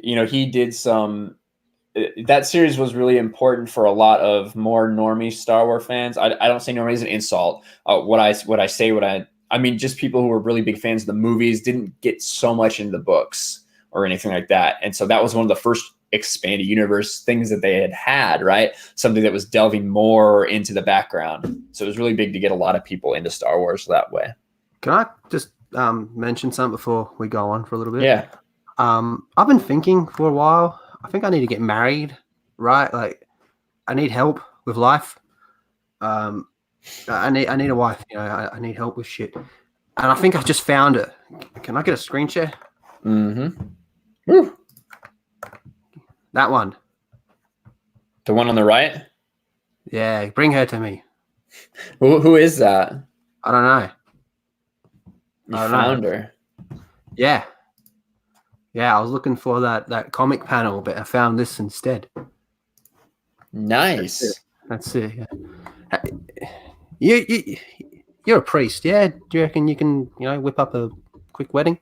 he did some. That series was really important for a lot of more normie Star Wars fans. I don't say normie as an insult. I mean, just people who were really big fans of the movies didn't get so much into the books or anything like that, and so that was one of the first expanded universe things that they had, right? Something that was delving more into the background. So it was really big to get a lot of people into Star Wars that way. Can I just mention something before we go on for a little bit? Yeah. I've been thinking for a while. I think I need to get married, right? Like, I need help with life. I need a wife. I need help with shit. And I think I just found it. Can I get a screen share? Mm-hmm. Woo. That one. The one on the right? Yeah, bring her to me. Who is that? I don't know. You I don't found know. her. Yeah. Yeah, I was looking for that comic panel, but I found this instead. Nice. That's it. Yeah. You're a priest, yeah? Do you reckon you can, whip up a quick wedding?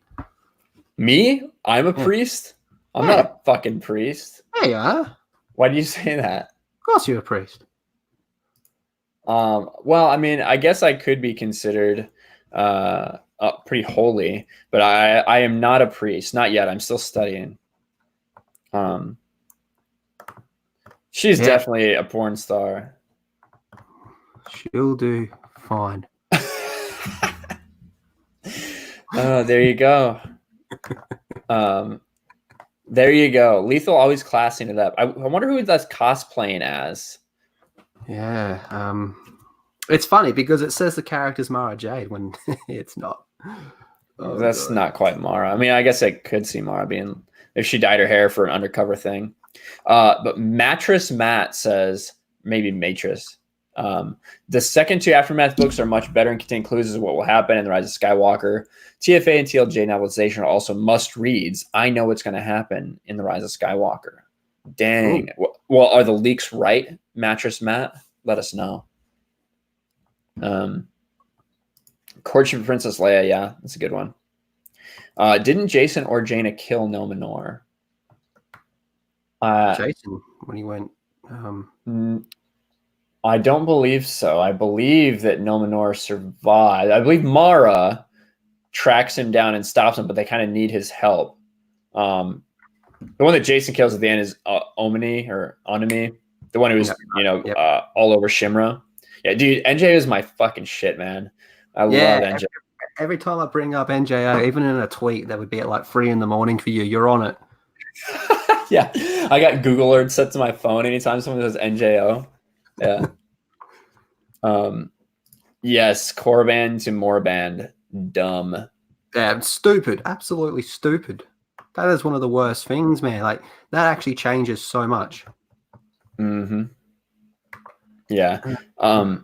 Me? I'm a Yeah. priest? I'm Yeah. not a fucking priest. There you are. Of Why do you say that? course you're a priest. Well, I mean, I guess I could be considered pretty holy, but I am not a priest. Not yet. I'm still studying. She's Yeah. definitely a porn star. She'll do fine. Oh, there you go. There you go. Lethal always classing it up. I wonder who that's cosplaying as. Yeah. It's funny because it says the character's Mara Jade when it's not. Oh, That's God. not quite Mara. I mean, I guess I could see Mara being if she dyed her hair for an undercover thing. But Mattress Matt says maybe Mattress. The second two Aftermath books are much better and contain clues as to what will happen in The Rise of Skywalker. TFA and TLJ novelization are also must reads. I know what's going to happen in The Rise of Skywalker. Dang. Well, are the leaks right, Mattress Matt? Let us know. Courtship of Princess Leia, yeah, that's a good one. Didn't Jason or Jaina kill Nominor? Jason, when he went. I don't believe so. I believe that Nominor survived. I believe Mara tracks him down and stops him, but they kind of need his help. The one that Jason kills at the end is Omni or Onami, the one who's all over Shimra. Yeah, dude, NJ is my fucking shit, man. I love NJ. Every time I bring up NJO, even in a tweet that would be at like 3 a.m. for you, you're on it. Yeah, I got Google Alerts set to my phone anytime someone says NJO. Yeah. Yes, Korriban to Morband. Dumb. Yeah, stupid. Absolutely stupid. That is one of the worst things, man. Like, that actually changes so much. Mm-hmm. Yeah. And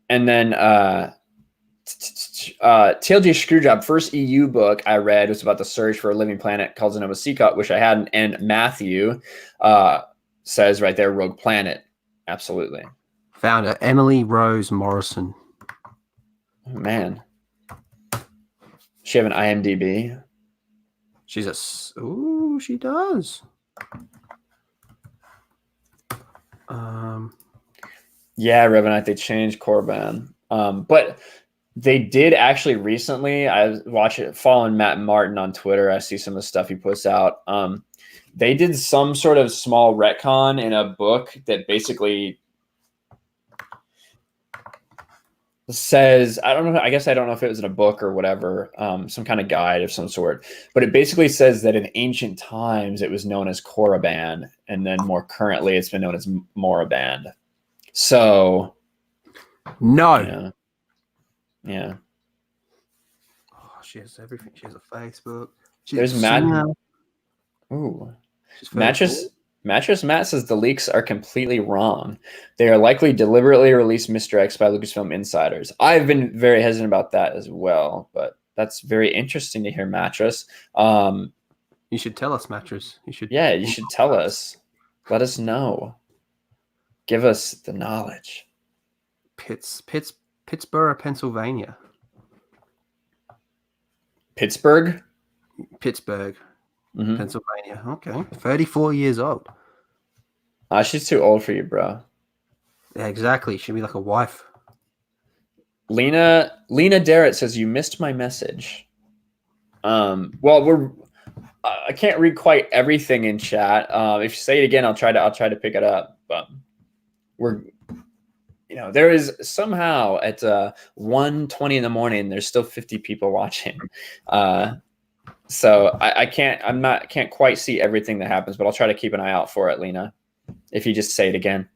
then TLJ Screwjob, first EU book I read was about the search for a living planet called Zenova Seacot, which I hadn't. And Matthew says right there, Rogue Planet. Absolutely. Found her, Emily Rose Morrison. Oh, man. She have an IMDb? She's ooh, she does. Yeah, Revenant, they changed Korriban. But they did actually recently, I watch it, following Matt Martin on Twitter. I see some of the stuff he puts out. They did some sort of small retcon in a book that basically says, I don't know, I guess I don't know if it was in a book or whatever, some kind of guide of some sort, but it basically says that in ancient times it was known as Korriban, and then more currently it's been known as Moraband. So no. Yeah. Oh, she has everything. She has a Facebook. There's Matt. Ooh. Mattress Matt says the leaks are completely wrong. They are likely deliberately released misdirects by Lucasfilm insiders. I've been very hesitant about that as well, but that's very interesting to hear, Mattress. You should tell us, Mattress. You should tell us. Let us know. Give us the knowledge. Pittsburgh, Pennsylvania. Pittsburgh, Pennsylvania. Okay, 34 years old. She's too old for you, bro. Yeah, exactly. She'd be like a wife. Lena Darrett says you missed my message. Well, I can't read quite everything in chat. If you say it again, I'll try to pick it up. But there is somehow at 1:20 in the morning, there's still 50 people watching. So I can't quite see everything that happens, but I'll try to keep an eye out for it, Lena. If you just say it again.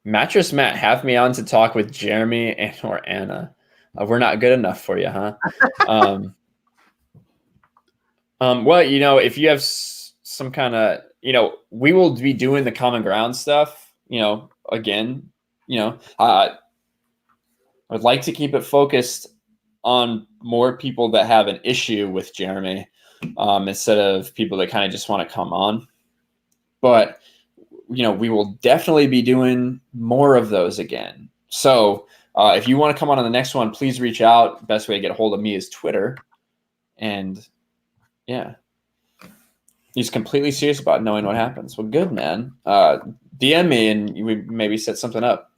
Mattress Matt, have me on to talk with Jeremy and or Anna. We're not good enough for you, huh? Well, if you have some kind of, we will be doing the common ground stuff, again, I would like to keep it focused on more people that have an issue with Jeremy instead of people that kind of just want to come on. But, we will definitely be doing more of those again. So if you want to come on the next one, please reach out. Best way to get a hold of me is Twitter. And yeah, he's completely serious about knowing what happens. Well, good, man. DM me and we maybe set something up.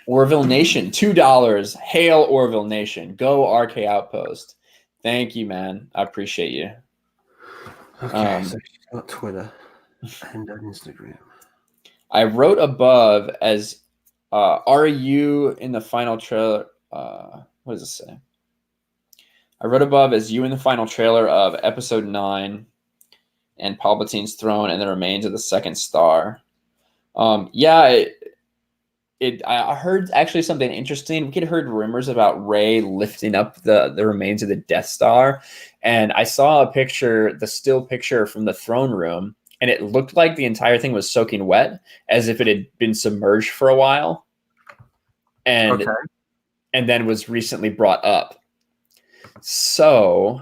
Orville Nation, $2. Hail Orville Nation. Go RK Outpost. Thank you, man. I appreciate you. Okay, so she's got Twitter and Instagram. I wrote above as, are you in the final trailer? What does it say? I wrote above as you in the final trailer of episode 9 and Palpatine's throne and the remains of the second star. I heard actually something interesting. We had heard rumors about Rey lifting up the remains of the Death Star. And I saw a picture, the still picture from the throne room, and it looked like the entire thing was soaking wet, as if it had been submerged for a while. And then was recently brought up. So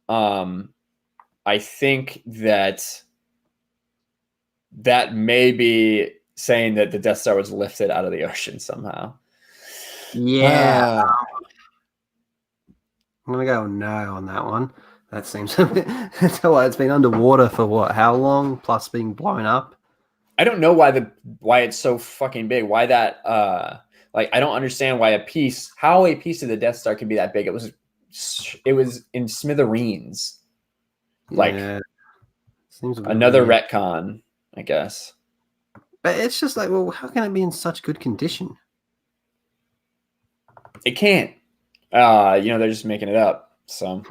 I think that may be saying that the Death Star was lifted out of the ocean somehow. Yeah. I'm going to go no on that one. That seems a bit... It's been underwater for what? How long? Plus being blown up? I don't know why it's so fucking big. Why that... I don't understand why how a piece of the Death Star could be that big. It was in smithereens. Seems another weird retcon, I guess. But it's just like, well, how can it be in such good condition? It can't. They're just making it up. So,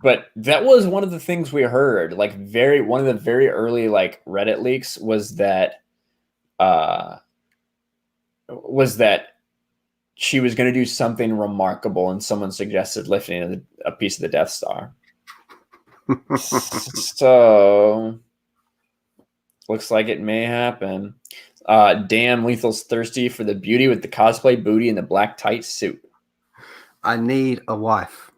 but that was one of the things we heard. One of the very early Reddit leaks was that she was going to do something remarkable, and someone suggested lifting a piece of the Death Star. So looks like it may happen. Damn, Lethal's thirsty for the beauty with the cosplay booty and the black tight suit. I need a wife.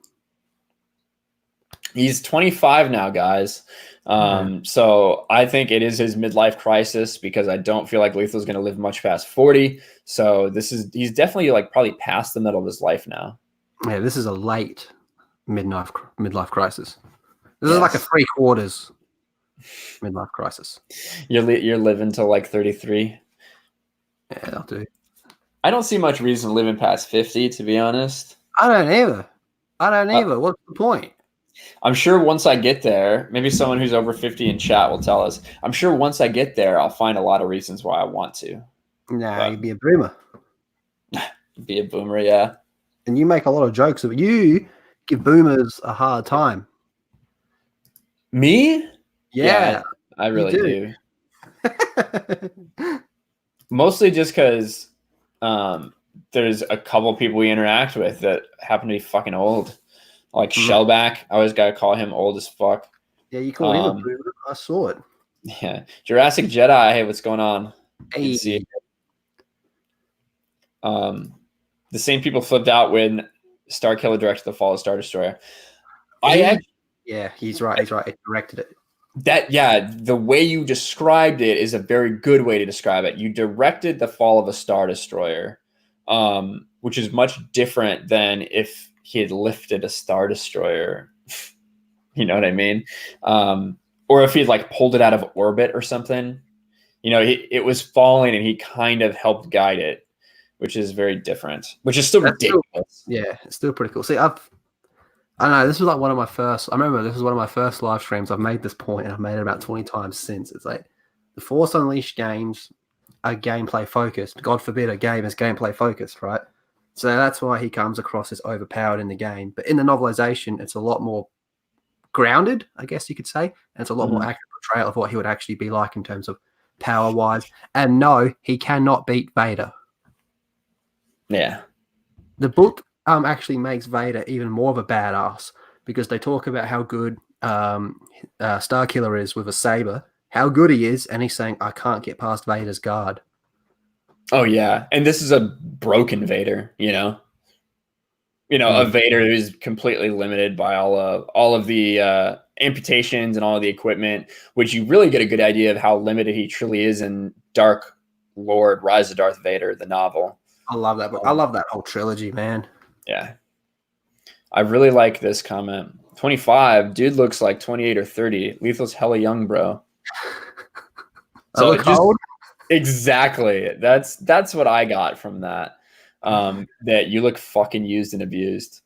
He's 25 now, guys. So I think it is his midlife crisis, because I don't feel like Lethal's going to live much past 40. So he's definitely probably past the middle of his life now. Yeah, this is a late midlife crisis. This is like a 3/4 midlife crisis. You're living till 33. Yeah, that'll do. I don't see much reason living past 50, to be honest. I don't either. What's the point? I'm sure once I get there, maybe someone who's over 50 in chat will tell us. I'm sure once I get there, I'll find a lot of reasons why I want to. Nah, you'd be a boomer. Be a boomer, yeah. And you make a lot of jokes of you give boomers a hard time. Me? Yeah, I really do. Mostly just because there's a couple people we interact with that happen to be fucking old. Like Shellback, I always gotta call him old as fuck. Yeah, you call him a boomer. I saw it. Yeah, Jurassic Jedi. Hey, what's going on? Hey. See it. The same people flipped out when Starkiller directed the Fall of Star Destroyer. Yeah, he's right. He directed it. The way you described it is a very good way to describe it. You directed the Fall of a Star Destroyer, which is much different than if he had lifted a Star Destroyer. You know what I mean? Or if he had pulled it out of orbit or something. It was falling and he kind of helped guide it, which is very different, which is still ridiculous. It's still pretty cool. See, I don't know. This was one of my first. I remember this was one of my first live streams. I've made this point, and I've made it about 20 times since. It's the Force Unleashed games are gameplay focused. God forbid a game is gameplay focused, right? So that's why he comes across as overpowered in the game. But in the novelization, it's a lot more grounded, I guess you could say, and it's a lot more accurate portrayal of what he would actually be like in terms of power-wise. And no, he cannot beat Vader. Yeah. The book actually makes Vader even more of a badass, because they talk about how good Starkiller is with a saber, how good he is, and he's saying, I can't get past Vader's guard. Oh yeah, and this is a broken Vader, a Vader who's completely limited by all of the amputations and all of the equipment, which you really get a good idea of how limited he truly is in Dark Lord, Rise of Darth Vader, the novel. I love that book. I love that whole trilogy, man. Yeah. I really like this comment. 25, dude looks like 28 or 30. Lethal's hella young, bro. So look old. Exactly. That's what I got from that. That you look fucking used and abused.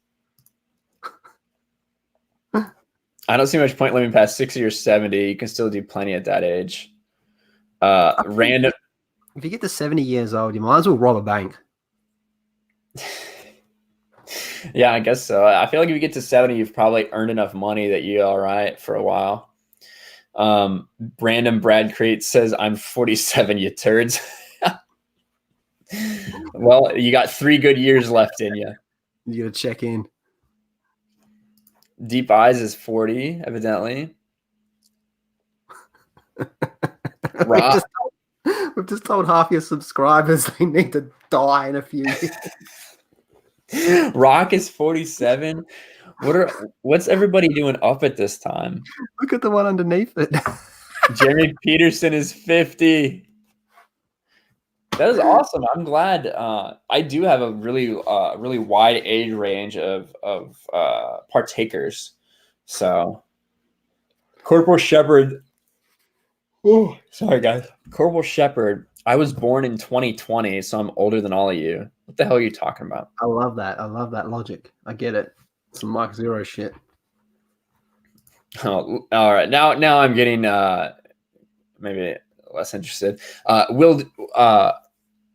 I don't see much point living past 60 or 70. You can still do plenty at that age. Random. If you get to 70 years old, you might as well rob a bank. Yeah, I guess so. I feel like if you get to 70, you've probably earned enough money that you're all right for a while. Random Brad Crate says, I'm 47, you turds. Well, you got 3 good years left in you. You gotta check in. Deep Eyes is 40, evidently. We've just told half your subscribers they need to die in a few years. Rock is 47. What's everybody doing up at this time? Look at the one underneath it. Jeremy Peterson is 50. That is awesome. I'm glad. I do have a really wide age range of partakers. So, Corporal Shepard. Oh, sorry guys. Corporal Shepard. I was born in 2020, so I'm older than all of you. What the hell are you talking about? I love that. I love that logic. I get it. Some Mike Zero shit. Oh, all right. Now I'm getting maybe less interested.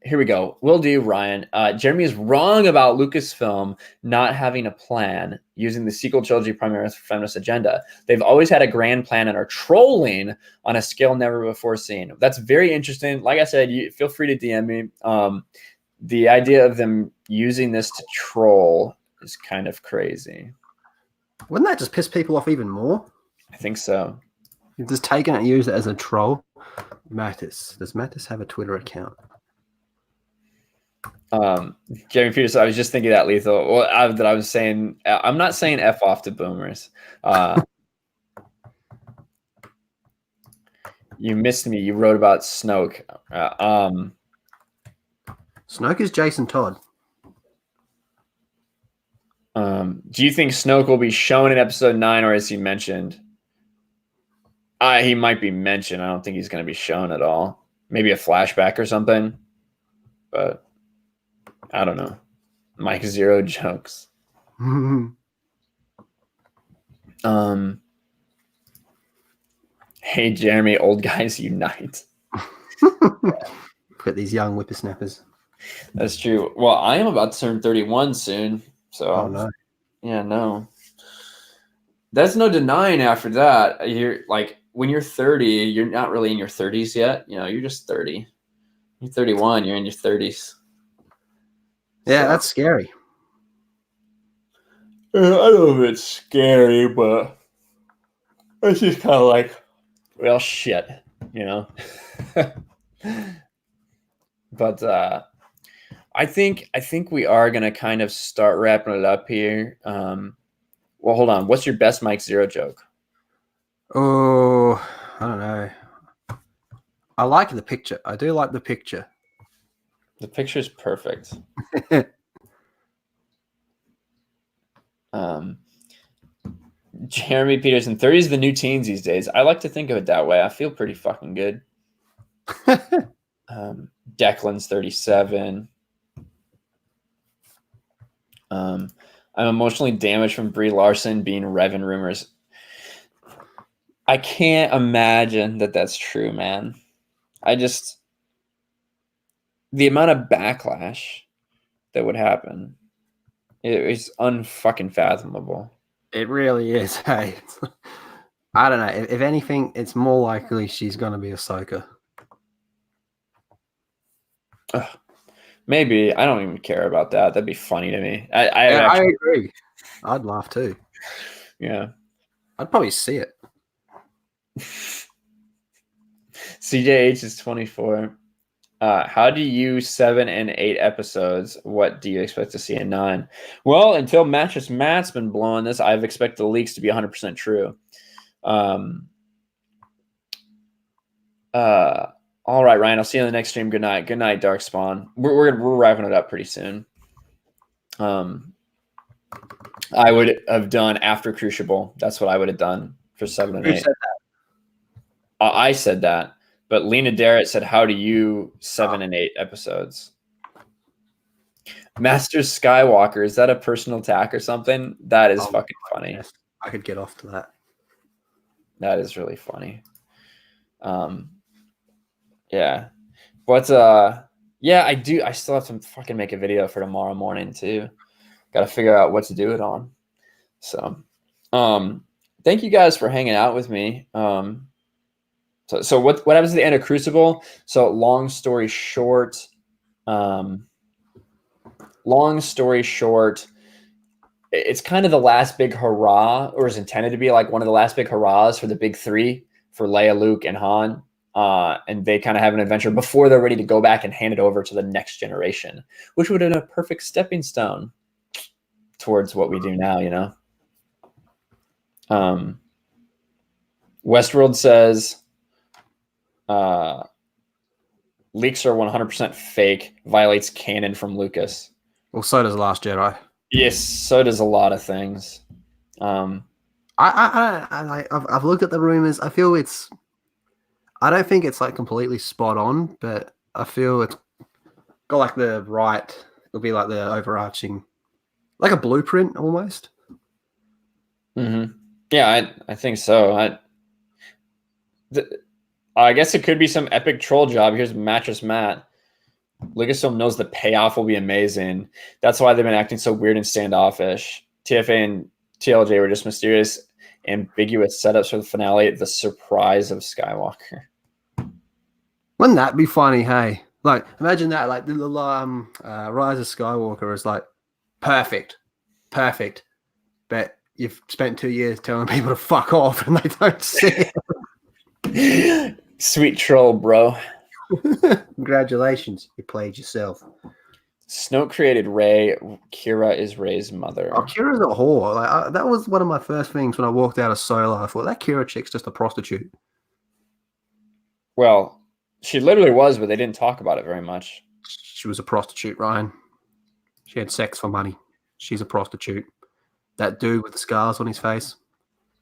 Here we go. Will do, Ryan. Jeremy is wrong about Lucasfilm not having a plan using the sequel trilogy primarily for feminist agenda. They've always had a grand plan and are trolling on a scale never before seen. That's very interesting. Like I said, you feel free to DM me. The idea of them using this to troll is kind of crazy. Wouldn't that just piss people off even more? I think so. You've just taken it and used it as a troll. Mattis. Does Mattis have a Twitter account? Jeremy Peters, I was just thinking that, Lethal. Well, I was saying, I'm not saying F off to boomers. You missed me. You wrote about Snoke. Snoke is Jason Todd. Do you think Snoke will be shown in episode 9, or is he mentioned? He might be mentioned. I don't think he's going to be shown at all. Maybe a flashback or something. But I don't know. Mike Zero jokes. Hey, Jeremy, old guys unite. Got these young whippersnappers. That's true. Well, I am about to turn 31 soon. So, oh, no. Yeah, no. There's no denying after that. You're like, when you're 30, you're not really in your 30s yet. You're just 30. You're 31, you're in your 30s. Yeah, so, that's scary. I don't know if it's scary, but it's just kind of like, well, shit, But I think we are gonna kind of start wrapping it up here. Well, hold on. What's your best Mike Zero joke? Oh, I don't know. I like the picture. I do like the picture. The picture's perfect. Jeremy Peterson, 30 is the new teens these days. I like to think of it that way. I feel pretty fucking good. Declan's 37. I'm emotionally damaged from Brie Larson being Revan rumors. I can't imagine that that's true, man. The amount of backlash that would happen, it is unfucking fathomable. It really is. Hey, I don't know. If anything, it's more likely she's going to be Ahsoka. Maybe. I don't even care about that. That'd be funny to me. I agree. I'd laugh too. Yeah. I'd probably see it. CJH is 24. How do you 7 and 8 episodes? What do you expect to see in 9? Well, until Mattress Matt's been blowing this, I've expected the leaks to be 100% true. All right, Ryan. I'll see you on the next stream. Good night. Good night, Darkspawn. We're wrapping it up pretty soon. I would have done after Crucible. That's what I would have done for 7 and 8. Said that? I said that, but Lena Darrett said, "How do you 7 and 8 episodes?" Master Skywalker, is that a personal attack or something? That is fucking funny. Yes, I could get off to that. That is really funny. Yeah, but yeah, I do. I still have to fucking make a video for tomorrow morning too. Got to figure out what to do it on. So, thank you guys for hanging out with me. So what happens at the end of Crucible? So long story short, it's kind of the last big hurrah, or is intended to be like one of the last big hurrahs for the big three, for Leia, Luke, and Han. And they kind of have an adventure before they're ready to go back and hand it over to the next generation, which would have been a perfect stepping stone towards what we do now, you know? Westworld says, leaks are 100% fake, violates canon from Lucas. Well, so does Last Jedi. Yes, so does a lot of things. I've looked at the rumors. I feel I don't think it's like completely spot on, but I feel it's got like the right. It'll be like the overarching, like a blueprint almost. Mm-hmm. Yeah, I think so. I guess it could be some epic troll job. Here's Mattress Matt. Lucasfilm knows the payoff will be amazing. That's why they've been acting so weird and standoffish. TFA and TLJ were just mysterious, ambiguous setups for the finale. The surprise of Skywalker. Wouldn't that be funny? Hey, like imagine that. Like the Rise of Skywalker is like perfect, but you've spent 2 years telling people to fuck off and they don't see it. Sweet troll, bro. Congratulations, you played yourself. Snoke created Rey. Kira is Rey's mother. Oh, Kira's a whore. Like that was one of my first things when I walked out of Solo. I thought that Kira chick's just a prostitute. Well, she literally was, but they didn't talk about it very much. She was a prostitute, Ryan. She had sex for money. She's a prostitute. That dude with the scars on his face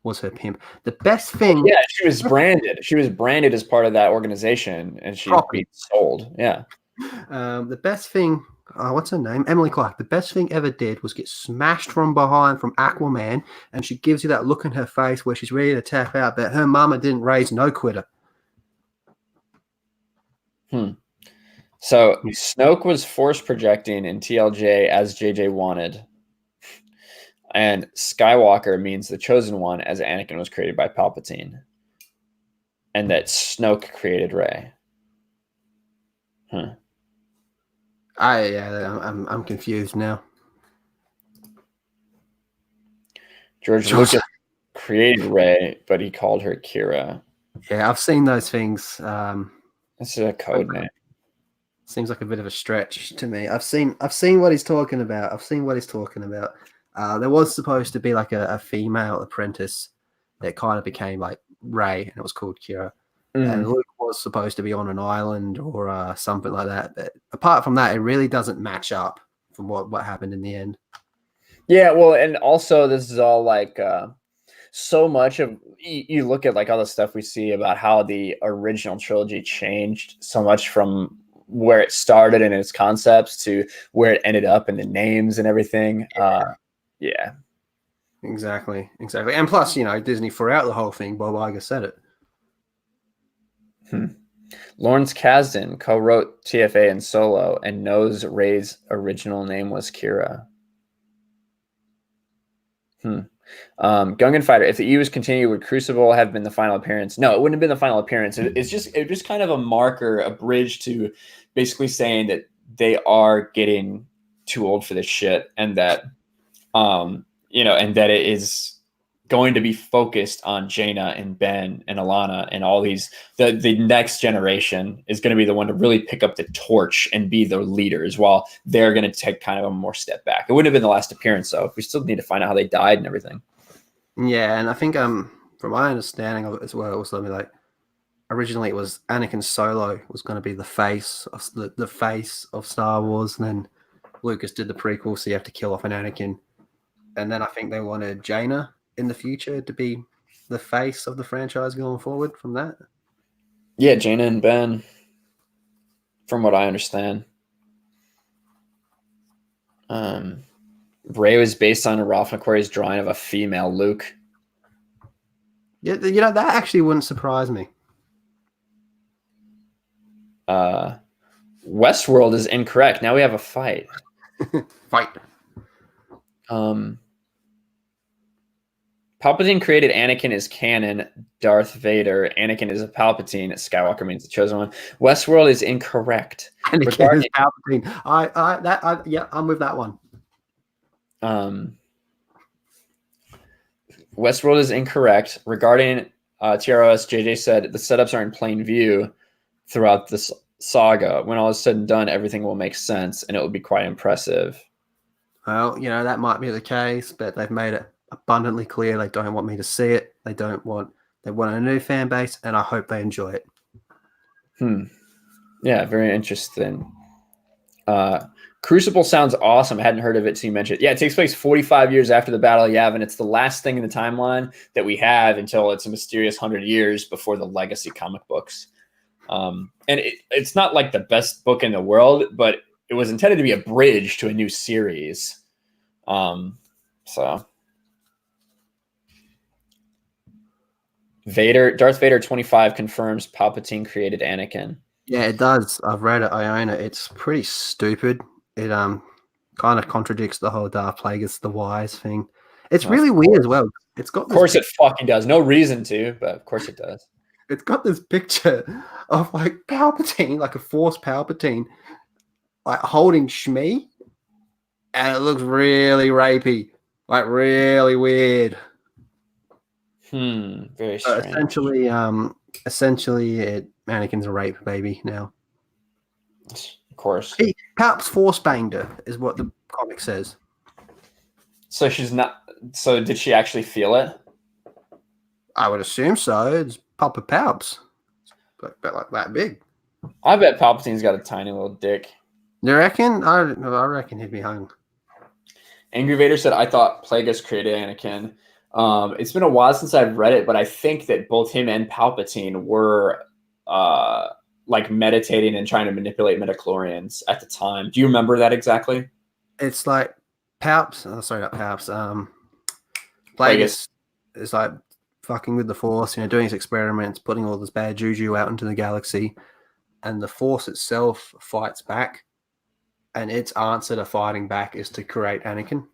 was her pimp. The best thing... Yeah, she was branded. She was branded as part of that organization, and she was being sold. Yeah. The best thing... what's her name? Emily Clark. The best thing ever did was get smashed from behind from Aquaman, and she gives you that look in her face where she's ready to tap out, but her mama didn't raise no quitter. So Snoke was force projecting in TLJ as JJ wanted. And Skywalker means the chosen one, as Anakin was created by Palpatine. And that Snoke created Rey. I'm confused now. George Lucas created Rey, but he called her Kira. Yeah, I've seen those things. This is a code name. Seems like a bit of a stretch to me. I've seen what he's talking about. There was supposed to be like a female apprentice that kind of became like Rey, and it was called Kira. And Luke was supposed to be on an island or something like that. But apart from that, it really doesn't match up from what happened in the end. Yeah, well, and also this is all like so much of you look at like all the stuff we see about how the original trilogy changed so much from where it started in its concepts to where it ended up in the names and everything. Yeah, exactly. And plus, Disney threw out the whole thing. Bob Iger said it. Lawrence Kasdan co-wrote TFA and Solo and knows Rey's original name was Kira. Gungan Fighter, if the EU's continued, would Crucible have been the final appearance? No, it wouldn't have been the final appearance. It's just kind of a marker, a bridge to basically saying that they are getting too old for this shit, and that and that it is going to be focused on Jaina and Ben and Alana and all these. The next generation is going to be the one to really pick up the torch and be the leaders, while they're going to take kind of a more step back. It wouldn't have been the last appearance, though. We still need to find out how they died and everything. Yeah, and I think from my understanding of it as well, it was something like originally it was Anakin Solo was going to be the face of the face of Star Wars, and then Lucas did the prequel, so you have to kill off an Anakin, and then I think they wanted Jaina in the future to be the face of the franchise going forward from that. Yeah, Jaina and Ben, from what I understand. Rey was based on Ralph McQuarrie's drawing of a female Luke. Yeah, that actually wouldn't surprise me. Westworld is incorrect. Now we have a fight. Fight. Palpatine created Anakin as canon. Darth Vader. Anakin is a Palpatine. Skywalker means the chosen one. Westworld is incorrect. Anakin is Palpatine. Yeah, I'm with that one. Westworld is incorrect. Regarding TROS, JJ said the setups are in plain view throughout this saga. When all is said and done, everything will make sense and it will be quite impressive. Well, that might be the case, but they've made it abundantly clear they don't want me to see it. They want a new fan base, and I hope they enjoy it. Yeah, very interesting. Crucible sounds awesome. I hadn't heard of it, so you mentioned it. Yeah, it takes place 45 years after the Battle of Yavin. It's the last thing in the timeline that we have until it's a mysterious 100 years before the Legacy comic books. And it's not like the best book in the world, but it was intended to be a bridge to a new series. So Darth Vader 25 confirms Palpatine created Anakin. Yeah, it does. I've read it. I own it. It's pretty stupid. It kind of contradicts the whole Darth Plagueis the wise thing. It's really weird as well. It's got of course it fucking does. No reason to, but of course it does. It's got this picture of like Palpatine, like a Force Palpatine, like holding Shmi, and it looks really rapey, like really weird. Very strange. Essentially, Anakin's a rape baby now. Of course. Palp's force banged her, is what the comic says. So she's not. So did she actually feel it? I would assume so. It's Papa Palps, like that big. I bet Palpatine's got a tiny little dick. You reckon? I reckon he'd be hung. Angry Vader said, "I thought Plagueis created Anakin." It's been a while since I've read it, but I think that both him and Palpatine were like meditating and trying to manipulate midichlorians at the time. Do you remember that exactly? It's like Palps. Oh, sorry, not Palps. Plagueis is like fucking with the Force, doing his experiments, putting all this bad juju out into the galaxy, and the Force itself fights back, and its answer to fighting back is to create Anakin.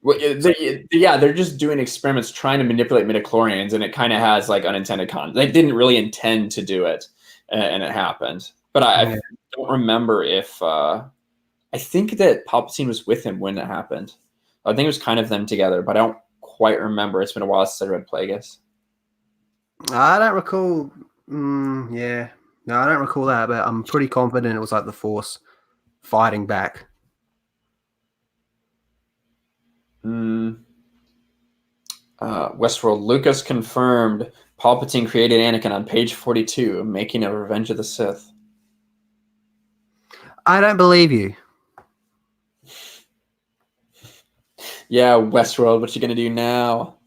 Well, they're just doing experiments trying to manipulate midichlorians, and it kind of has like unintended They didn't really intend to do it, and it happened. But I don't remember if I think that Palpatine was with him when it happened. I think it was kind of them together, but I don't quite remember. It's been a while since I read Plagueis. I don't recall. No, I don't recall that, but I'm pretty confident it was like the Force fighting back. Westworld. Lucas confirmed Palpatine created Anakin on page 42, making a Revenge of the Sith. I don't believe you. Yeah, Westworld, what you gonna do now?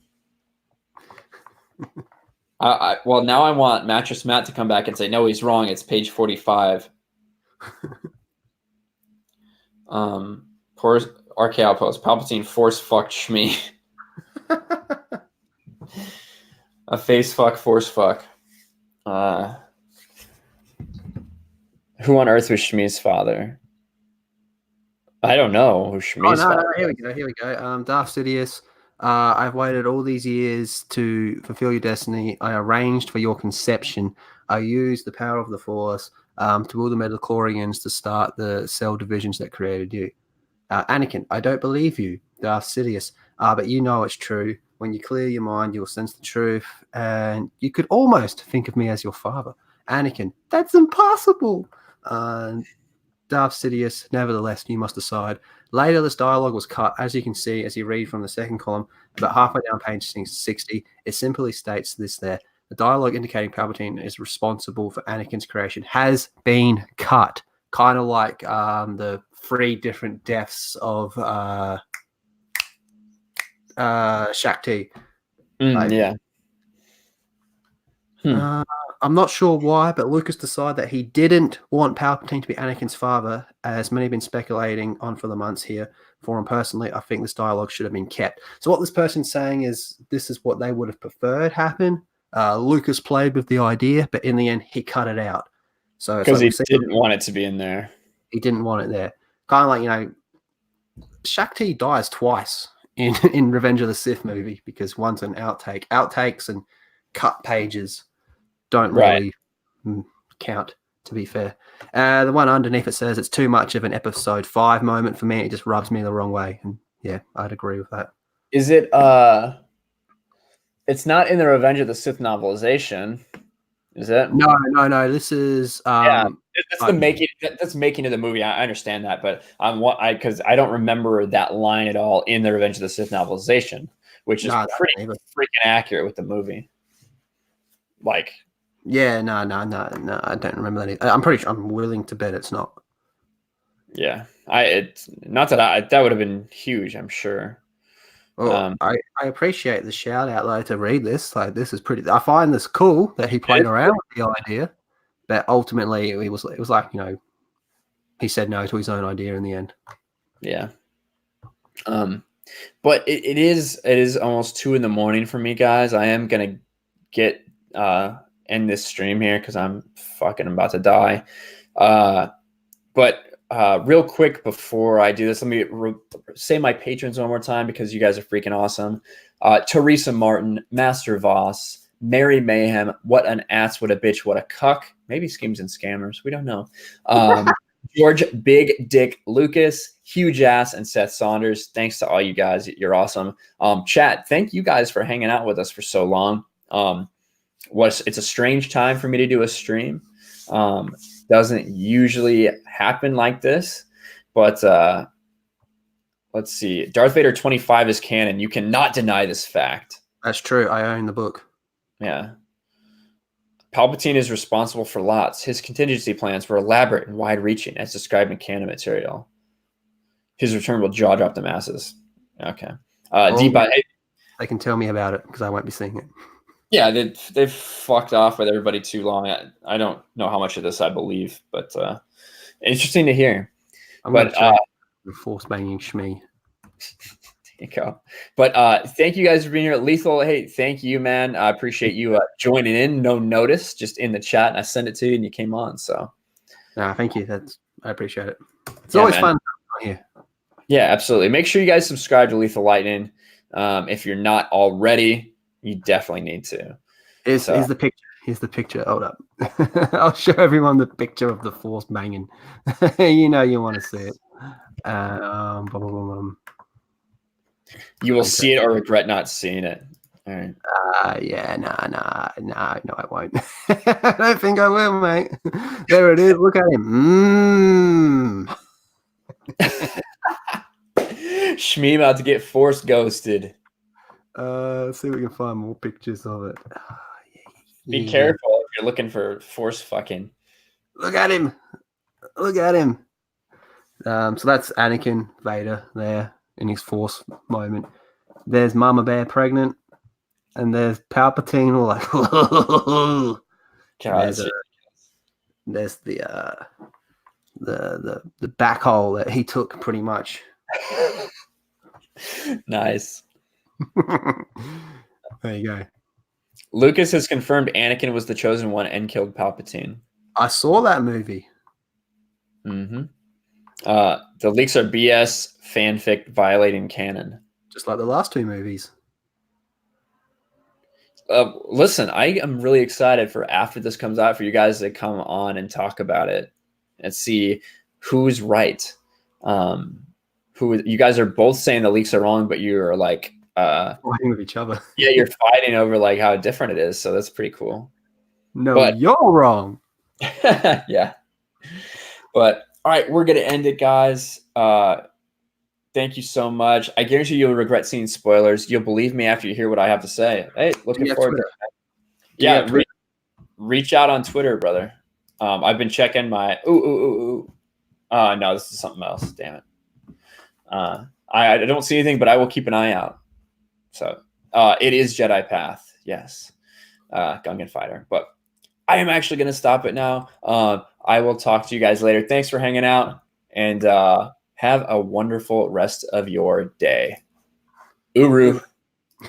Well, now I want Mattress Matt to come back and say, no, he's wrong. It's page 45. Poor RK Outpost. Palpatine force fucked Shmi. A face fuck, force fuck. Who on earth was Shmi's father? I don't know who Shmi's father. No, here we go. Darth Sidious. I've waited all these years to fulfill your destiny. I arranged for your conception. I used the power of the Force to will the midichlorians to start the cell divisions that created you. Anakin, I don't believe you. Darth Sidious. But you know it's true. When you clear your mind, you'll sense the truth, and you could almost think of me as your father. Anakin, that's impossible. Darth Sidious, nevertheless, you must decide. Later, this dialogue was cut, as you can see, as you read from the second column, about halfway down page 60. It simply states this there. The dialogue indicating Palpatine is responsible for Anakin's creation has been cut. Kind of like the 3 different deaths of Shakti. Yeah. I'm not sure why, but Lucas decided that he didn't want Palpatine to be Anakin's father, as many have been speculating on for the months here. For him personally, I think this dialogue should have been kept. So what this person's saying is this is what they would have preferred happen. Lucas played with the idea, but in the end, he cut it out. So because he didn't want it to be in there. He didn't want it there. Kind of like, Shakti dies twice in Revenge of the Sith movie because one's an outtake. Outtakes and cut pages don't really count, to be fair. The one underneath it says it's too much of an episode 5 moment for me. It just rubs me the wrong way. And yeah, I'd agree with that. Is it it's not in the Revenge of the Sith novelization, is it? No. This is that's the making. That's making of the movie. I understand that, but because I don't remember that line at all in the Revenge of the Sith novelization, which is pretty freaking accurate with the movie. Like, yeah, no, I don't remember that either. I'm pretty sure. I'm willing to bet it's not. Yeah, it's not that that would have been huge. I'm sure. Well, I appreciate the shout out though to read this. Like, this is pretty. I find this cool that he played around with the idea, but ultimately it was like, he said no to his own idea in the end. Yeah. But it is almost 2 a.m. for me, guys. I am gonna get end this stream here because I'm fucking about to die. But real quick before I do this, let me say my patrons one more time because you guys are freaking awesome. Teresa Martin, Master Voss, Mary Mayhem, What an Ass, What a Bitch, What a Cuck. Maybe Schemes and Scammers. We don't know. George Big Dick Lucas, Huge Ass, and Seth Saunders. Thanks to all you guys. You're awesome. Chat, thank you guys for hanging out with us for so long. It's a strange time for me to do a stream. Doesn't usually happen like this, but let's see. Darth Vader 25 is canon. You cannot deny this fact. That's true. I own the book. Yeah. Palpatine is responsible for lots. His contingency plans were elaborate and wide-reaching, as described in canon material. His return will jaw drop the masses. Okay. They can tell me about it because I won't be seeing it. Yeah, they've fucked off with everybody too long. I don't know how much of this I believe, but interesting to hear. The force banging Shmee. There you go. But thank you guys for being here. Lethal, hey, thank you, man. I appreciate you joining in. No notice, just in the chat, and I sent it to you, and you came on. So, thank you. I appreciate it. It's always fun here. Yeah, absolutely. Make sure you guys subscribe to Lethal Lightning. If you're not already, you definitely need to. Here's the picture. Here's the picture. Hold up. I'll show everyone the picture of the force banging. You want to see it. You will see it or regret not seeing it. All right. No, I won't. I don't think I will, mate. There it is. Look at him. Shmee about to get force ghosted. See if we can find more pictures of it. Be careful if you're looking for force fucking. Look at him. So that's Anakin Vader there in his force moment. There's Mama Bear pregnant, and there's Palpatine all like. There's the back hole that he took pretty much. Nice. There you go. Lucas has confirmed Anakin was the chosen one and killed Palpatine. I saw that movie. Mm-hmm. The leaks are BS, fanfic, violating canon. Just like the last 2 movies. Listen, I am really excited for after this comes out for you guys to come on and talk about it and see who's right. Who you guys are both saying the leaks are wrong, but you're like Fighting with each other. yeah, you're fighting over like how different it is. So that's pretty cool. No, But- you're wrong. Yeah. But all right, we're gonna end it, guys. Thank you so much. I guarantee you'll regret seeing spoilers. You'll believe me after you hear what I have to say. Hey, looking you have forward to Twitter? it. Do you Yeah, have Twitter? reach out on Twitter, brother. I've been checking my no, this is something else. Damn it. I don't see anything, but I will keep an eye out. So it is Jedi Path, yes. Gungan Fighter. But I am actually gonna stop it now. I will talk to you guys later. Thanks for hanging out, and have a wonderful rest of your day. Uru.